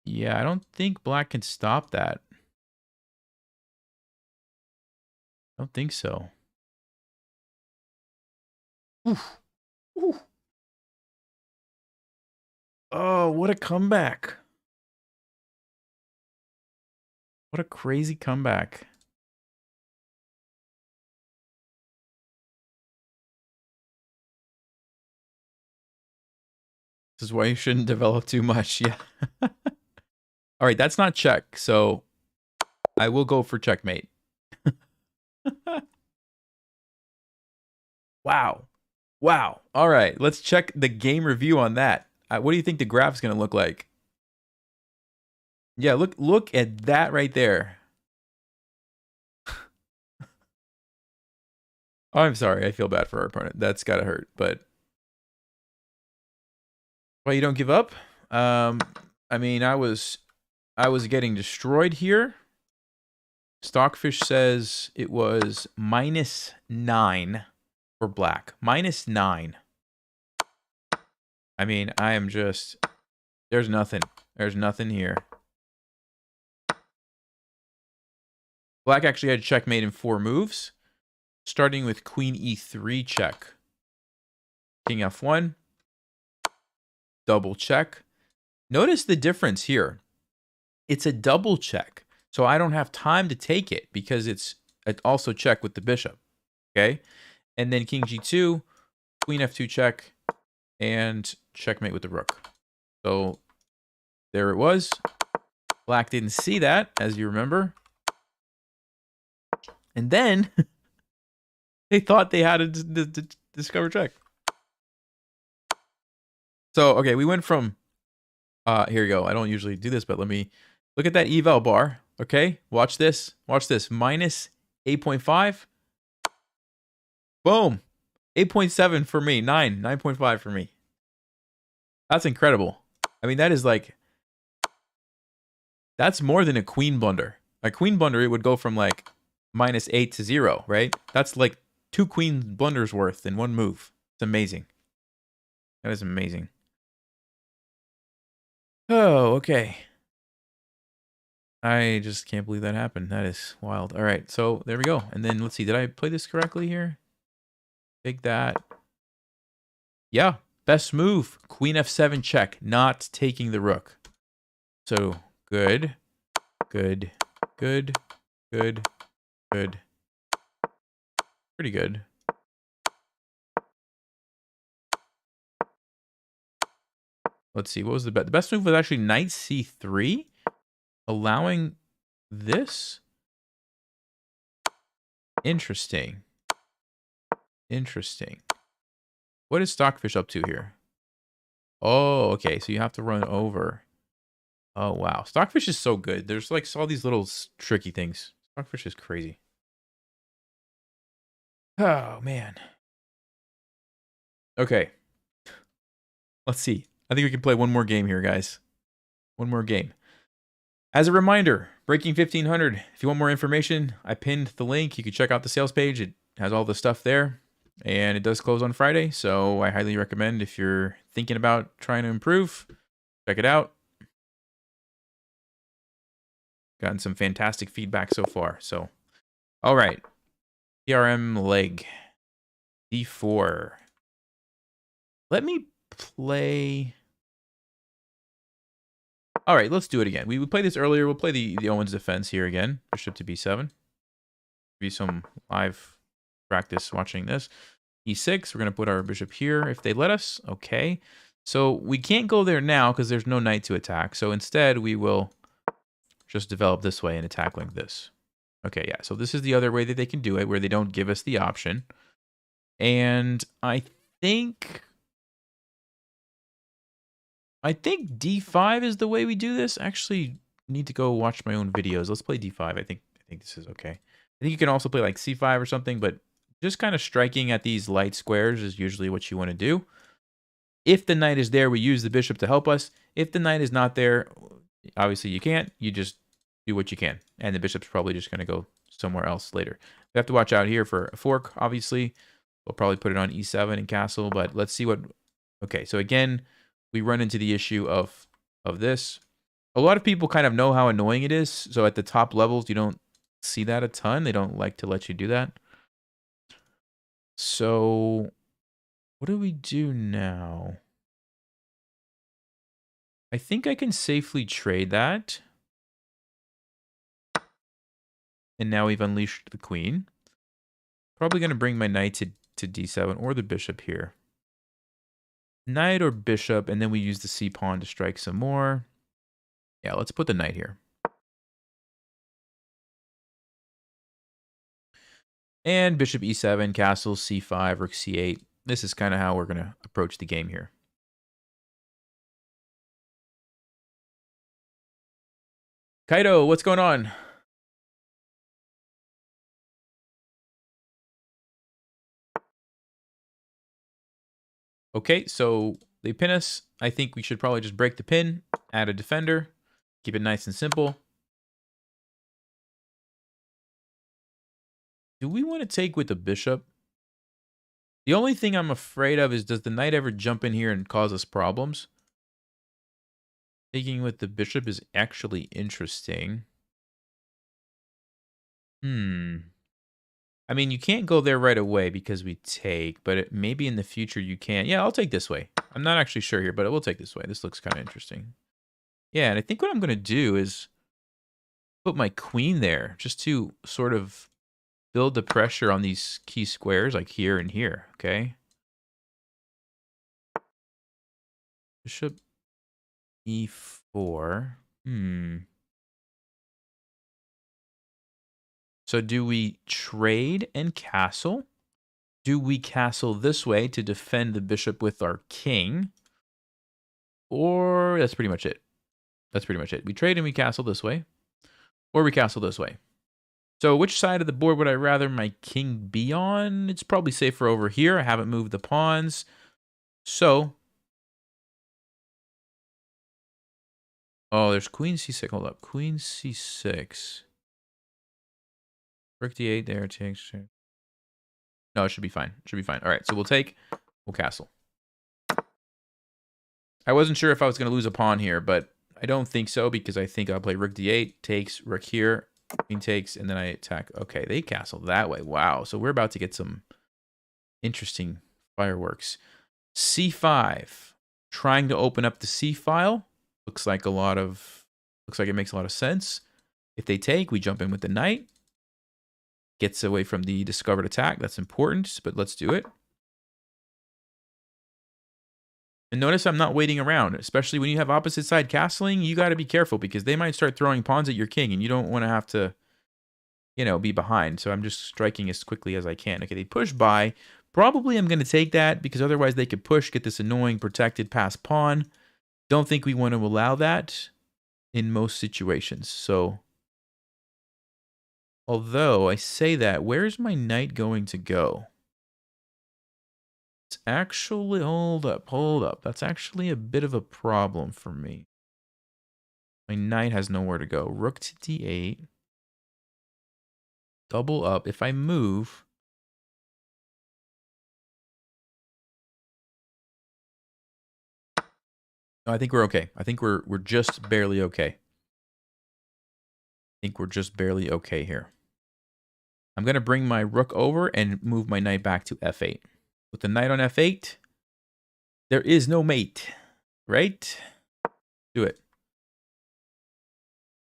Yeah, I don't think black can stop that. I don't think so. Oof. Oof. Oh, what a comeback. What a crazy comeback. This is why you shouldn't develop too much. Yeah. All right, that's not check. So I will go for checkmate. Wow. Wow. All right, let's check the game review on that. What do you think the graph's going to look like? Yeah, look at that right there. Oh, I'm sorry. I feel bad for our opponent. That's got to hurt, but well, you don't give up? I mean, I was getting destroyed here. Stockfish says it was -9 for black. -9. I mean, I am just... There's nothing. There's nothing here. Black actually had checkmate in 4 moves, starting with queen e3 check. King f1. Double check. Notice the difference here. It's a double check. So I don't have time to take it because it's also check with the bishop. Okay? And then king g2, queen f2 check, and checkmate with the rook. So there it was. Black didn't see that, as you remember. And then they thought they had to discover check. So, okay, we went from... here we go. I don't usually do this, but let me... Look at that eval bar. Okay, watch this. Watch this. -8.5. Boom. 8.7 for me. 9.5 for me. That's incredible. I mean, that is like... That's more than a queen blunder. A queen blunder, it would go from like -8 to 0, right? That's like 2 queen blunders worth in 1 move. It's amazing. That is amazing. Oh, okay. I just can't believe that happened. That is wild. All right, so there we go. And then let's see. Did I play this correctly here? Take that. Yeah, best move. Queen f7 check, not taking the rook. So good, good, good, good, good. Pretty good. Let's see. What was the best? The best move was actually knight c3. Allowing this? Interesting. Interesting. What is Stockfish up to here? Oh, okay. So you have to run over. Oh, wow. Stockfish is so good. There's like all these little tricky things. Stockfish is crazy. Oh, man. Okay. Let's see. I think we can play one more game here, guys. One more game. As a reminder, Breaking 1500, if you want more information, I pinned the link. You can check out the sales page. It has all the stuff there. And it does close on Friday, so I highly recommend if you're thinking about trying to improve, check it out. Gotten some fantastic feedback so far. So, all right. PRM leg. D4. Let me play... All right, let's do it again. We played this earlier. We'll play the Owens defense here again. Bishop to b7. Be some live practice watching this. e6. We're going to put our bishop here if they let us. Okay. So we can't go there now because there's no knight to attack. So instead, we will just develop this way and attack like this. Okay, yeah. So this is the other way that they can do it, where they don't give us the option. And I think D5 is the way we do this. Actually, need to go watch my own videos. Let's play D5. I think this is okay. I think you can also play like C5 or something, but just kind of striking at these light squares is usually what you want to do. If the knight is there, we use the bishop to help us. If the knight is not there, obviously you can't. You just do what you can. And the bishop's probably just going to go somewhere else later. We have to watch out here for a fork, obviously. We'll probably put it on E7 and castle, but let's see what... Okay, so again, we run into the issue of this. A lot of people kind of know how annoying it is. So at the top levels, you don't see that a ton. They don't like to let you do that. So what do we do now? I think I can safely trade that. And now we've unleashed the queen. Probably going to bring my knight to D7 or the bishop here. Knight or bishop, and then we use the C pawn to strike some more. Yeah, let's put the knight here. And bishop E7, castle, C5, rook C8. This is kind of how we're going to approach the game here. Kaido, what's going on? Okay, so they pin us. I think we should probably just break the pin, add a defender, keep it nice and simple. Do we want to take with the bishop? The only thing I'm afraid of is, does the knight ever jump in here and cause us problems? Taking with the bishop is actually interesting. I mean, you can't go there right away because we take, but maybe in the future you can. Yeah, I'll take this way. I'm not actually sure here, but I will take this way. This looks kind of interesting. Yeah, and I think what I'm going to do is put my queen there just to sort of build the pressure on these key squares, like here and here, okay? Bishop E4. So do we trade and castle? Do we castle this way to defend the bishop with our king? Or that's pretty much it. That's pretty much it. We trade and we castle this way. Or we castle this way. So which side of the board would I rather my king be on? It's probably safer over here. I haven't moved the pawns. So... Oh, there's queen c6. Hold up. Queen c6. Rook d8 there. Takes... No, it should be fine. It should be fine. All right, so we'll take. We'll castle. I wasn't sure if I was going to lose a pawn here, but I don't think so because I think I'll play rook d8, takes, rook here, queen takes, and then I attack. Okay, they castle that way. Wow, so we're about to get some interesting fireworks. c5, trying to open up the c file. Looks like it makes a lot of sense. If they take, we jump in with the knight. Gets away from the discovered attack. That's important, but let's do it. And notice I'm not waiting around, especially when you have opposite side castling. You got to be careful because they might start throwing pawns at your king, and you don't want to have to, you know, be behind. So I'm just striking as quickly as I can. Okay, they push by. Probably I'm going to take that because otherwise they could push, get this annoying protected pass pawn. Don't think we want to allow that in most situations. So, although I say that, where's my knight going to go? It's actually, hold up. That's actually a bit of a problem for me. My knight has nowhere to go. Rook to d8. Double up. If I move... No, I think we're okay. I think we're just barely okay. I think we're just barely okay here. I'm going to bring my rook over and move my knight back to f8. With the knight on f8, there is no mate, right? Do it.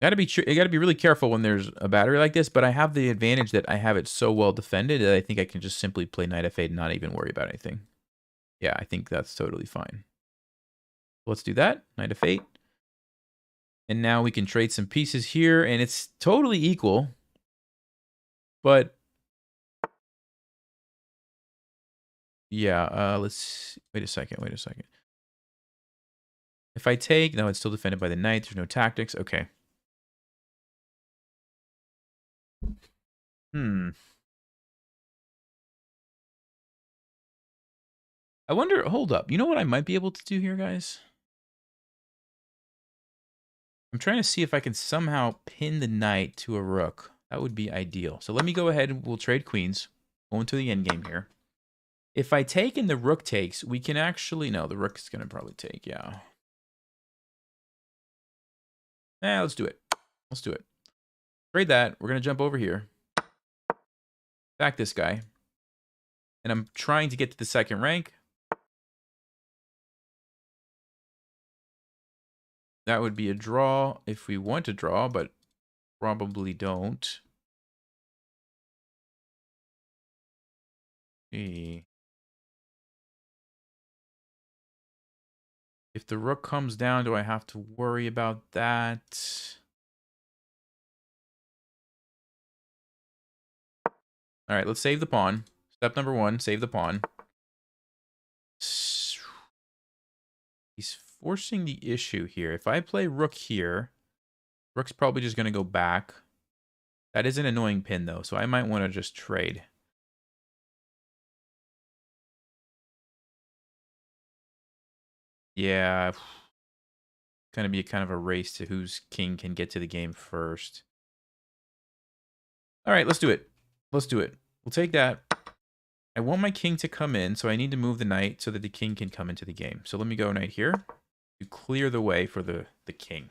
You gotta be really careful when there's a battery like this, but I have the advantage that I have it so well defended that I think I can just simply play knight f8 and not even worry about anything. Yeah, I think that's totally fine. Let's do that. Knight f8. And now we can trade some pieces here, and it's totally equal. But yeah, let's wait a second. Wait a second. If I take, no, it's still defended by the knight. There's no tactics. Okay. I wonder, hold up. You know what I might be able to do here, guys? I'm trying to see if I can somehow pin the knight to a rook. That would be ideal. So let me go ahead and we'll trade queens. Go into the endgame here. If I take and the rook takes, we can actually... No, the rook is going to probably take, yeah. Let's do it. Let's do it. Trade that. We're going to jump over here. Back this guy. And I'm trying to get to the second rank. That would be a draw if we want to draw, but probably don't. If the rook comes down, do I have to worry about that? All right, let's save the pawn. Step number 1, save the pawn. He's forcing the issue here. If I play rook here, rook's probably just going to go back. That is an annoying pin, though, so I might want to just trade. Yeah. It's going to be kind of a race to whose king can get to the game first. All right, let's do it. Let's do it. We'll take that. I want my king to come in, so I need to move the knight so that the king can come into the game. So let me go knight here to clear the way for the king.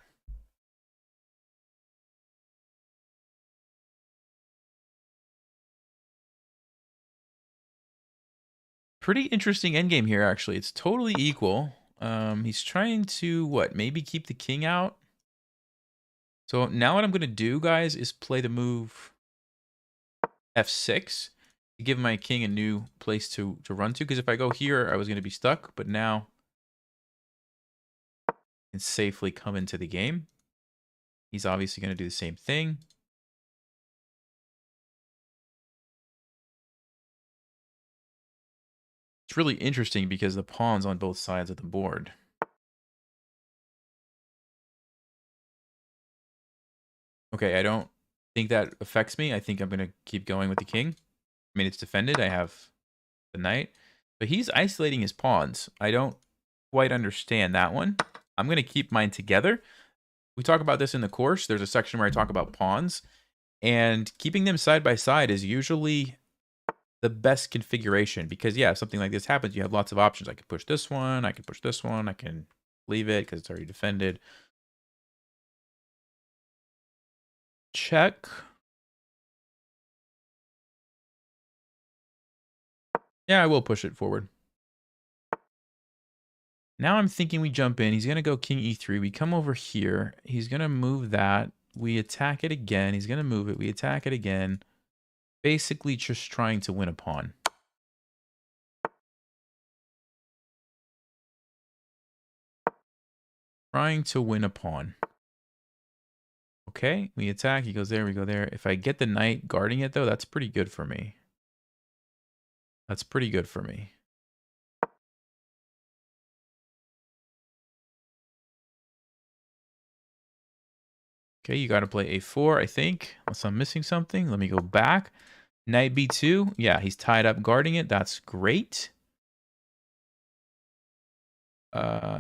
Pretty interesting endgame here, actually. It's totally equal. He's trying to, what, maybe keep the king out? So now what I'm going to do, guys, is play the move f6 to give my king a new place to run to. Because if I go here, I was going to be stuck. But now I can safely come into the game. He's obviously going to do the same thing. It's really interesting because the pawn's on both sides of the board. Okay, I don't think that affects me. I think I'm going to keep going with the king. I mean, it's defended. I have the knight. But he's isolating his pawns. I don't quite understand that one. I'm going to keep mine together. We talk about this in the course. There's a section where I talk about pawns. And keeping them side by side is usually the best configuration. Because, yeah, if something like this happens, you have lots of options. I can push this one. I can push this one. I can leave it because it's already defended. Check. Yeah, I will push it forward. Now I'm thinking we jump in. He's going to go king e3. We come over here. He's going to move that. We attack it again. He's going to move it. We attack it again. Basically just trying to win a pawn. Trying to win a pawn. Okay, we attack. He goes there. We go there. If I get the knight guarding it, though, that's pretty good for me. That's pretty good for me. Okay, you got to play a4, I think. Unless I'm missing something. Let me go back. Knight b2. Yeah, he's tied up guarding it. That's great.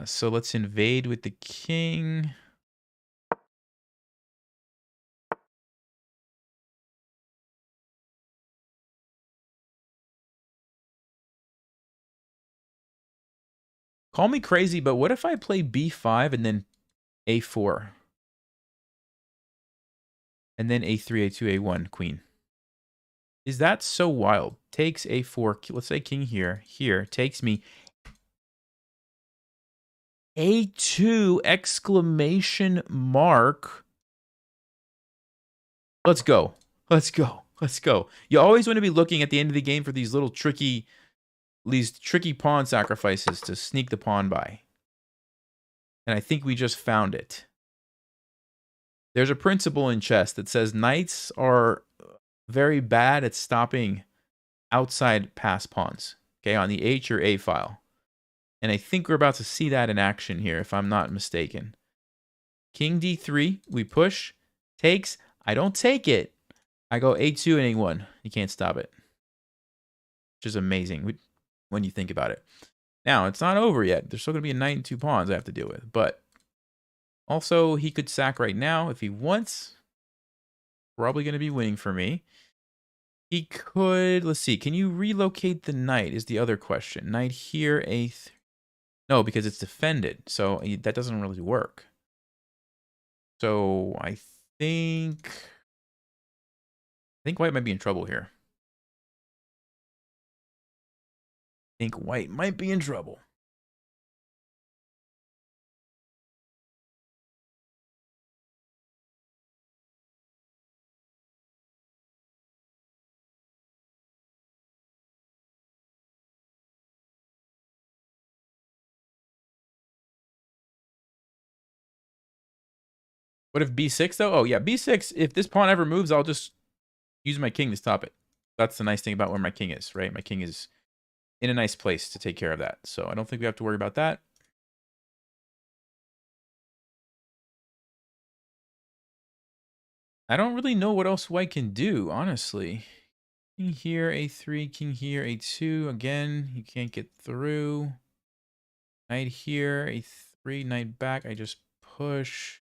So let's invade with the king. Call me crazy, but what if I play b5 and then a4? And then a3, a2, a1, queen. Is that so wild? Takes a4, let's say king here, takes me a2, exclamation mark. Let's go. Let's go. Let's go. You always want to be looking at the end of the game for these little tricky pawn sacrifices to sneak the pawn by. And I think we just found it. There's a principle in chess that says knights are very bad at stopping outside pass pawns, okay, on the H or A file. And I think we're about to see that in action here, if I'm not mistaken. King D3, we push, takes. I don't take it. I go A2 and A1. You can't stop it, which is amazing when you think about it. Now, it's not over yet. There's still going to be a knight and 2 pawns I have to deal with. But also, he could sack right now if he wants. Probably going to be winning for me. He could, let's see, can you relocate the knight is the other question. Knight here, A3. No, because it's defended. So that doesn't really work. So I think white might be in trouble here. I think white might be in trouble. What if B6 though? Oh yeah, B6, if this pawn ever moves, I'll just use my king to stop it. That's the nice thing about where my king is, right? My king is in a nice place to take care of that. So I don't think we have to worry about that. I don't really know what else white can do, honestly. King here, A3, king here, A2. Again, you can't get through. Knight here, A3, knight back. I just push.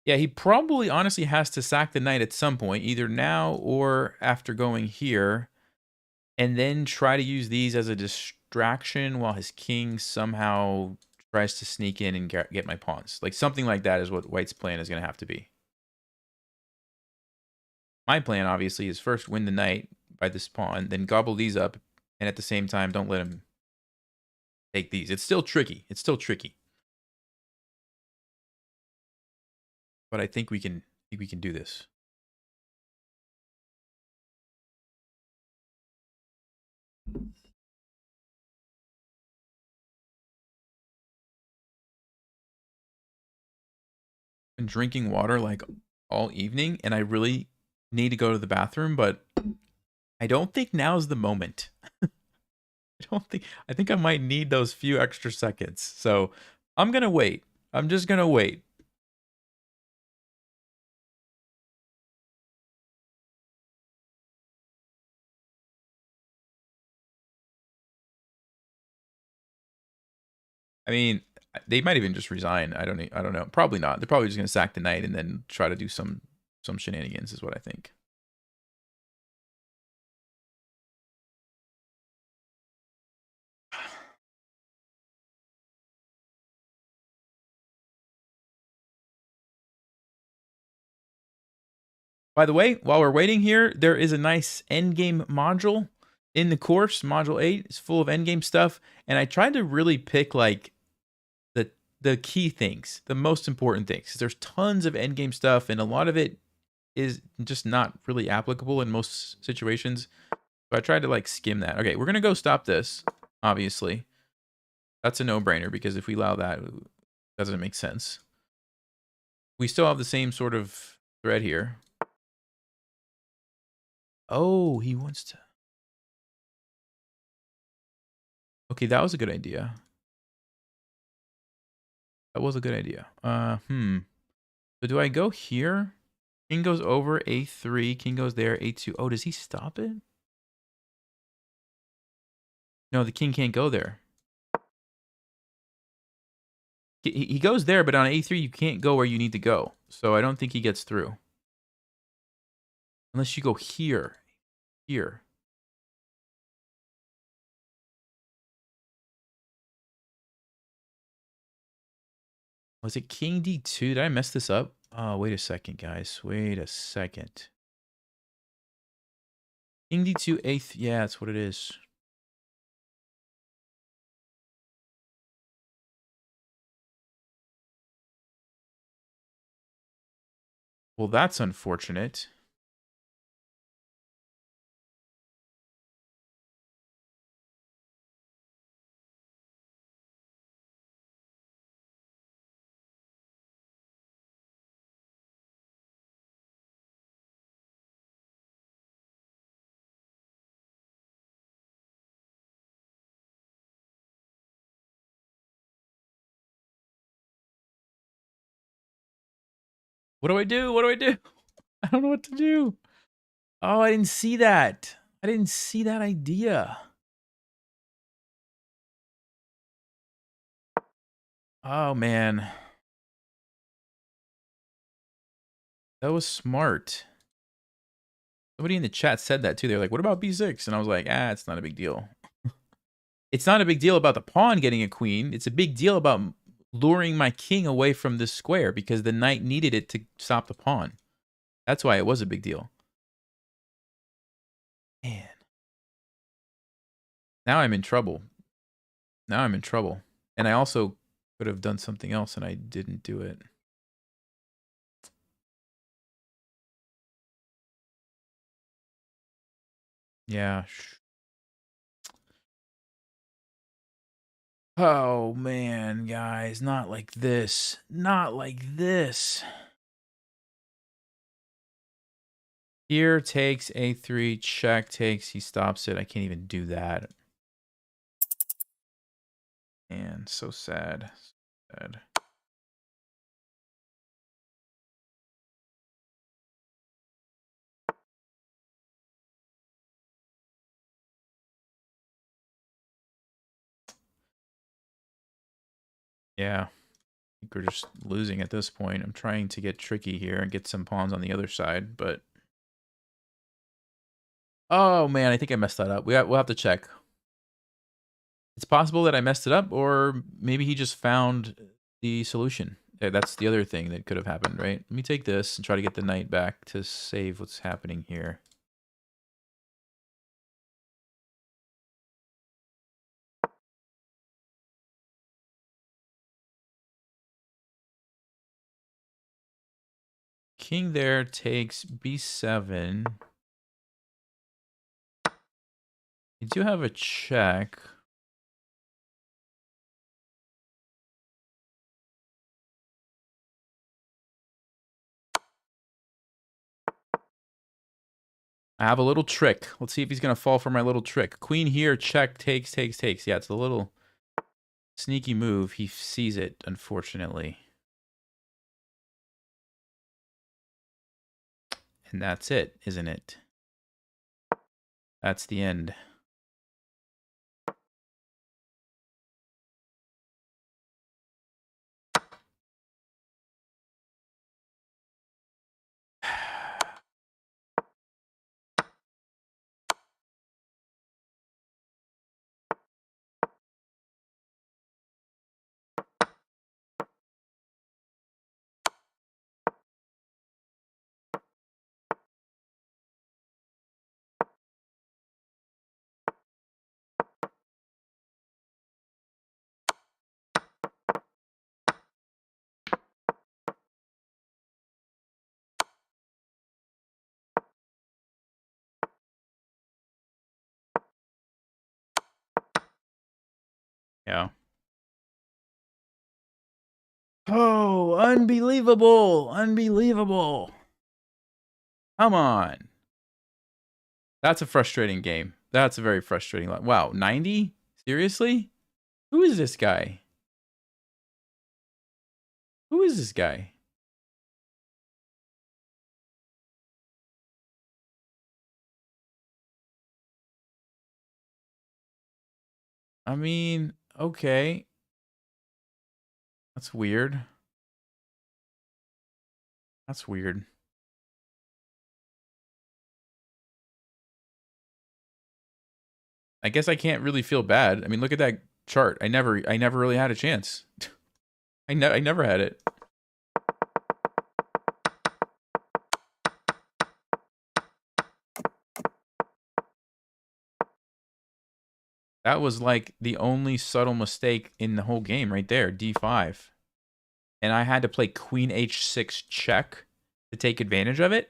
Yeah, he probably honestly has to sack the knight at some point, either now or after going here, and then try to use these as a distraction while his king somehow tries to sneak in and get my pawns. Like something like that is what white's plan is going to have to be. My plan, obviously, is first win the knight by this pawn, then gobble these up, and at the same time, don't let him take these. It's still tricky. It's still tricky. But I think we can do this. Been drinking water like all evening, and I really need to go to the bathroom, but I don't think now's the moment. I think I might need those few extra seconds. So I'm gonna wait. I'm just gonna wait. I mean, they might even just resign. I don't know. Probably not. They're probably just gonna sack the knight and then try to do some shenanigans, is what I think. By the way, while we're waiting here, there is a nice endgame module in the course. Module 8 is full of endgame stuff, and I tried to really pick like the key things, the most important things. There's tons of endgame stuff, and a lot of it is just not really applicable in most situations. So I tried to like skim that. Okay, we're gonna go stop this. Obviously, that's a no-brainer because if we allow that, it doesn't make sense. We still have the same sort of thread here. Oh, he wants to. Okay, that was a good idea. That was a good idea. So do I go here? King goes over A3. King goes there, A2. Oh, does he stop it? No, the king can't go there. He goes there, but on A3, you can't go where you need to go. So I don't think he gets through. Unless you go here. Here. Was it king D2? Did I mess this up? Oh, wait a second, guys. Wait a second. King D2, eighth. Yeah, that's what it is. Well, that's unfortunate. What do I do? What do I do? I don't know what to do. Oh, I didn't see that. I didn't see that idea. Oh, man. That was smart. Somebody in the chat said that too. They're like, what about b6? And I was like, it's not a big deal. It's not a big deal about the pawn getting a queen. It's a big deal about luring my king away from this square because the knight needed it to stop the pawn. That's why it was a big deal. Man. Now I'm in trouble. Now I'm in trouble. And I also could have done something else and I didn't do it. Yeah. Oh, man, guys. Not like this. Not like this. Here takes a3, check takes, he stops it. I can't even do that. And so sad. So sad. Yeah. I think we're just losing at this point. I'm trying to get tricky here and get some pawns on the other side, but... Oh, man, I think I messed that up. We'll have to check. It's possible that I messed it up, or maybe he just found the solution. That's the other thing that could have happened, right? Let me take this and try to get the knight back to save what's happening here. King there takes b7. You do have a check. I have a little trick. Let's see if he's going to fall for my little trick. Queen here, check, takes. Yeah, it's a little sneaky move. He sees it, unfortunately. And that's it, isn't it? That's the end. Yeah. Oh, unbelievable. Unbelievable. Come on. That's a frustrating game. That's a very frustrating line. Wow, 90? Seriously? Who is this guy? Who is this guy? I mean, okay. That's weird. That's weird. I guess I can't really feel bad. I mean, look at that chart. I never really had a chance. I never had it. That was like the only subtle mistake in the whole game right there, d5. And I had to play queen h6 check to take advantage of it.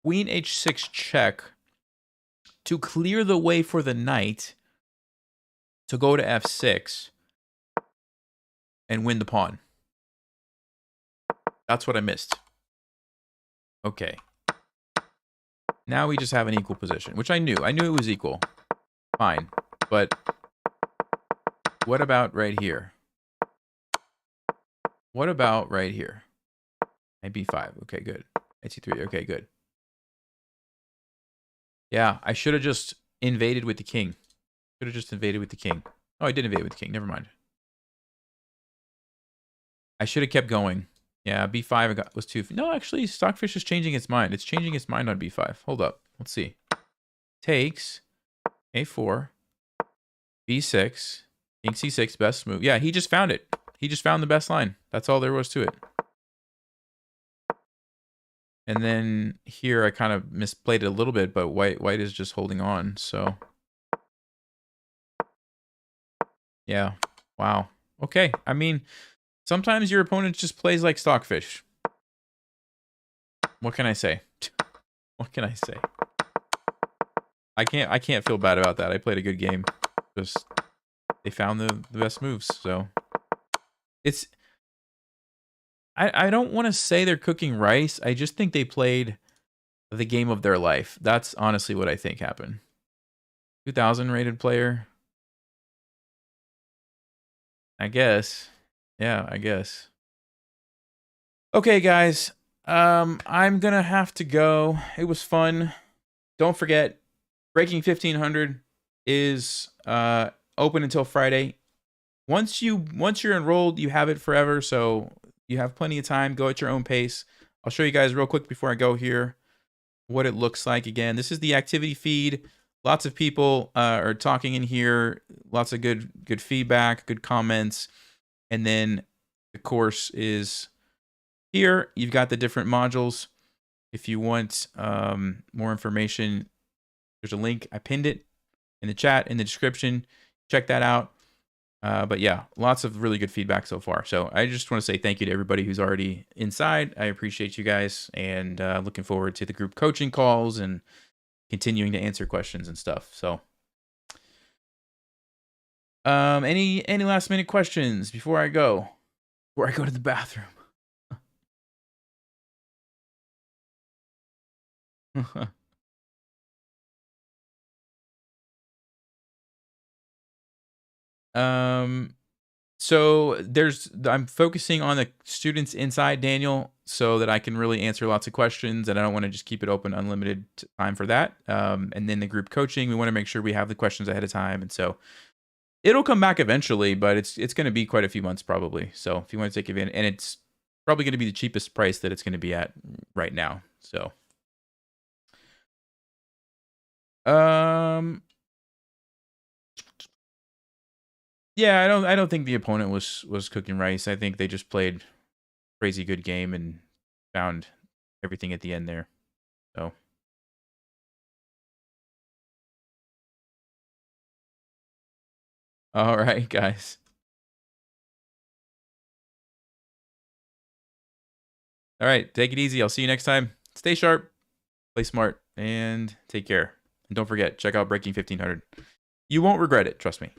Queen h6 check to clear the way for the knight to go to f6 and win the pawn. That's what I missed. Okay. Now we just have an equal position, which I knew. I knew it was equal. Fine. But what about right here? What about right here? Knight b5. Okay, good. Knight c3. Okay, good. Yeah, I should have just invaded with the king. Should have just invaded with the king. Oh, I did invade with the king. Never mind. I should have kept going. Yeah, b5 was too... No, actually, Stockfish is changing its mind. It's changing its mind on b5. Hold up. Let's see. Takes. a4. b6. King c6, best move. Yeah, he just found it. He just found the best line. That's all there was to it. And then here I kind of misplayed it a little bit, but white is just holding on. So yeah. Wow. Okay. I mean, sometimes your opponent just plays like Stockfish. What can I say? What can I say? I can't feel bad about that. I played a good game. Just they found the best moves. So it's I don't want to say they're cooking rice. I just think they played the game of their life. That's honestly what I think happened. 2000 rated player. I guess. Yeah, I guess. Okay, guys. I'm gonna have to go. It was fun. Don't forget, Breaking 1500 is open until Friday. Once you're enrolled, you have it forever, so you have plenty of time. Go at your own pace. I'll show you guys real quick before I go here what it looks like. Again, this is the activity feed. Lots of people are talking in here. Lots of good feedback, good comments. And then the course is here. You've got the different modules. If you want more information, there's a link. I pinned it in the chat, in the description. Check that out. But yeah, lots of really good feedback so far. So I just want to say thank you to everybody who's already inside. I appreciate you guys, and looking forward to the group coaching calls and continuing to answer questions and stuff. So any last minute questions before I go? Before I go to the bathroom. So I'm focusing on the students inside, Daniel, so that I can really answer lots of questions, and I don't want to just keep it open unlimited time for that. And then the group coaching, we want to make sure we have the questions ahead of time, and so it'll come back eventually, but it's going to be quite a few months probably. So if you want to take advantage, and it's probably going to be the cheapest price that it's going to be at right now. So yeah, I don't think the opponent was cooking rice. I think they just played crazy good game and found everything at the end there. So all right, guys. All right, take it easy. I'll see you next time. Stay sharp, play smart, and take care. And don't forget, check out Breaking 1500. You won't regret it, trust me.